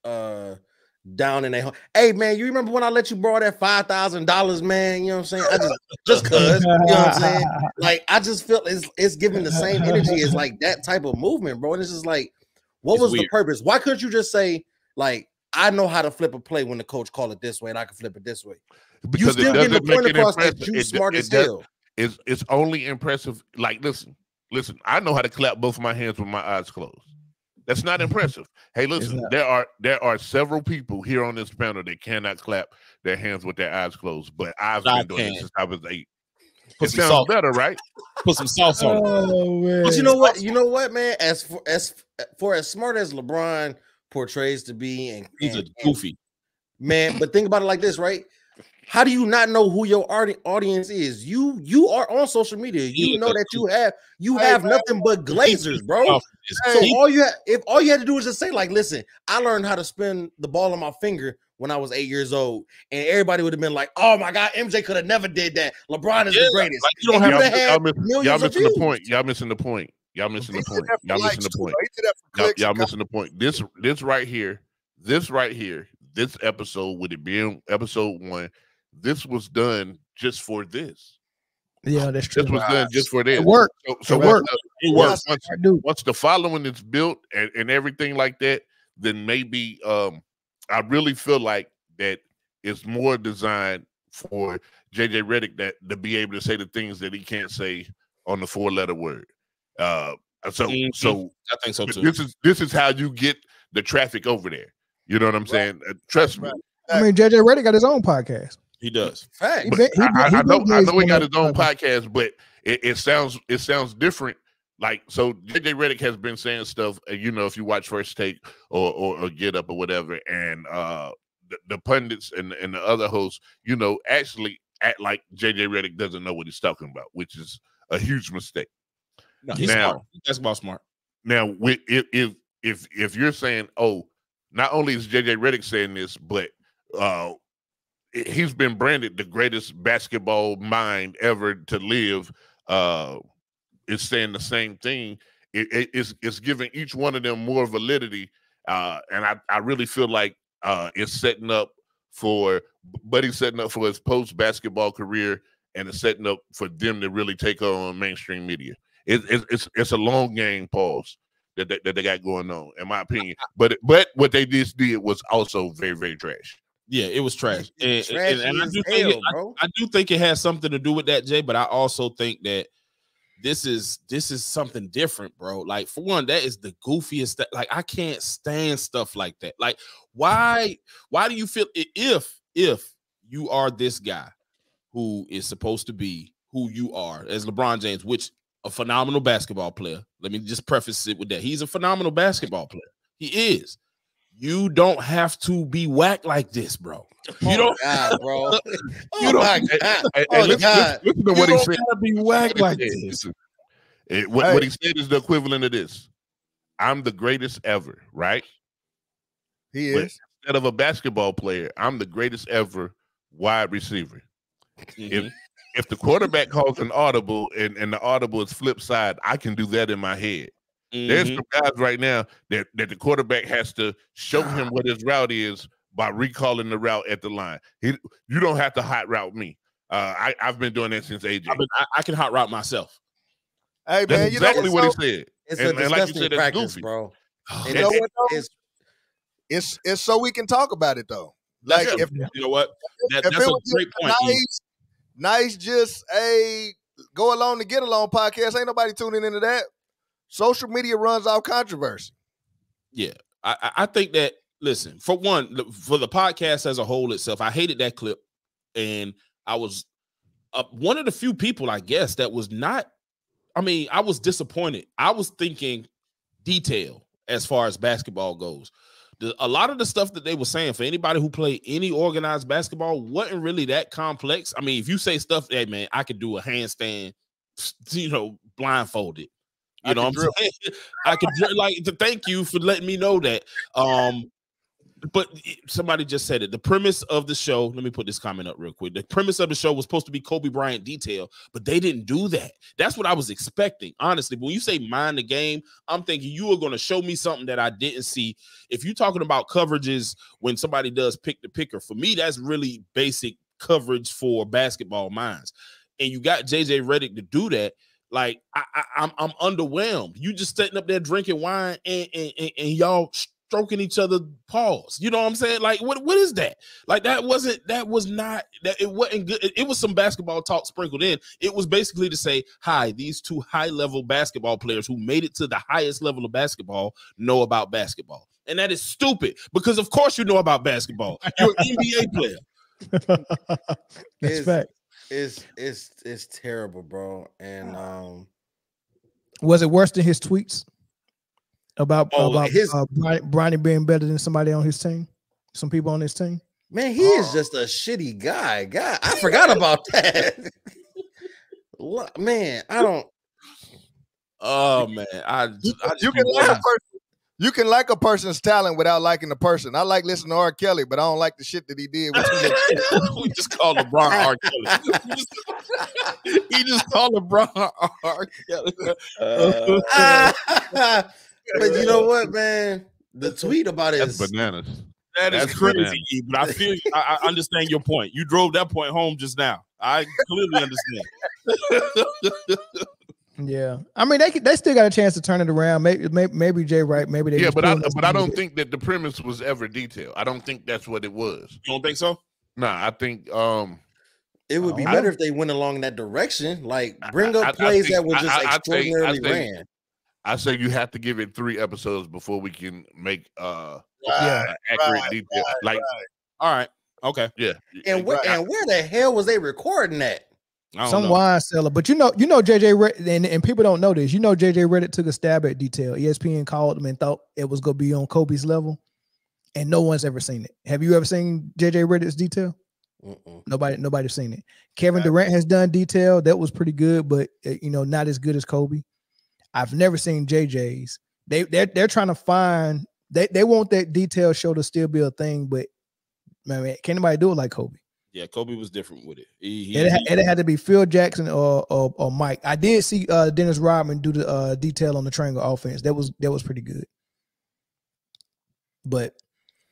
down in their home. Hey man, you remember when I let you borrow that $5,000, man? You know what I'm saying? I just cause, you know what I'm saying? Like I just feel it's giving the same energy as like that type of movement, bro. And it's just like, what was the purpose? Why couldn't you just say like, I know how to flip a play when the coach called it this way, and I can flip it this way? Because you still getting the point across that you smart as hell. It's only impressive. Like, listen. I know how to clap both of my hands with my eyes closed. That's not impressive. Hey, listen. There are several people here on this panel that cannot clap their hands with their eyes closed, but I've been doing it since I was 8. It sounds better, right? Put some sauce on it. But you know what, man? As smart as LeBron portrays to be, and he's a goofy man. But think about it like this, right? How do you not know who your audience is? You are on social media. You know that you have nothing but glazers, bro. So all you had to do is just say, like, listen, I learned how to spin the ball on my finger when I was 8 years old, and everybody would have been like, "Oh my God, MJ could have never did that. LeBron is the greatest." Like, you don't have y'all missing the point. Y'all missing the point. Y'all missing the point. Y'all missing the point. Y'all missing the point. This right here, this episode, with it being episode 1. This was done just for this. Yeah, that's true. This was done just for this. It worked. So it worked. Once the following is built and everything like that, then maybe I really feel like that it's more designed for JJ Redick to be able to say the things that he can't say on the 4-letter word. So I think so too. This is how you get the traffic over there. You know what I'm saying? Trust me. I mean, JJ Redick got his own podcast. He does. I know he got his own podcast, but it sounds different Like, so JJ Redick has been saying stuff, you know, if you watch First Take or Get Up or whatever, and the pundits and the other hosts, you know, actually act like JJ Redick doesn't know what he's talking about, which is a huge mistake. No, he's smart. That's about smart. Now, if you're saying, oh, not only is JJ Redick saying this, but he's been branded the greatest basketball mind ever to live, is saying the same thing. It's giving each one of them more validity, and I really feel like it's setting up for Buddy's setting up for his post basketball career, and it's setting up for them to really take on mainstream media. It's a long game pause that they got going on, in my opinion. But what they just did was also very, very trash. Yeah, it was trash. And I do think it has something to do with that, Jay. But I also think that this is something different, bro. Like, for one, that is the goofiest. Like, I can't stand stuff like that. Like, why do you feel if you are this guy who is supposed to be who you are as LeBron James, which a phenomenal basketball player. Let me just preface it with that. He's a phenomenal basketball player. He is. You don't have to be whack like this, bro. You don't, God, bro. You don't. Listen to what he said. Gotta be whack like this. What he said is the equivalent of this. I'm the greatest ever, right? He But is. instead of a basketball player, I'm the greatest ever wide receiver. If the quarterback calls an audible and the audible is flip side, I can do that in my head. There's some guys right now that the quarterback has to show him what his route is by recalling the route at the line. You don't have to hot route me. I've been doing that since AJ. I can hot route myself. Hey, That's man, exactly what he said. It's and a disgusting like you said, that's practice, goofy. bro. You know what, though? It's so we can talk about it, though. Like, if you know what, if that's it a was great point. nice, just a go along to get along podcast. Ain't nobody tuning into that. Social media runs off controversy. Yeah, I think that. Listen, for one, for the podcast as a whole itself, I hated that clip, and I was one of the few people, I guess, that was not. I mean, I was disappointed. I was thinking detail as far as basketball goes. A lot of the stuff that they were saying, for anybody who played any organized basketball, wasn't really that complex. I mean, if you say stuff, hey man, I could do a handstand, you know, blindfolded. You know what I'm saying? I could like to thank you for letting me know that. But somebody just said it. The premise of the show, let me put this comment up real quick. The premise of the show was supposed to be Kobe Bryant detail, but they didn't do that. That's what I was expecting, honestly. But when you say mind the game, I'm thinking you are going to show me something that I didn't see. If you're talking about coverages when somebody does pick the picker, for me, that's really basic coverage for basketball minds. And you got JJ Redick to do that. Like, I'm underwhelmed. You just sitting up there drinking wine and y'all stroking each other's paws. You know what I'm saying? Like, what is that? Like, it wasn't good. It was some basketball talk sprinkled in. It was basically to say, hi, these two high-level basketball players who made it to the highest level of basketball know about basketball. And that is stupid, because of course you know about basketball. You're an NBA player. That's fact. It's terrible, bro. And was it worse than his tweets about his Bronny being better than somebody on his team? Some people on his team. Man, he is just a shitty guy. God, I forgot about that. Man, I don't. Oh man, You can like a person's talent without liking the person. I like listening to R. Kelly, but I don't like the shit that he did. We just called LeBron R. Kelly. He just called LeBron R. Kelly. But you know what, man? The tweet about That's bananas. That's crazy. Bananas. But I feel I understand your point. You drove that point home just now. I clearly understand. Yeah, I mean they still got a chance to turn it around. Maybe Jay right. Maybe they. Yeah, but I don't think that the premise was ever detailed. I don't think that's what it was. You don't think so? Nah, I think it would be better if they went along that direction. Like bring up plays that were just extraordinarily ran. I say you have to give it 3 episodes before we can make accurate detail. Like, all right, okay, yeah. And where the hell was they recording that? Some wine seller. But you know, JJ Redick, and people don't know this. You know, JJ Redick took a stab at detail. ESPN called him and thought it was gonna be on Kobe's level, and no one's ever seen it. Have you ever seen JJ Redick's detail? Nobody's seen it. Kevin Durant has done detail. That was pretty good, but not as good as Kobe. I've never seen JJ's. They're trying to find. They want that detail show to still be a thing, but man, can anybody do it like Kobe? Yeah, Kobe was different with it. It had to be Phil Jackson or Mike. I did see Dennis Rodman do the detail on the triangle offense. That was pretty good. But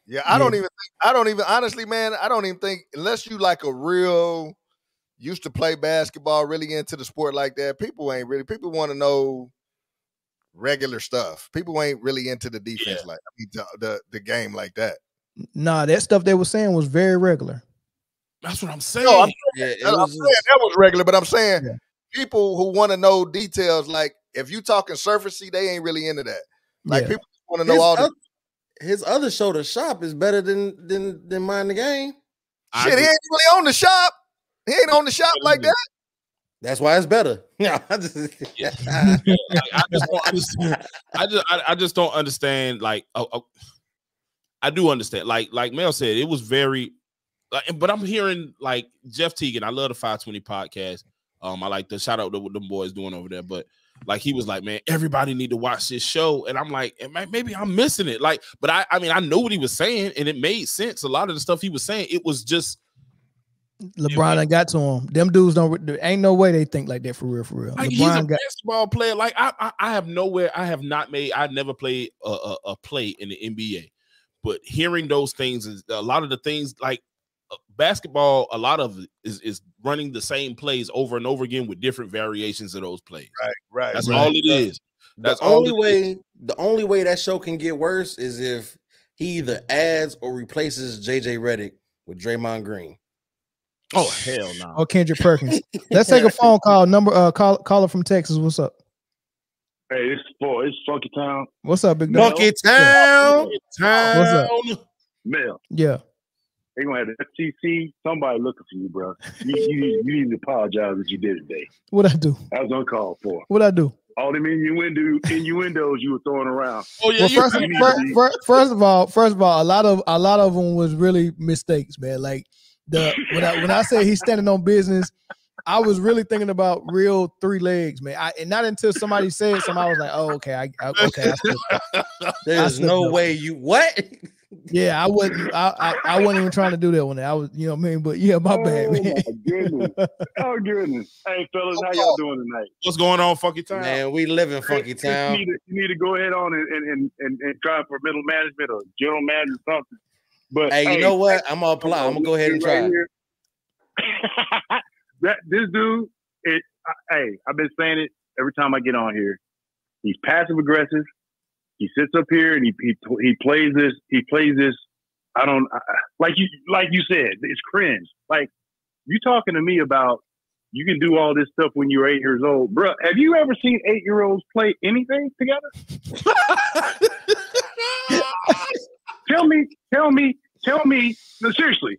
yeah, I don't even honestly, man, I don't even think unless you like a real used to play basketball, really into the sport like that, people want to know regular stuff. People ain't really into the defense the game like that. Nah, that stuff they were saying was very regular. That's what I'm saying. No, I'm saying that was regular, but I'm saying people who want to know details, like if you talking surfacey, they ain't really into that. Like people want to know his other show, The Shop, is better than Mind the Game. Shit, he ain't really on The Shop. He ain't on The Shop like that. That's why it's better. I just don't understand. Like, I do understand. Like Mel said, it was very. But I'm hearing like Jeff Teagan. I love the 520 podcast. I like the shout out to what them boys doing over there. But like he was like, man, everybody need to watch this show. And I'm like, maybe I'm missing it. Like, but I mean, I know what he was saying, and it made sense. A lot of the stuff he was saying, it was just LeBron. I got to him. Them dudes ain't no way they think like that for real. Like, he's a basketball player. Like I never played a play in the NBA. But hearing those things is a lot of the things like. Basketball, a lot of it is running the same plays over and over again with different variations of those plays. Right. That's all it is. That's the only way. The only way that show can get worse is if he either adds or replaces JJ Redick with Draymond Green. Oh hell no! Or Kendrick Perkins. Let's take a phone call. Caller from Texas. What's up? Hey, it's Funky Town. What's up, big dog? Funky Town. What's up? Mel. Yeah. They're gonna have the FTC. Somebody looking for you, bro. You need to apologize what you did today. What I do? I was uncalled for. What I do? All them innuendos you were throwing around. Oh yeah. Well, first of all, a lot of them was really mistakes, man. Like when I say he's standing on business, I was really thinking about real 3 legs, man. And not until somebody said something, I was like, oh, okay, okay. There's no way you what? Yeah, I wasn't even trying to do that one. I was, you know what I mean? But yeah, my bad, man. Oh goodness. Hey fellas, how y'all doing tonight? What's going on, Funky Town? Man, we live in Funky Town. You need to go ahead on and try for middle management or general manager or something. But hey, you know what? I'm gonna apply. I'm gonna go ahead and try. This dude, I've been saying it every time I get on here. He's passive aggressive. He sits up here and he plays this. He plays this. Like you said, it's cringe. Like you talking to me about you can do all this stuff when you're 8 years old, bro. Have you ever seen 8-year-olds play anything together? Tell me. No, seriously.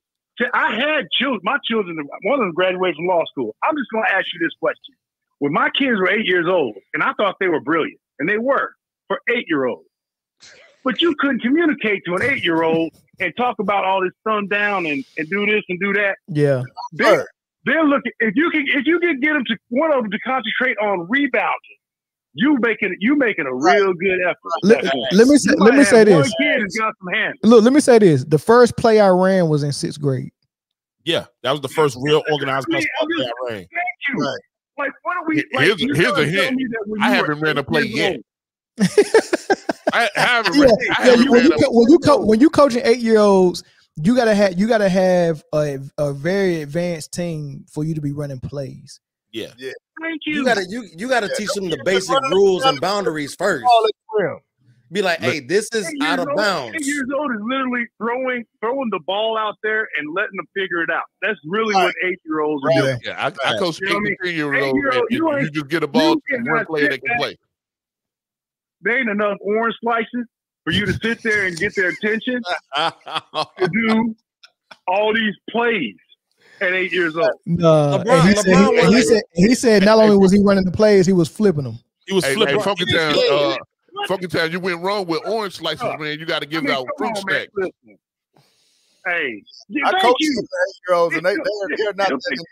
I had children. My children. One of them graduated from law school. I'm just going to ask you this question: when my kids were 8 years old, and I thought they were brilliant, and they were. For 8-year-olds, but you couldn't communicate to an 8-year-old and talk about all this thumb down and do this and do that. Yeah, they're looking. If you can get them to one of them to concentrate on rebounding, you making a real good effort. Let me say this. One kid has got some hands. Look, let me say this. The first play I ran was in 6th grade. Yeah, that was the first real organized basketball play I ran. Thank you. Right. Like, what are we? Here's a hint. I haven't ran a play yet. When you coaching 8-year-olds, you gotta have a very advanced team for you to be running plays. Yeah. Thank you. You gotta teach them the basic rules and boundaries first. Be like, hey, this is out of bounds. 8 years old is literally throwing the ball out there and letting them figure it out. That's really what 8-year-olds are doing. Yeah, I coach 8 to 10-year-olds. You just get a ball to one player that can play. There ain't enough orange slices for you to sit there and get their attention to do all these plays. at 8 years old. No, he said not only was he running the plays, he was flipping them. He was flipping. Funky Town, you went wrong with orange slices, man. You got to give out fruit snacks. Hey, I coach some 8-year-olds, and they're not that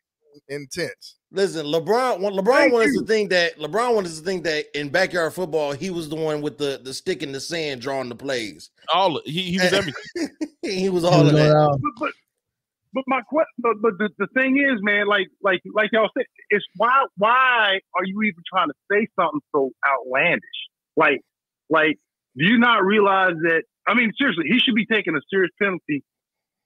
intense. Listen, LeBron wanted to think that in backyard football, he was the one with the stick in the sand drawing the plays. He was everything. He was all of that. But my question, but the thing is, man, like y'all said, it's why are you even trying to say something so outlandish? Like, do you not realize that? I mean, seriously, he should be taking a serious penalty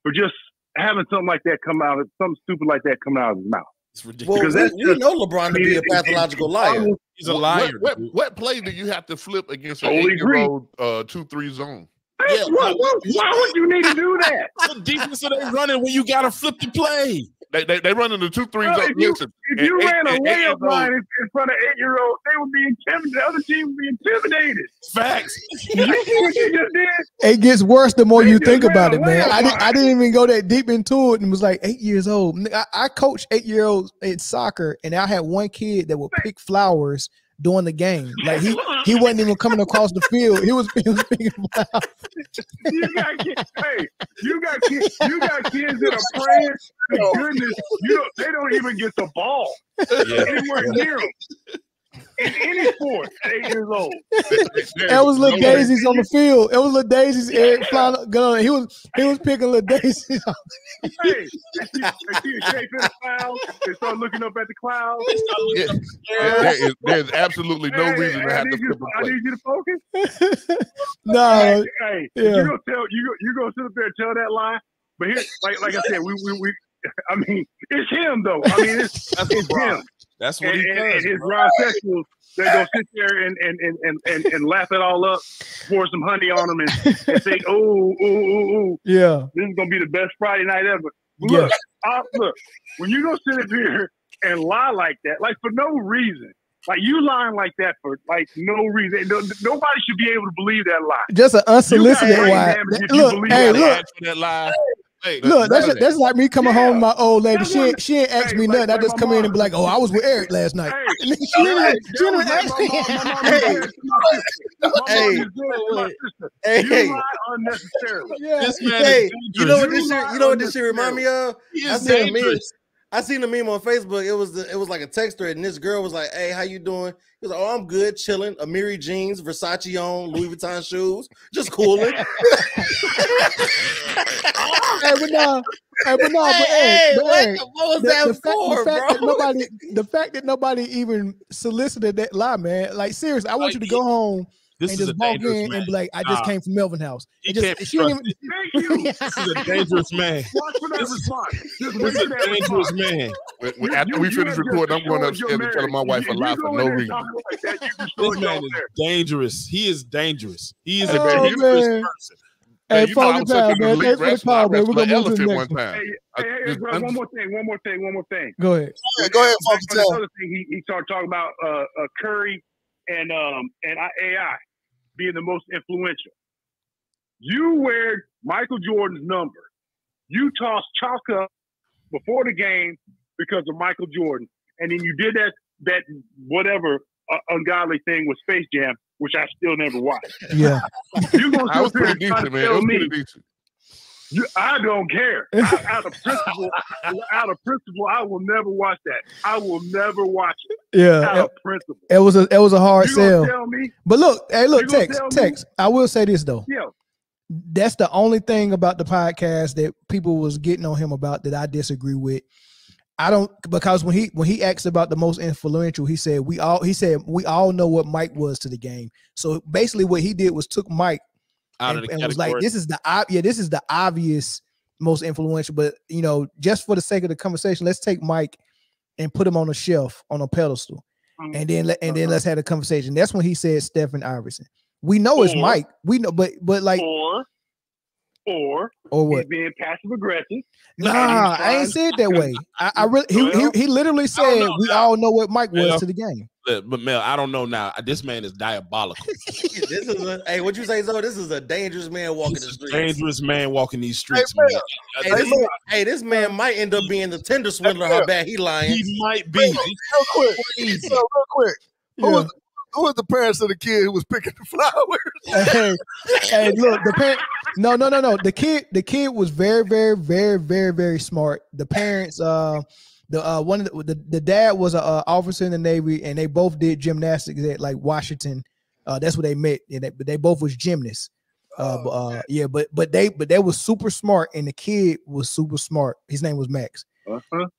for just having something like that come out, something stupid like that coming out of his mouth. It's ridiculous. Well, we know LeBron to be a pathological liar. He's a liar. What play do you have to flip against an 8-year-old 2-3 zone? Yeah, why would you need to do that? What defense are they running when you got to flip the play? They run in the 2-3 zone. If you ran a layup line in front of 8-year-olds, they would be intimidated. The other team would be intimidated. Facts. You see what you just did? It gets worse the more you think about it, man. I didn't even go that deep into it and was like 8 years old. I coached 8-year-olds in soccer, and I had one kid that would pick flowers during the game. Like he wasn't even coming across the field. He was picking flowers. You got kids that are praying. Goodness, they don't even get the ball anywhere near them. In any sport, 8 years old. It was little daisies on the field. It was little daisies. Eric flying gun. He was picking little daisies. Hey, they see a shape in the clouds. They start looking up at the clouds. There's absolutely no reason to have to flip a play. I need you to focus. No, you're gonna sit up there and tell that lie. But here, like I said, we I mean, it's him though. I mean, it's him. That's what he does. And his Ron Sexuals, they're gonna sit there and laugh it all up, pour some honey on them, and say, "Oh, yeah, this is gonna be the best Friday night ever." Yeah. Look, when you gonna sit up here and lie like that, like for no reason, like you lying like that for like no reason, nobody should be able to believe that lie. Just an unsolicited lie. Look, hey, look. That lie. Hey, look, that's like me coming home to my old lady. She ain't asked me nothing. I just come in and be like, "Oh, I was with Eric last night." She didn't ask me. You lie unnecessarily. This man Hey, is you know what this shit remind me of? I seen a meme on Facebook. It was like a texter, and this girl was like, "Hey, how you doing?" He was like, "Oh, I'm good, chilling. Amiri jeans, Versace on, Louis Vuitton shoes, just cooling." What was that for, bro? The fact that nobody even solicited that lie, man. Like, seriously, I want you to go home and just walk in and be like, "I just came from Melvin House." He can't be trusted. This is a dangerous man. This is a dangerous man. After we finish recording, I'm going upstairs and telling my wife a lie for no reason. This man is dangerous. He is dangerous. He is a dangerous person. Hey, Funky Town, man. Thanks for the call, man. We're going to move to the next one. Hey, one more thing. Go ahead. Go ahead, Funky Town. Another thing, he started talking about Curry and AI being the most influential. You wear Michael Jordan's number. You tossed chalk up before the game because of Michael Jordan, and then you did that whatever ungodly thing with Space Jam, which I still never watched. Yeah, you gonna I was pretty decent, man. It was pretty decent. I don't care. Out of principle, I will never watch that. I will never watch it. Yeah, out of principle. It was a hard sell. Tell me? But look, text. I will say this though. Yeah. That's the only thing about the podcast that people was getting on him about that I disagree with. I don't, because when he asked about the most influential, he said we all know what Mike was to the game. So basically what he did was took Mike and was like, this is the obvious most influential, but you know, just for the sake of the conversation, let's take Mike and put him on a shelf, on a pedestal, and then let's have a conversation. That's when he said Stephen Iverson. We know it's Mike. We know, but like or what? he's being passive aggressive. Nah, I ain't said that way. I really he literally said we all know what Mike was to the game. But Mel, I don't know now. This man is diabolical. This is hey, what you say, Zoe? This is a dangerous man walking the streets. Dangerous man walking these streets, Hey, this man might end up being the Tinder swindler. How bad he lying? He might be. Real quick. Real quick. Who was the parents of the kid who was picking the flowers? Hey, look, the parent. No. The kid was very, very, very, very, very smart. The parents, the dad was an officer in the Navy, and they both did gymnastics at like Washington. That's where they met, and they both was gymnasts. But they was super smart, and the kid was super smart. His name was Max.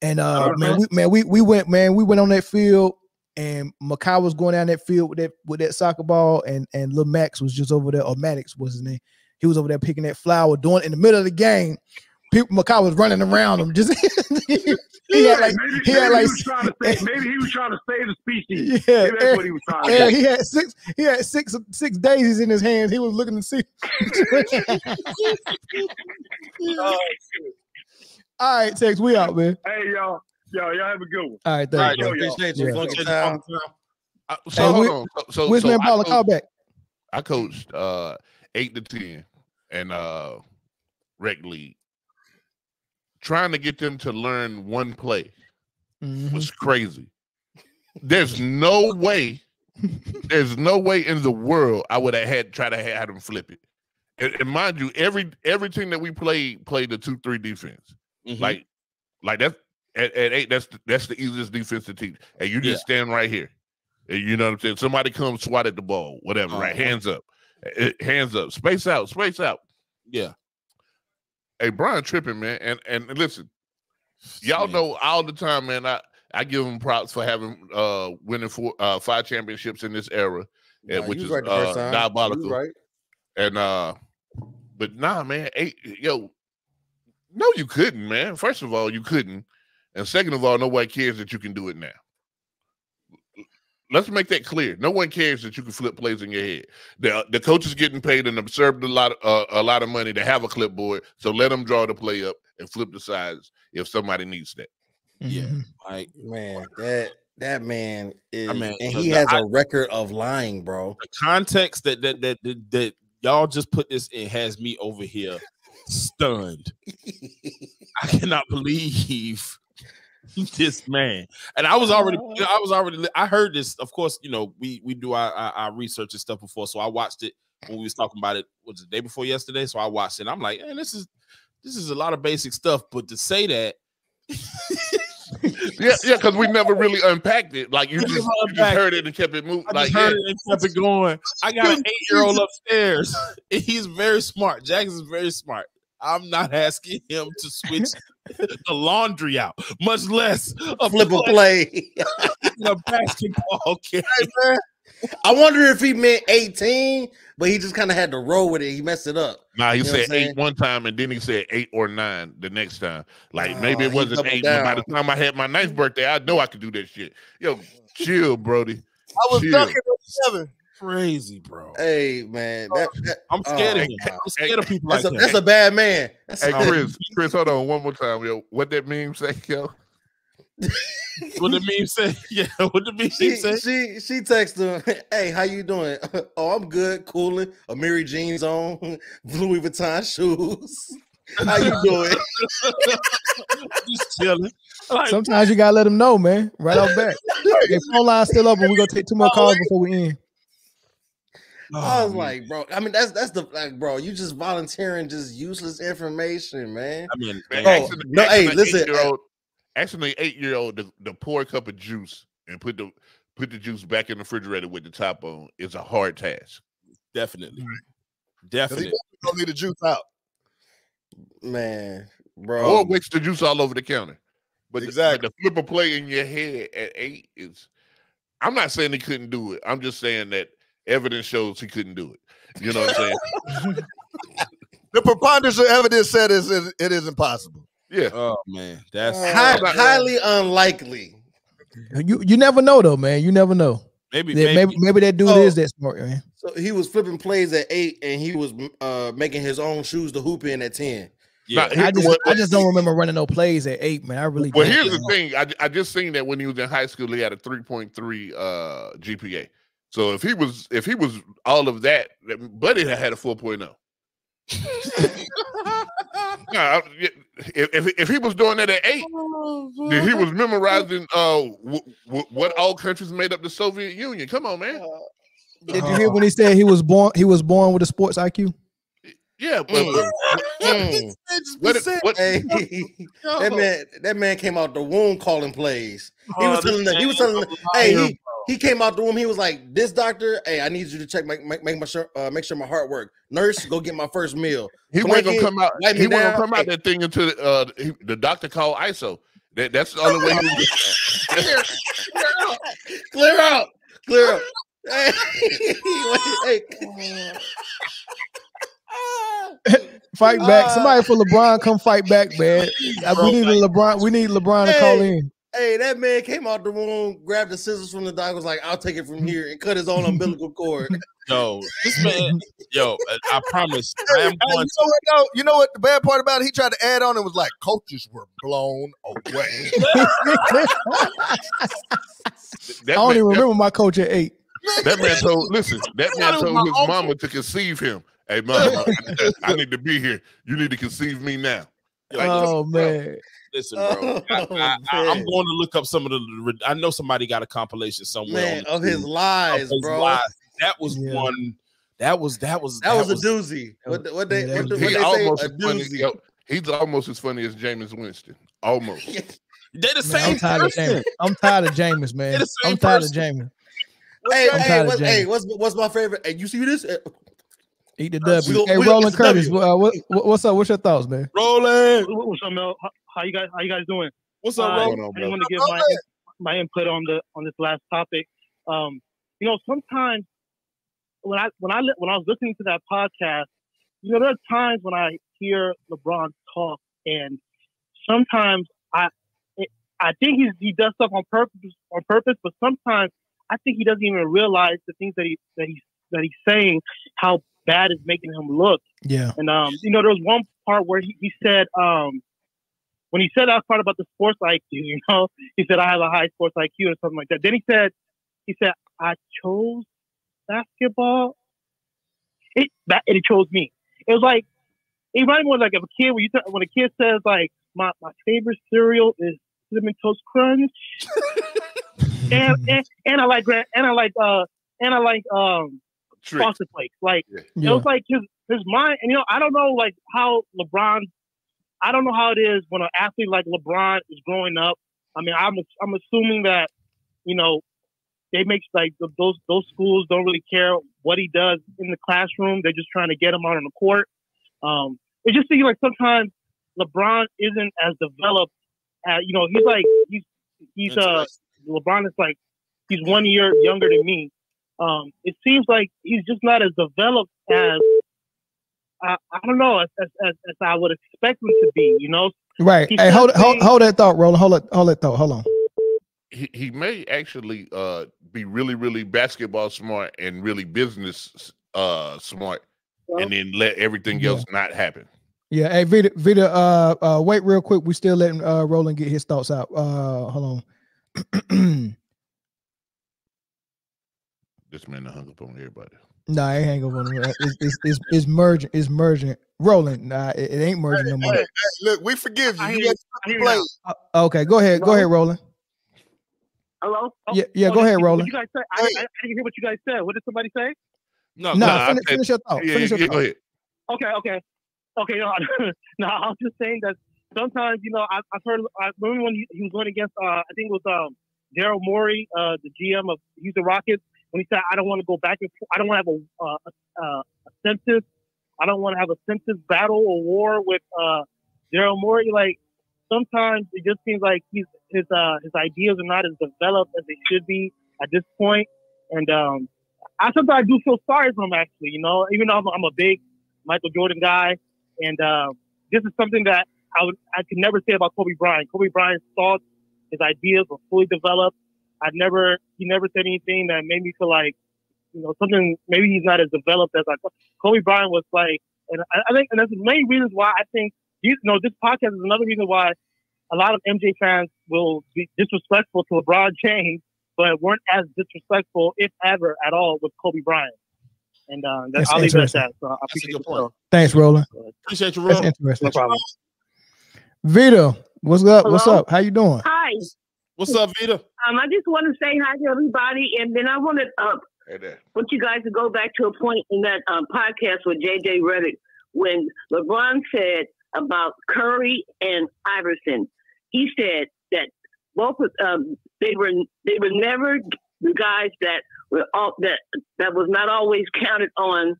And we went on that field. And Makai was going down that field with that soccer ball, and Lil Max was just over there, or Maddox was his name. He was over there picking that flower, doing it in the middle of the game. Makai was running around him. Just maybe he was trying to save the species. Yeah, maybe that's what he was trying to do. He had six daisies in his hands. He was looking to see. All right, Tex, we out, man. Hey, y'all. Y'all have a good one. All right, thanks. Appreciate you. Funky time. Hold on. Which man, Paula, call back. I coached 8 to 10 and rec league. Trying to get them to learn one play was crazy. There's no way in the world I would have tried to have them flip it. And mind you, everything that we played the 2-3 defense. Like that's. At 8, that's the easiest defense to teach. And you just stand right here. And you know what I'm saying? Somebody comes, swat at the ball, whatever, right? Hands up. Hands up. Space out. Yeah. Hey, Brian tripping, man. And listen, y'all know all the time, man, I give him props for having winning 5 championships in this era, which is diabolical. Right. And but nah, man, 8, no, you couldn't, man. First of all, you couldn't. And second of all, nobody cares that you can do it now. Let's make that clear. No one cares that you can flip plays in your head. The coach is getting paid and absorbed a lot of money to have a clipboard, so let them draw the play up and flip the sides if somebody needs that. Yeah, like man, that man is, and he has a record of lying, bro. The context that y'all just put this in has me over here stunned. I cannot believe this man. And I heard this. Of course, we do our research and stuff before, so I watched it when we was talking about it. Was it the day before yesterday? So I watched it. And I'm like, man, this is a lot of basic stuff. But to say that, yeah, because we never really unpacked it. Like you just heard it and kept it moving. I heard it and kept it going. I got an 8-year-old upstairs. He's very smart. Jackson's very smart. I'm not asking him to switch the laundry out, much less a flip a play. A basketball game. I wonder if he meant 18, but he just kind of had to roll with it. He messed it up. Nah, he said 8 one time, and then he said 8 or 9 the next time. Like maybe it wasn't 8, but by the time I had my 9th birthday, I know I could do that shit. Yo, chill, Brody. I was dunking at 7. Crazy, bro. Hey, man, I'm scared of him. I'm scared of people like that. That's a bad man. Hey, Chris, hold on one more time, yo. What that meme say, yo? What the meme say? Yeah, what the meme say? She texted him, "Hey, how you doing? Oh, I'm good, cooling. Amiri jeans on, Louis Vuitton shoes. How you doing?" Just chilling. Like, sometimes you gotta let them know, man. Right off back. If phone line's still open, we're gonna take 2 more calls before we end. I was like, bro. I mean, that's the bro. You just volunteering just useless information, man. I mean, listen. Actually, 8-year-old to pour a cup of juice and put the juice back in the refrigerator with the top on is a hard task. Definitely. He don't need the juice out, man, bro. Or mix the juice all over the counter. But the flip a play in your head at 8 is. I'm not saying he couldn't do it. I'm just saying that evidence shows he couldn't do it. You know what I'm saying? The preponderance of evidence said it is impossible. Yeah. Oh man, that's highly unlikely. You never know though, man. You never know. Maybe that dude is that smart, man. So he was flipping plays at 8, and he was making his own shoes to hoop in at 10. Yeah, I just don't remember running no plays at 8, man. I really. Well, don't, here's man. the thing. I just seen that when he was in high school, he had a 3.3 GPA. So if he was all of that, Buddy had a 4.0. No, if he was doing that at 8, then he was memorizing what all countries made up the Soviet Union. Come on, man. Did you hear when he said he was born with a sports IQ? Yeah, but that man came out the womb calling plays. He was telling them, hey, he came out the womb. He was like, "This doctor, hey, I need you to check make sure my heart work. Nurse, go get my first meal." He wasn't gonna come out. He wasn't gonna come out that thing until the doctor called ISO. That's the only way. Clear out. Hey. Fight back. Somebody for LeBron, come fight back, man. We need LeBron. We need LeBron to call in. Hey, that man came out the room, grabbed the scissors from the doctor, was like, "I'll take it from here," and cut his own umbilical cord. Yo, this man, I promise. You know what the bad part about it? He tried to add on and was like, coaches were blown away. I don't even remember my coach at 8. That man told his mama to conceive him. Hey, mama, I need to be here. You need to conceive me now. Like, man. Listen, bro. I'm going to look up some of the. I know somebody got a compilation somewhere of his lies, bro. That was one. That was a doozy. What they say? A doozy. He's almost as funny as Jameis Winston. Almost. They're the same. I'm tired of Jameis, man. I'm tired of Jameis. Hey, what's my favorite? Hey, you see this? Eat the W. Hey, Roland Curtis, what's up? What's your thoughts, man? Roland, what's up, Mel? How you guys doing? What's up, Roland? I just want to give my input on this last topic. Sometimes when I was listening to that podcast, there are times when I hear LeBron talk, and sometimes I think he does stuff on purpose, but sometimes I think he doesn't even realize the things that he's saying, how bad is making him look. Yeah. And there was one part where he said, when he said that part about the sports IQ, he said I have a high sports IQ or something like that. Then he said I chose basketball. It chose me. It was like it reminded me of like a kid when a kid says like my favorite cereal is Cinnamon Toast Crunch, and I like Frosted Flakes. Like it was like his mind, and I don't know like how LeBron. I don't know how it is when an athlete like LeBron is growing up. I mean, I'm assuming that they make like those schools don't really care what he does in the classroom. They're just trying to get him out on the court. It just seems like sometimes LeBron isn't as developed as he's LeBron is like he's 1 year younger than me. It seems like he's just not as developed as I don't know as I would expect him to be. Right. Hey, hold that thought, Roland. Hold that thought. Hold on. He may actually be really, really basketball smart and really business smart, and then let everything else not happen. Yeah. Hey, Vita, wait real quick. We still letting Roland get his thoughts out. Hold on. This man hung up on everybody. No, I ain't hang up on him. It's merging. It's merging. Roland, it ain't merging no more. Hey, look, we forgive you. You got to play. Okay, go ahead. Go ahead, Roland. Hello? Yeah, go ahead, Roland. What you guys say? I didn't hear what you guys said. What did somebody say? No, finish your thought. Finish your thought. Go ahead. Okay. No, I was just saying that sometimes, I've heard, I remember when he was going against, I think it was Daryl Morey, the GM of Houston Rockets, when he said, I don't want to go back and forth. I don't want to have a census. I don't want to have a census battle or war with Daryl Morey. Like, sometimes it just seems like his ideas are not as developed as they should be at this point. And I sometimes do feel sorry for him, actually, even though I'm a big Michael Jordan guy. And this is something that I could never say about Kobe Bryant. Kobe Bryant's thoughts, his ideas were fully developed. he never said anything that made me feel like, something, maybe he's not as developed as I thought. Kobe Bryant was like, and I think, and that's the main reasons why I think, this podcast is another reason why a lot of MJ fans will be disrespectful to LeBron James, but weren't as disrespectful, if ever, at all with Kobe Bryant. And I'll leave it at that. So I appreciate your point. Thanks, Roland. Appreciate you, Roland. That's interesting. No problem. Vito, what's up? Hello? What's up? How you doing? Hi. What's up, Vita? I just want to say hi to everybody, and then I want to want you guys to go back to a point in that podcast with JJ Redick when LeBron said about Curry and Iverson. He said that both they were never the guys that were that was not always counted on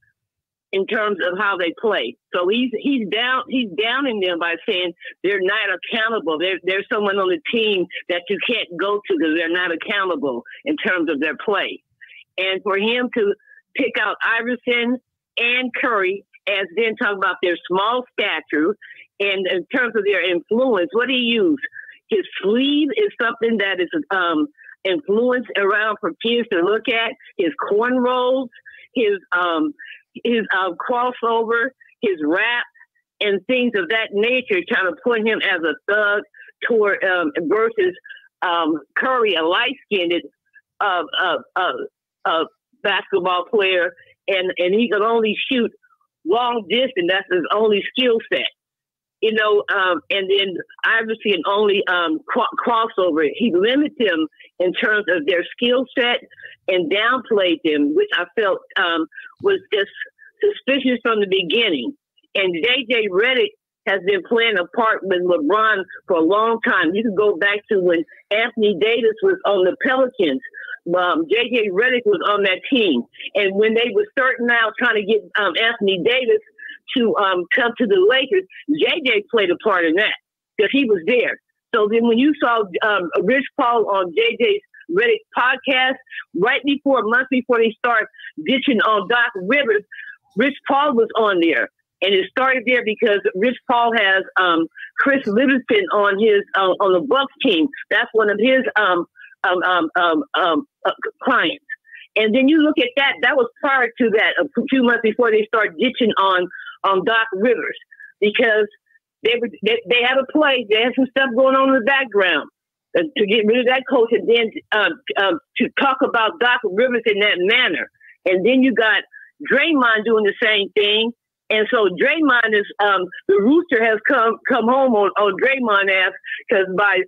in terms of how they play. So he's downing them by saying they're not accountable. There's someone on the team that you can't go to because they're not accountable in terms of their play. And for him to pick out Iverson and Curry as then talk about their small stature and in terms of their influence, what he used, his sleeve is something that is influence around for kids to look at, his cornrows, his crossover, his rap, and things of that nature, trying to put him as a thug toward versus Curry, a light-skinned basketball player, and he could only shoot long distance. That's his only skill set. And then Iverson only crossover. He limited them in terms of their skill set and downplayed them, which I felt was just suspicious from the beginning. And JJ Redick has been playing a part with LeBron for a long time. You can go back to when Anthony Davis was on the Pelicans. JJ Redick was on that team. And when they were starting out trying to get Anthony Davis to come to the Lakers, JJ played a part in that because he was there. So then when you saw Rich Paul on JJ Redick's podcast, months before they start ditching on Doc Rivers, Rich Paul was on there. And it started there because Rich Paul has Chris Livingston on his on the Bucks team. That's one of his clients. And then you look at that. That was prior to that, 2 months before they start ditching on Doc Rivers, because they had a play. They had some stuff going on in the background to get rid of that coach, and then to talk about Doc Rivers in that manner. And then you got Draymond doing the same thing. And so Draymond is the rooster has come home on Draymond ass because by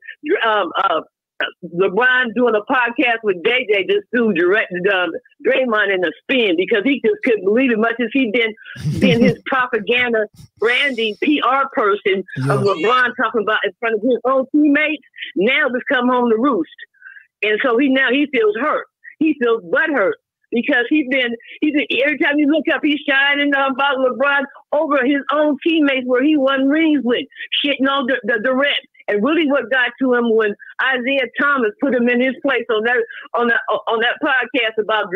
LeBron doing a podcast with JJ just threw Draymond in a spin because he just couldn't believe it, much as he'd been his propaganda branding PR person of LeBron talking about in front of his own teammates. Now just come home to roost. And so he feels hurt. He feels butthurt. Because he's been every time you look up, he's shining about LeBron over his own teammates where he won rings with, shitting on the rep. And really, what got to him when Isaiah Thomas put him in his place on that podcast about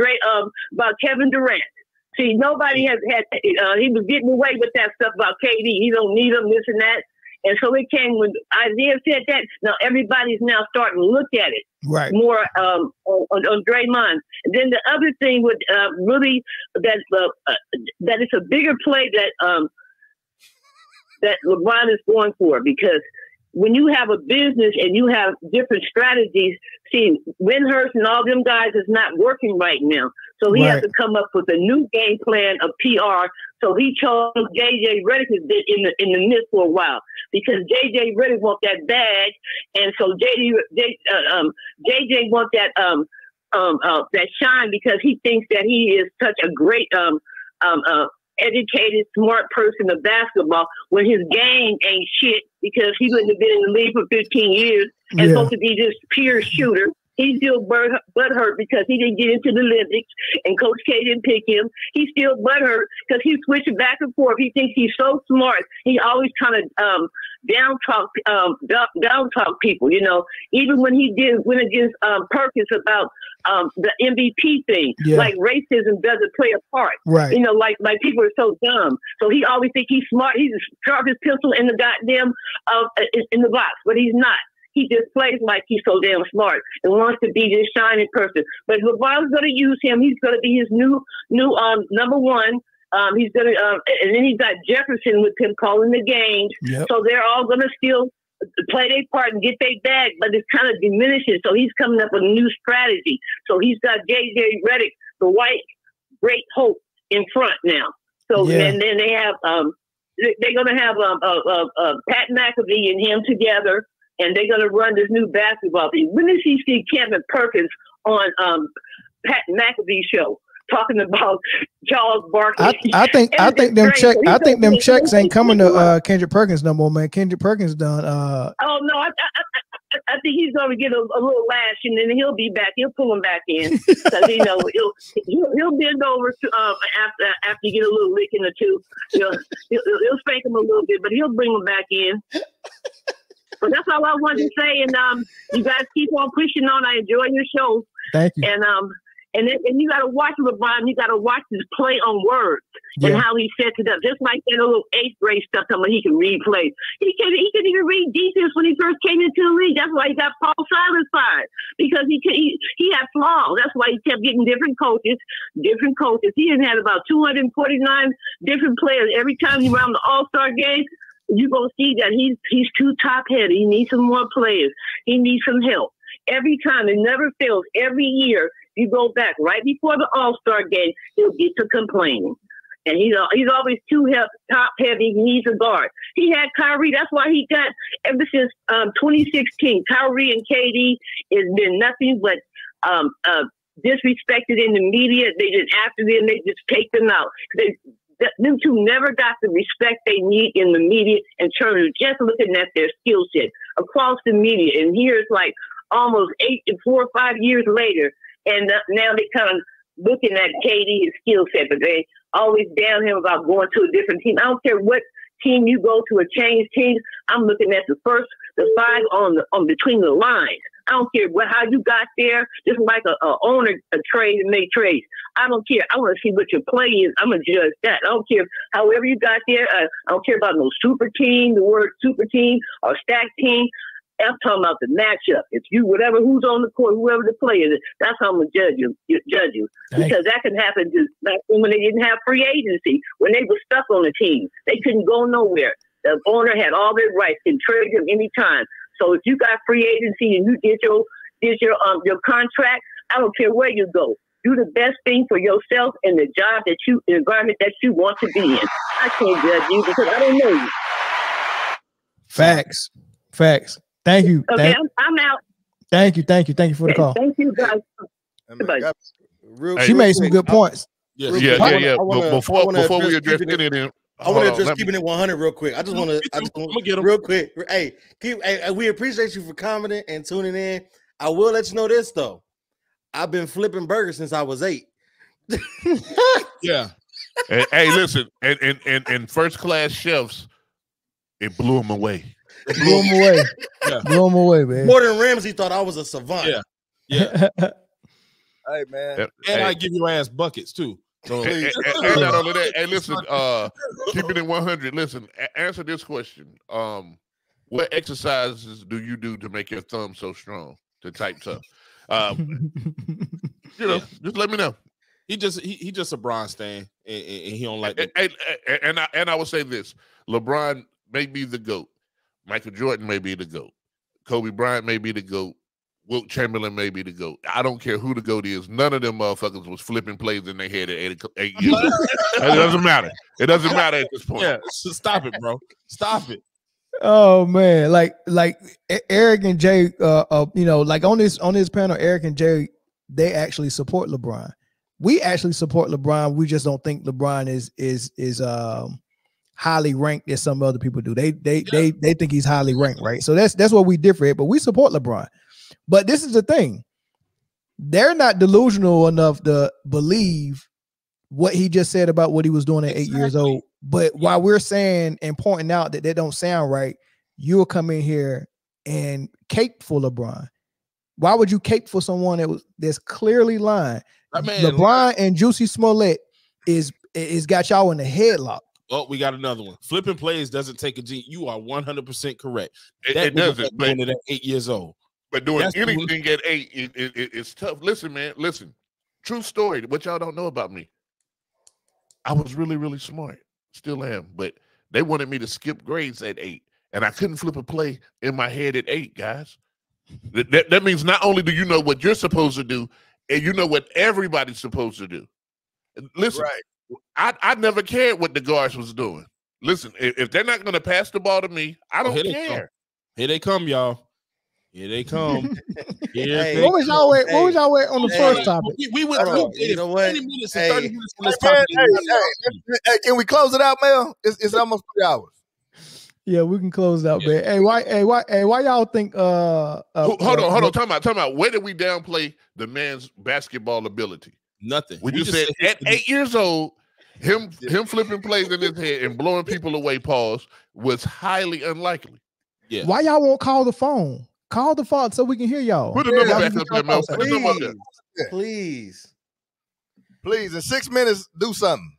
Kevin Durant. See, nobody had he was getting away with that stuff about KD. He don't need him, this and that. And so it came when Isaiah said that. Now everybody's now starting to look at it more on Draymond. And then the other thing with really that it's a bigger play that LeBron is going for, because when you have a business and you have different strategies, see, Windhurst and all them guys is not working right now. So he has to come up with a new game plan of PR. So he chose JJ Redick in the midst for a while because JJ Redick want that bag, and so JJ want that shine because he thinks that he is such a great educated, smart person of basketball when his game ain't shit because he wouldn't have been in the league for 15 years and supposed to be this pure shooter. He's still butthurt because he didn't get into the Olympics and Coach K didn't pick him. He's still butthurt because he's switching back and forth. He thinks he's so smart. He's always trying to down talk people, you know. Even when he went against Perkins about the MVP thing, like racism doesn't play a part. You know, like people are so dumb. So he always thinks he's smart. He's the sharpest pencil in the goddamn in the box, but he's not. he just plays like he's so damn smart and wants to be this shining person. But LeBron's going to use him. He's going to be his new number one. He's going to, and then he's got Jefferson with him calling the games. Yep. So they're all going to still play their part and get their bag, but it's kind of diminishing. So he's coming up with a new strategy. So he's got J.J. Redick, the white great hope, in front now. So and then they have they're going to have Pat McAfee and him together, and they're going to run this new basketball team. When did you see Kevin Perkins on Pat McAfee's show talking about Charles Barkley? I think them checks ain't coming to Kendrick Perkins no more, man. Kendrick Perkins done. Oh no, I think he's going to get a little lash, and then he'll be back. He'll pull him back in because he'll bend over to, after you get a little lick in the tooth. He'll spank him a little bit, but he'll bring him back in. But that's all I wanted to say. And you guys keep on pushing on. I enjoy your show. Thank you. And you got to watch LeBron. You got to watch his play on words and how he sets it up. Just like that little 8th grade stuff, talking about he can read plays. He can even read defense when he first came into the league. That's why he got Paul Silas fired, because he had flaws. That's why he kept getting different coaches. He had about 249 different players every time he around the All-Star game. You're going to see that he's too top-heavy. He needs some more players. He needs some help. Every time, it never fails. Every year, you go back right before the All-Star game, he'll get to complaining. And he's always too top-heavy. He needs a guard. He had Kyrie. That's why he got, ever since 2016, Kyrie and KD has been nothing but disrespected in the media. They just, after them, they just take them out. Them two never got the respect they need in the media in terms of just looking at their skill set across the media. And here it's like almost 4 or 5 years later, and now they kind of looking at KD's skill set, but they always down him about going to a different team. I don't care what team you go to, a change team. I'm looking at the 5 on between the lines. I don't care how you got there. Just like a owner a trade and make trades. I don't care. I want to see what your play is. I'm gonna judge that. I don't care however you got there. I don't care about no super team, the word super team or stack team. I'm talking about the matchup. If you, whatever, who's on the court, whoever the player is, that's how I'm gonna judge you. Because that can happen just back when they didn't have free agency, when they were stuck on the team. They couldn't go nowhere. The owner had all their rights, can trade them anytime. So if you got free agency and you did your contract, I don't care where you go. Do the best thing for yourself and the job the environment that you want to be in. I can't judge you because I don't know you. Facts. Thank you. Okay, I'm out. Thank you for the call. Thank you, guys. She made some good points. Yeah. Before we address any of them, I want to address keeping it 100 real quick. I just want to get real quick. Hey, we appreciate you for commenting and tuning in. I will let you know this though. I've been flipping burgers since I was 8. Yeah. Hey, listen, and first class chefs, it blew them away. Blew him away, man. Gordon Ramsay thought I was a savant. Yeah. Hey, man. And I give your ass buckets too. So and not only that, hey, listen, keeping it 100. Listen, answer this question. What exercises do you do to make your thumb so strong to type tough? Just let me know. He just a Bron stan, and he don't like it. And I would say this: LeBron may be the GOAT, Michael Jordan may be the GOAT, Kobe Bryant may be the GOAT, Wilt Chamberlain may be the GOAT. I don't care who the GOAT is. None of them motherfuckers was flipping plays in their head at 8 years old. It doesn't matter. It doesn't matter at this point. Yeah, so stop it, bro. Stop it. Oh man, like Eric and Jay, like on this panel, Eric and Jay, they actually support LeBron. We actually support LeBron. We just don't think LeBron is highly ranked as some other people do. They think he's highly ranked, right? So that's what we differ at. But we support LeBron. But this is the thing. They're not delusional enough to believe what he just said about what he was doing at 8 years old. But while we're saying and pointing out that they don't sound right, you'll come in here and cape for LeBron. Why would you cape for someone that's clearly lying? LeBron and Juicy Smollett is got y'all in the headlock. Oh, we got another one. Flipping plays doesn't take a genius. You are 100% correct. It doesn't. Doing it at 8 years old. But doing anything at 8, it's tough. Listen, man. Listen. True story. What y'all don't know about me. I was really, really smart. Still am. But they wanted me to skip grades at 8. And I couldn't flip a play in my head at 8, guys. That means not only do you know what you're supposed to do, and you know what everybody's supposed to do. Listen, I never cared what the guards was doing. Listen, if they're not going to pass the ball to me, I don't care. Here they come, y'all. Here they come. What was y'all at on the first topic? We went through 20 minutes and 30 minutes on this topic. Hey, can we close it out, Mel? It's almost 3 hours. Yeah, we can close it out, man. Hey, why y'all think hold on. Talking about where did we downplay the man's basketball ability? Nothing. We just said at 8 years old, him flipping plays in his head and blowing people away, was highly unlikely. Yeah. Why y'all won't call the phone? Call the phone so we can hear y'all. Put the number back up there, Mel. Put the number up there. Please. In 6 minutes, do something.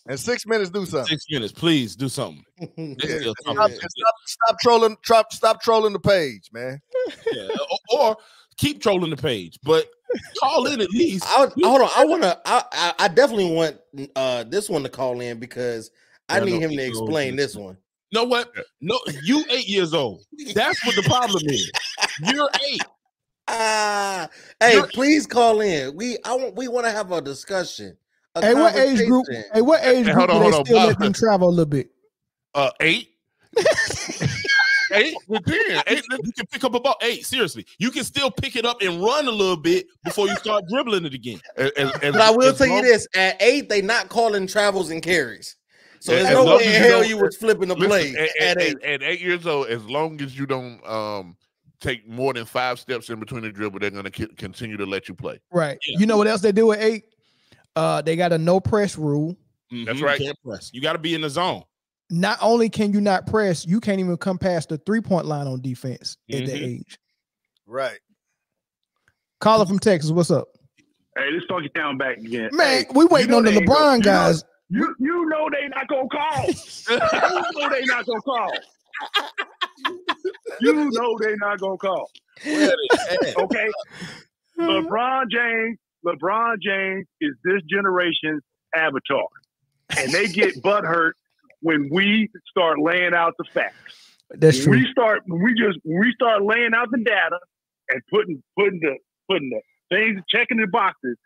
In 6 minutes, do something. 6 minutes, please do something. Stop trolling. Stop trolling the page, man. Yeah. Or keep trolling the page, but call in at least. Hold on. I definitely want this one to call in because I need him to explain this one. Know what? No, you 8 years old. That's what the problem is. You're 8. Hey, please call in. We want to have a discussion. Hey, what age group? Hey, what age group do they still let them travel a little bit? 8. 8 to 10. 8, you can pick up about 8. Seriously, you can still pick it up and run a little bit before you start dribbling it again. But I will tell you this: at 8, they not calling travels and carries. So there's no way in hell you was flipping the play at 8. At 8 years old, as long as you don't take more than 5 steps in between the dribble, they're going to continue to let you play. Right. Yeah. You know what else they do at 8? They got a no press rule. That's right. You can't press. You got to be in the zone. Not only can you not press, you can't even come past the 3-point line on defense at that age. Right. Caller from Texas, what's up? Hey, let's talk it down back again. Man, we waiting on the LeBron guys. You know they not gonna call. You know they not gonna call. You know they not gonna call. Okay. LeBron James is this generation's avatar. And they get butthurt when we start laying out the facts. That's true. We start laying out the data and putting the things, checking the boxes.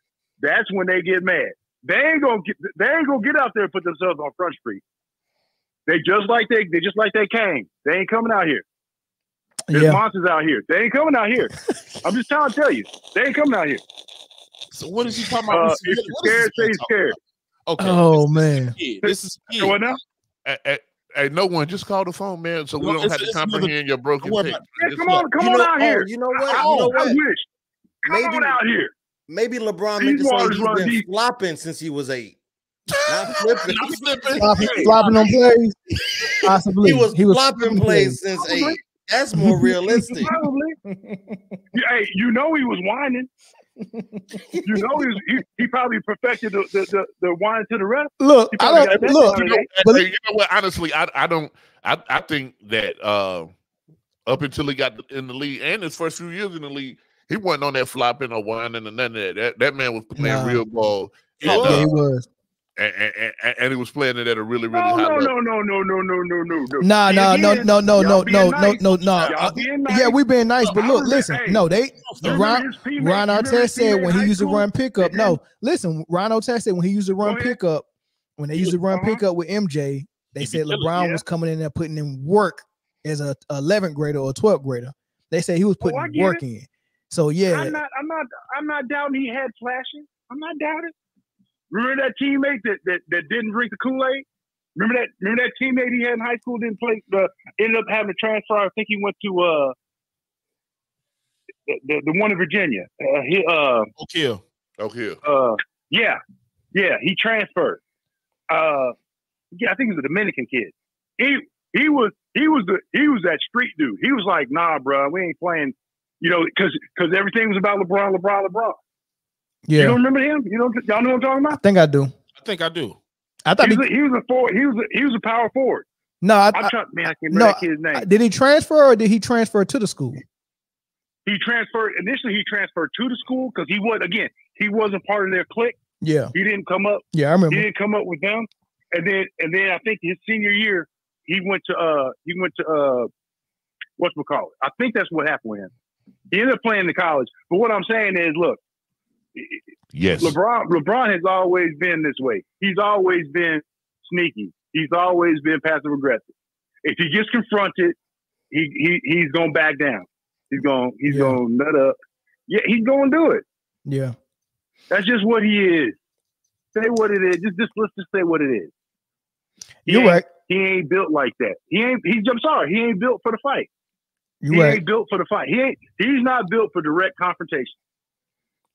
That's when they get mad. They ain't gonna get out there and put themselves on Front Street. They just like they came. They ain't coming out here. There's monsters out here. They ain't coming out here. I'm just trying to tell you, they ain't coming out here. So what is he talking about? If you're scared, say scared. Okay. Oh man, this is what now? Hey, no one, just call the phone, man, so we don't have to comprehend your broken thing. Yeah, come on out here. You know what? I wish. Come on out here. Maybe LeBron meant to say he's been flopping since he was 8. Not flipping. Flopping on plays. Possibly. He was flopping plays since 8. That's more realistic. Probably. Hey, you know he was whining. You know he probably perfected the whine to the ref. Look, you know what? Honestly, I think that up until he got in the league and his first few years in the league, he wasn't on that flopping or whining or none of that. That man was playing real ball. He was. And he was playing it at a really, really high level. No. No. Yeah, we being nice, but look, listen. No, Ron Artest said when he used to run pickup. No, listen, Ron Artest said when he used to run pickup, when they used to run pickup with MJ, they said LeBron was coming in there putting in work as a 11th grader or a 12th grader. They said he was putting work in. So yeah, I'm not doubting he had flashes. I'm not doubting. Remember that teammate that didn't drink the Kool-Aid? Remember that teammate he had in high school didn't play, ended up having to transfer. I think he went to the one in Virginia. Oak Hill. Yeah, he transferred. I think he was a Dominican kid. He was that street dude. He was like, nah, bro, we ain't playing. You know, because everything was about LeBron. Yeah. You don't remember him? Y'all know what I'm talking about? I think I do. think I do. I thought he was a forward. He was a power forward. No, I can't remember that kid's name. Did he transfer or did he transfer to the school? He transferred initially. He transferred to the school because he wasn't part of their clique. Yeah, he didn't come up. Yeah, I remember. He didn't come up with them, and then I think his senior year he went to whatchamacallit. I think that's what happened with him. He ended up playing in college. But what I'm saying is, look, yes, LeBron has always been this way. He's always been sneaky. He's always been passive aggressive. If he gets confronted, he's gonna back down. He's gonna nut up. Yeah, he's gonna do it. Yeah, that's just what he is. Say what it is. Let's just say what it is. You're right. He ain't built like that. I'm sorry. He ain't built for the fight. He ain't built for the fight. He's not built for direct confrontation.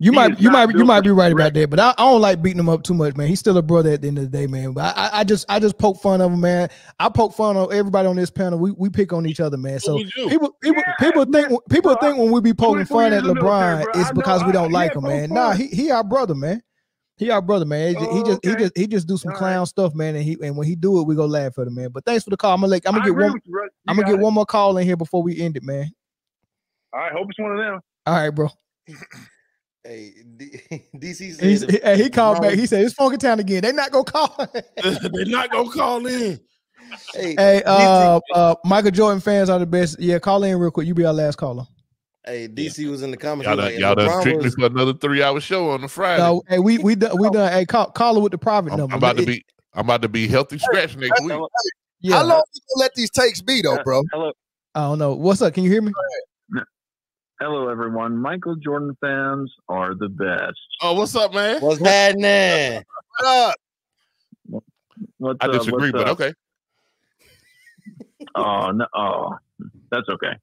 You might be right about that, but I don't like beating him up too much, man. He's still a brother at the end of the day, man. But I just poke fun of him, man. I poke fun of everybody on this panel. We pick on each other, man. So people think when we be poking fun at LeBron, it's because we don't like him, man. Nah, he our brother, man. He our brother, man. He just do some clown stuff, man. And when he do it, we go laugh at him, man. But thanks for the call. I'm gonna get one more call in here before we end it, man. All right, hope it's one of them. All right, bro. Hey, DC said he called back. He said it's Funky Town again. They not gonna call. They're not gonna call in. Hey, Michael Jordan fans are the best. Yeah, call in real quick. You be our last caller. Hey, DC was in the comments. Y'all done tricked me for another 3-hour show on a Friday. No, hey, we done. Hey, caller with the private number. I'm about to be healthy scratch next week. Yeah. How long you gonna let these takes be though, bro? Hello. I don't know. What's up? Can you hear me? Hello, everyone. Michael Jordan fans are the best. Oh, what's up, man? What's happening? What up? I disagree, but okay. Oh no, that's okay.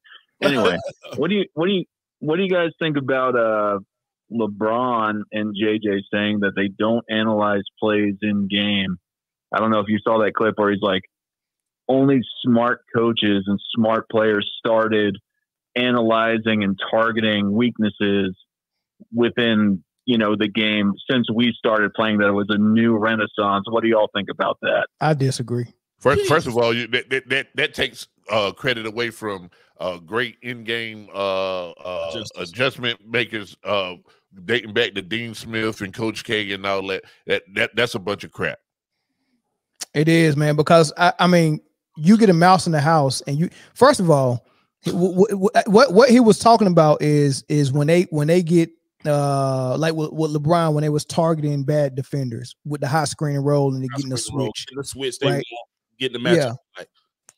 Anyway, what do you guys think about LeBron and JJ saying that they don't analyze plays in game? I don't know if you saw that clip where he's like, only smart coaches and smart players started analyzing and targeting weaknesses within, the game since we started playing. That it was a new renaissance. What do y'all think about that? I disagree. First of all, that takes credit away from great in-game adjustment makers dating back to Dean Smith and Coach K and all that. That's a bunch of crap. It is, man, because I mean, you get a mouse in the house, and you first of all, what he was talking about is when they get like with LeBron when they was targeting bad defenders with the high screen and roll and they getting the switch, they right? Getting the matchup. Yeah.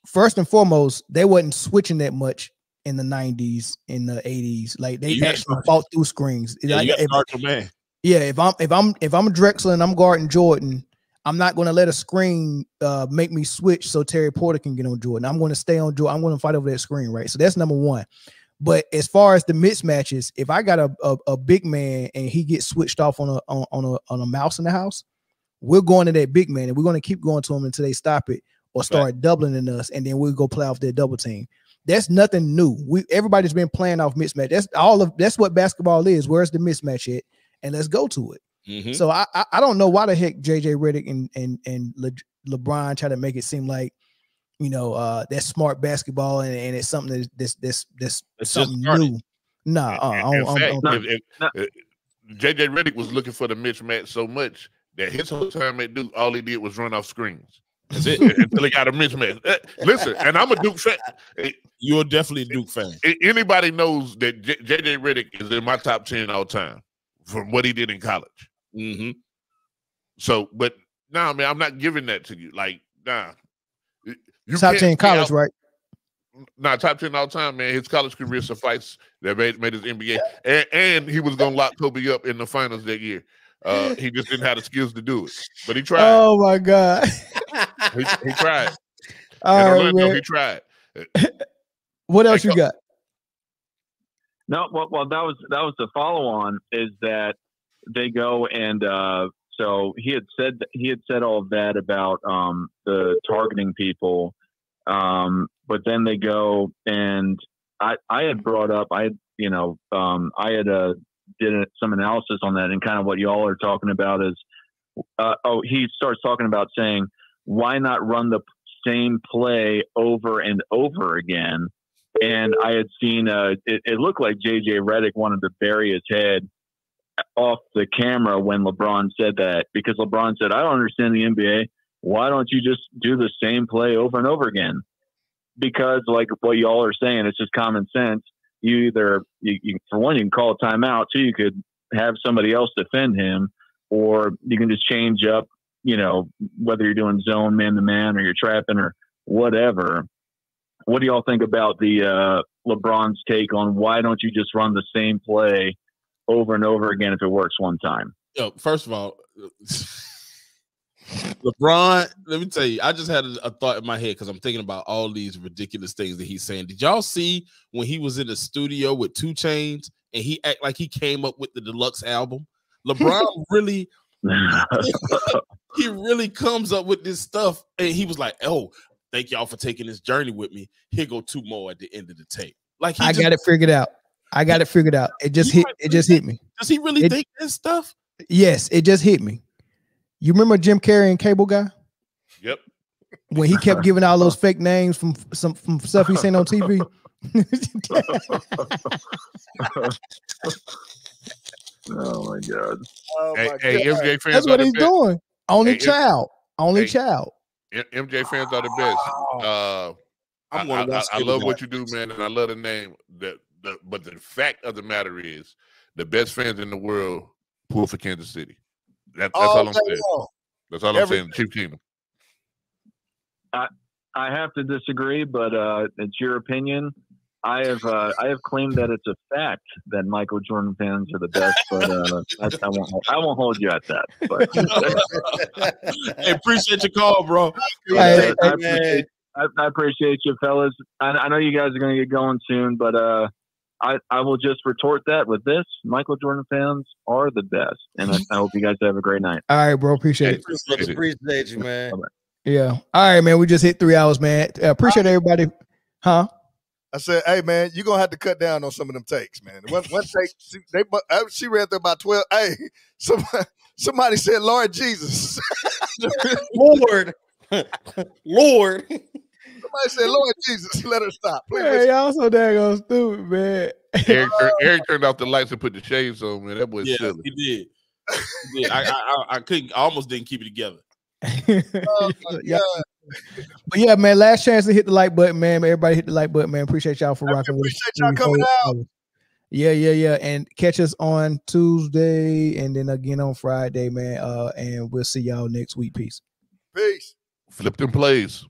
First and foremost, they wasn't switching that much in the 90s, in the 80s. Like they actually fought through screens. Like, if I'm Drexler and I'm guarding Jordan, I'm not going to let a screen make me switch so Terry Porter can get on Jordan. I'm going to stay on Jordan. I'm going to fight over that screen, right? So that's number one. But as far as the mismatches, if I got a big man and he gets switched off on a mouse in the house, we're going to that big man and we're going to keep going to him until they stop it or start doubling in us, and then we'll go play off their double team. That's nothing new. Everybody's been playing off mismatch. That's what basketball is. Where's the mismatch at? And let's go to it. Mm-hmm. So I don't know why the heck JJ Redick and LeBron try to make it seem like that's smart basketball and it's something that's something new. JJ Redick was looking for the mismatch so much that his whole time at Duke, all he did was run off screens. That's it. Until he got a mismatch. Listen, and I'm a Duke fan. You're definitely a Duke fan. Anybody knows that JJ Redick is in my top 10 all time from what he did in college. Mm-hmm. So, but nah, man, I'm not giving that to you. Like, nah. You top 10 college, right? Nah, top 10 all time, man. His college career suffice that made his NBA. And he was going to lock Kobe up in the finals that year. He just didn't have the skills to do it. But he tried. Oh, my God. he tried. Orlando, he tried. What else you got? No, well, that was the follow-on is that they go and so he had said all of that about the targeting people, but then they go and I had brought up did some analysis on that, and kind of what y'all are talking about is he starts talking about saying, why not run the same play over and over again? And I had seen it looked like JJ Redick wanted to bury his head off the camera when LeBron said that, because LeBron said, I don't understand the NBA. Why don't you just do the same play over and over again? Because like what y'all are saying, it's just common sense. You either, for one, you can call a timeout. Two, you could have somebody else defend him, or you can just change up, whether you're doing zone, man-to-man, or you're trapping or whatever. What do y'all think about the LeBron's take on why don't you just run the same play over and over again if it works one time? Yo, first of all, LeBron, let me tell you, I just had a thought in my head because I'm thinking about all these ridiculous things that he's saying. Did y'all see when he was in the studio with 2 Chainz and he act like he came up with the deluxe album? LeBron really, he really comes up with this stuff, and he was like, "Oh, thank y'all for taking this journey with me. Here go 2 more at the end of the tape." Like I got it figured out. It just hit. It just hit me. Does he really think this stuff? Yes, it just hit me. You remember Jim Carrey and Cable Guy? Yep. When he kept giving all those fake names from stuff he seen on TV. Oh my God. Hey, MJ fans. That's what he's best. doing. Only Hey, child. Child. MJ fans are the best. I love what you do, man, and I love the name. But the fact of the matter is, the best fans in the world pull for Kansas City. That's all I'm saying. That's all I'm saying. Chief Keenan. I have to disagree, but it's your opinion. I have claimed that it's a fact that Michael Jordan fans are the best, but I won't hold you at that. But Hey, appreciate your call, bro. I appreciate you, fellas. I know you guys are going to get going soon, but I will just retort that with this: Michael Jordan fans are the best, and I hope you guys have a great night. All right, bro. Appreciate it. Appreciate you, man. Yeah. All right, man. We just hit 3 hours, man. Appreciate everybody. Huh? I said, hey, man, you're going to have to cut down on some of them takes, man. One take, she read through about 12. Hey, somebody said, Lord Jesus. Lord. Lord. Somebody said, Lord Jesus, let her stop. Please. Hey, y'all so daggone stupid, man. Eric turned off the lights and put the shades on, man. That was silly. He did. He did. I couldn't. I almost didn't keep it together. Yeah. But yeah, man, last chance to hit the like button, man. Everybody hit the like button, man. Appreciate y'all for rocking with us. Appreciate y'all coming out. Yeah. And catch us on Tuesday and then again on Friday, man. And we'll see y'all next week. Peace. Peace. Flip them plays.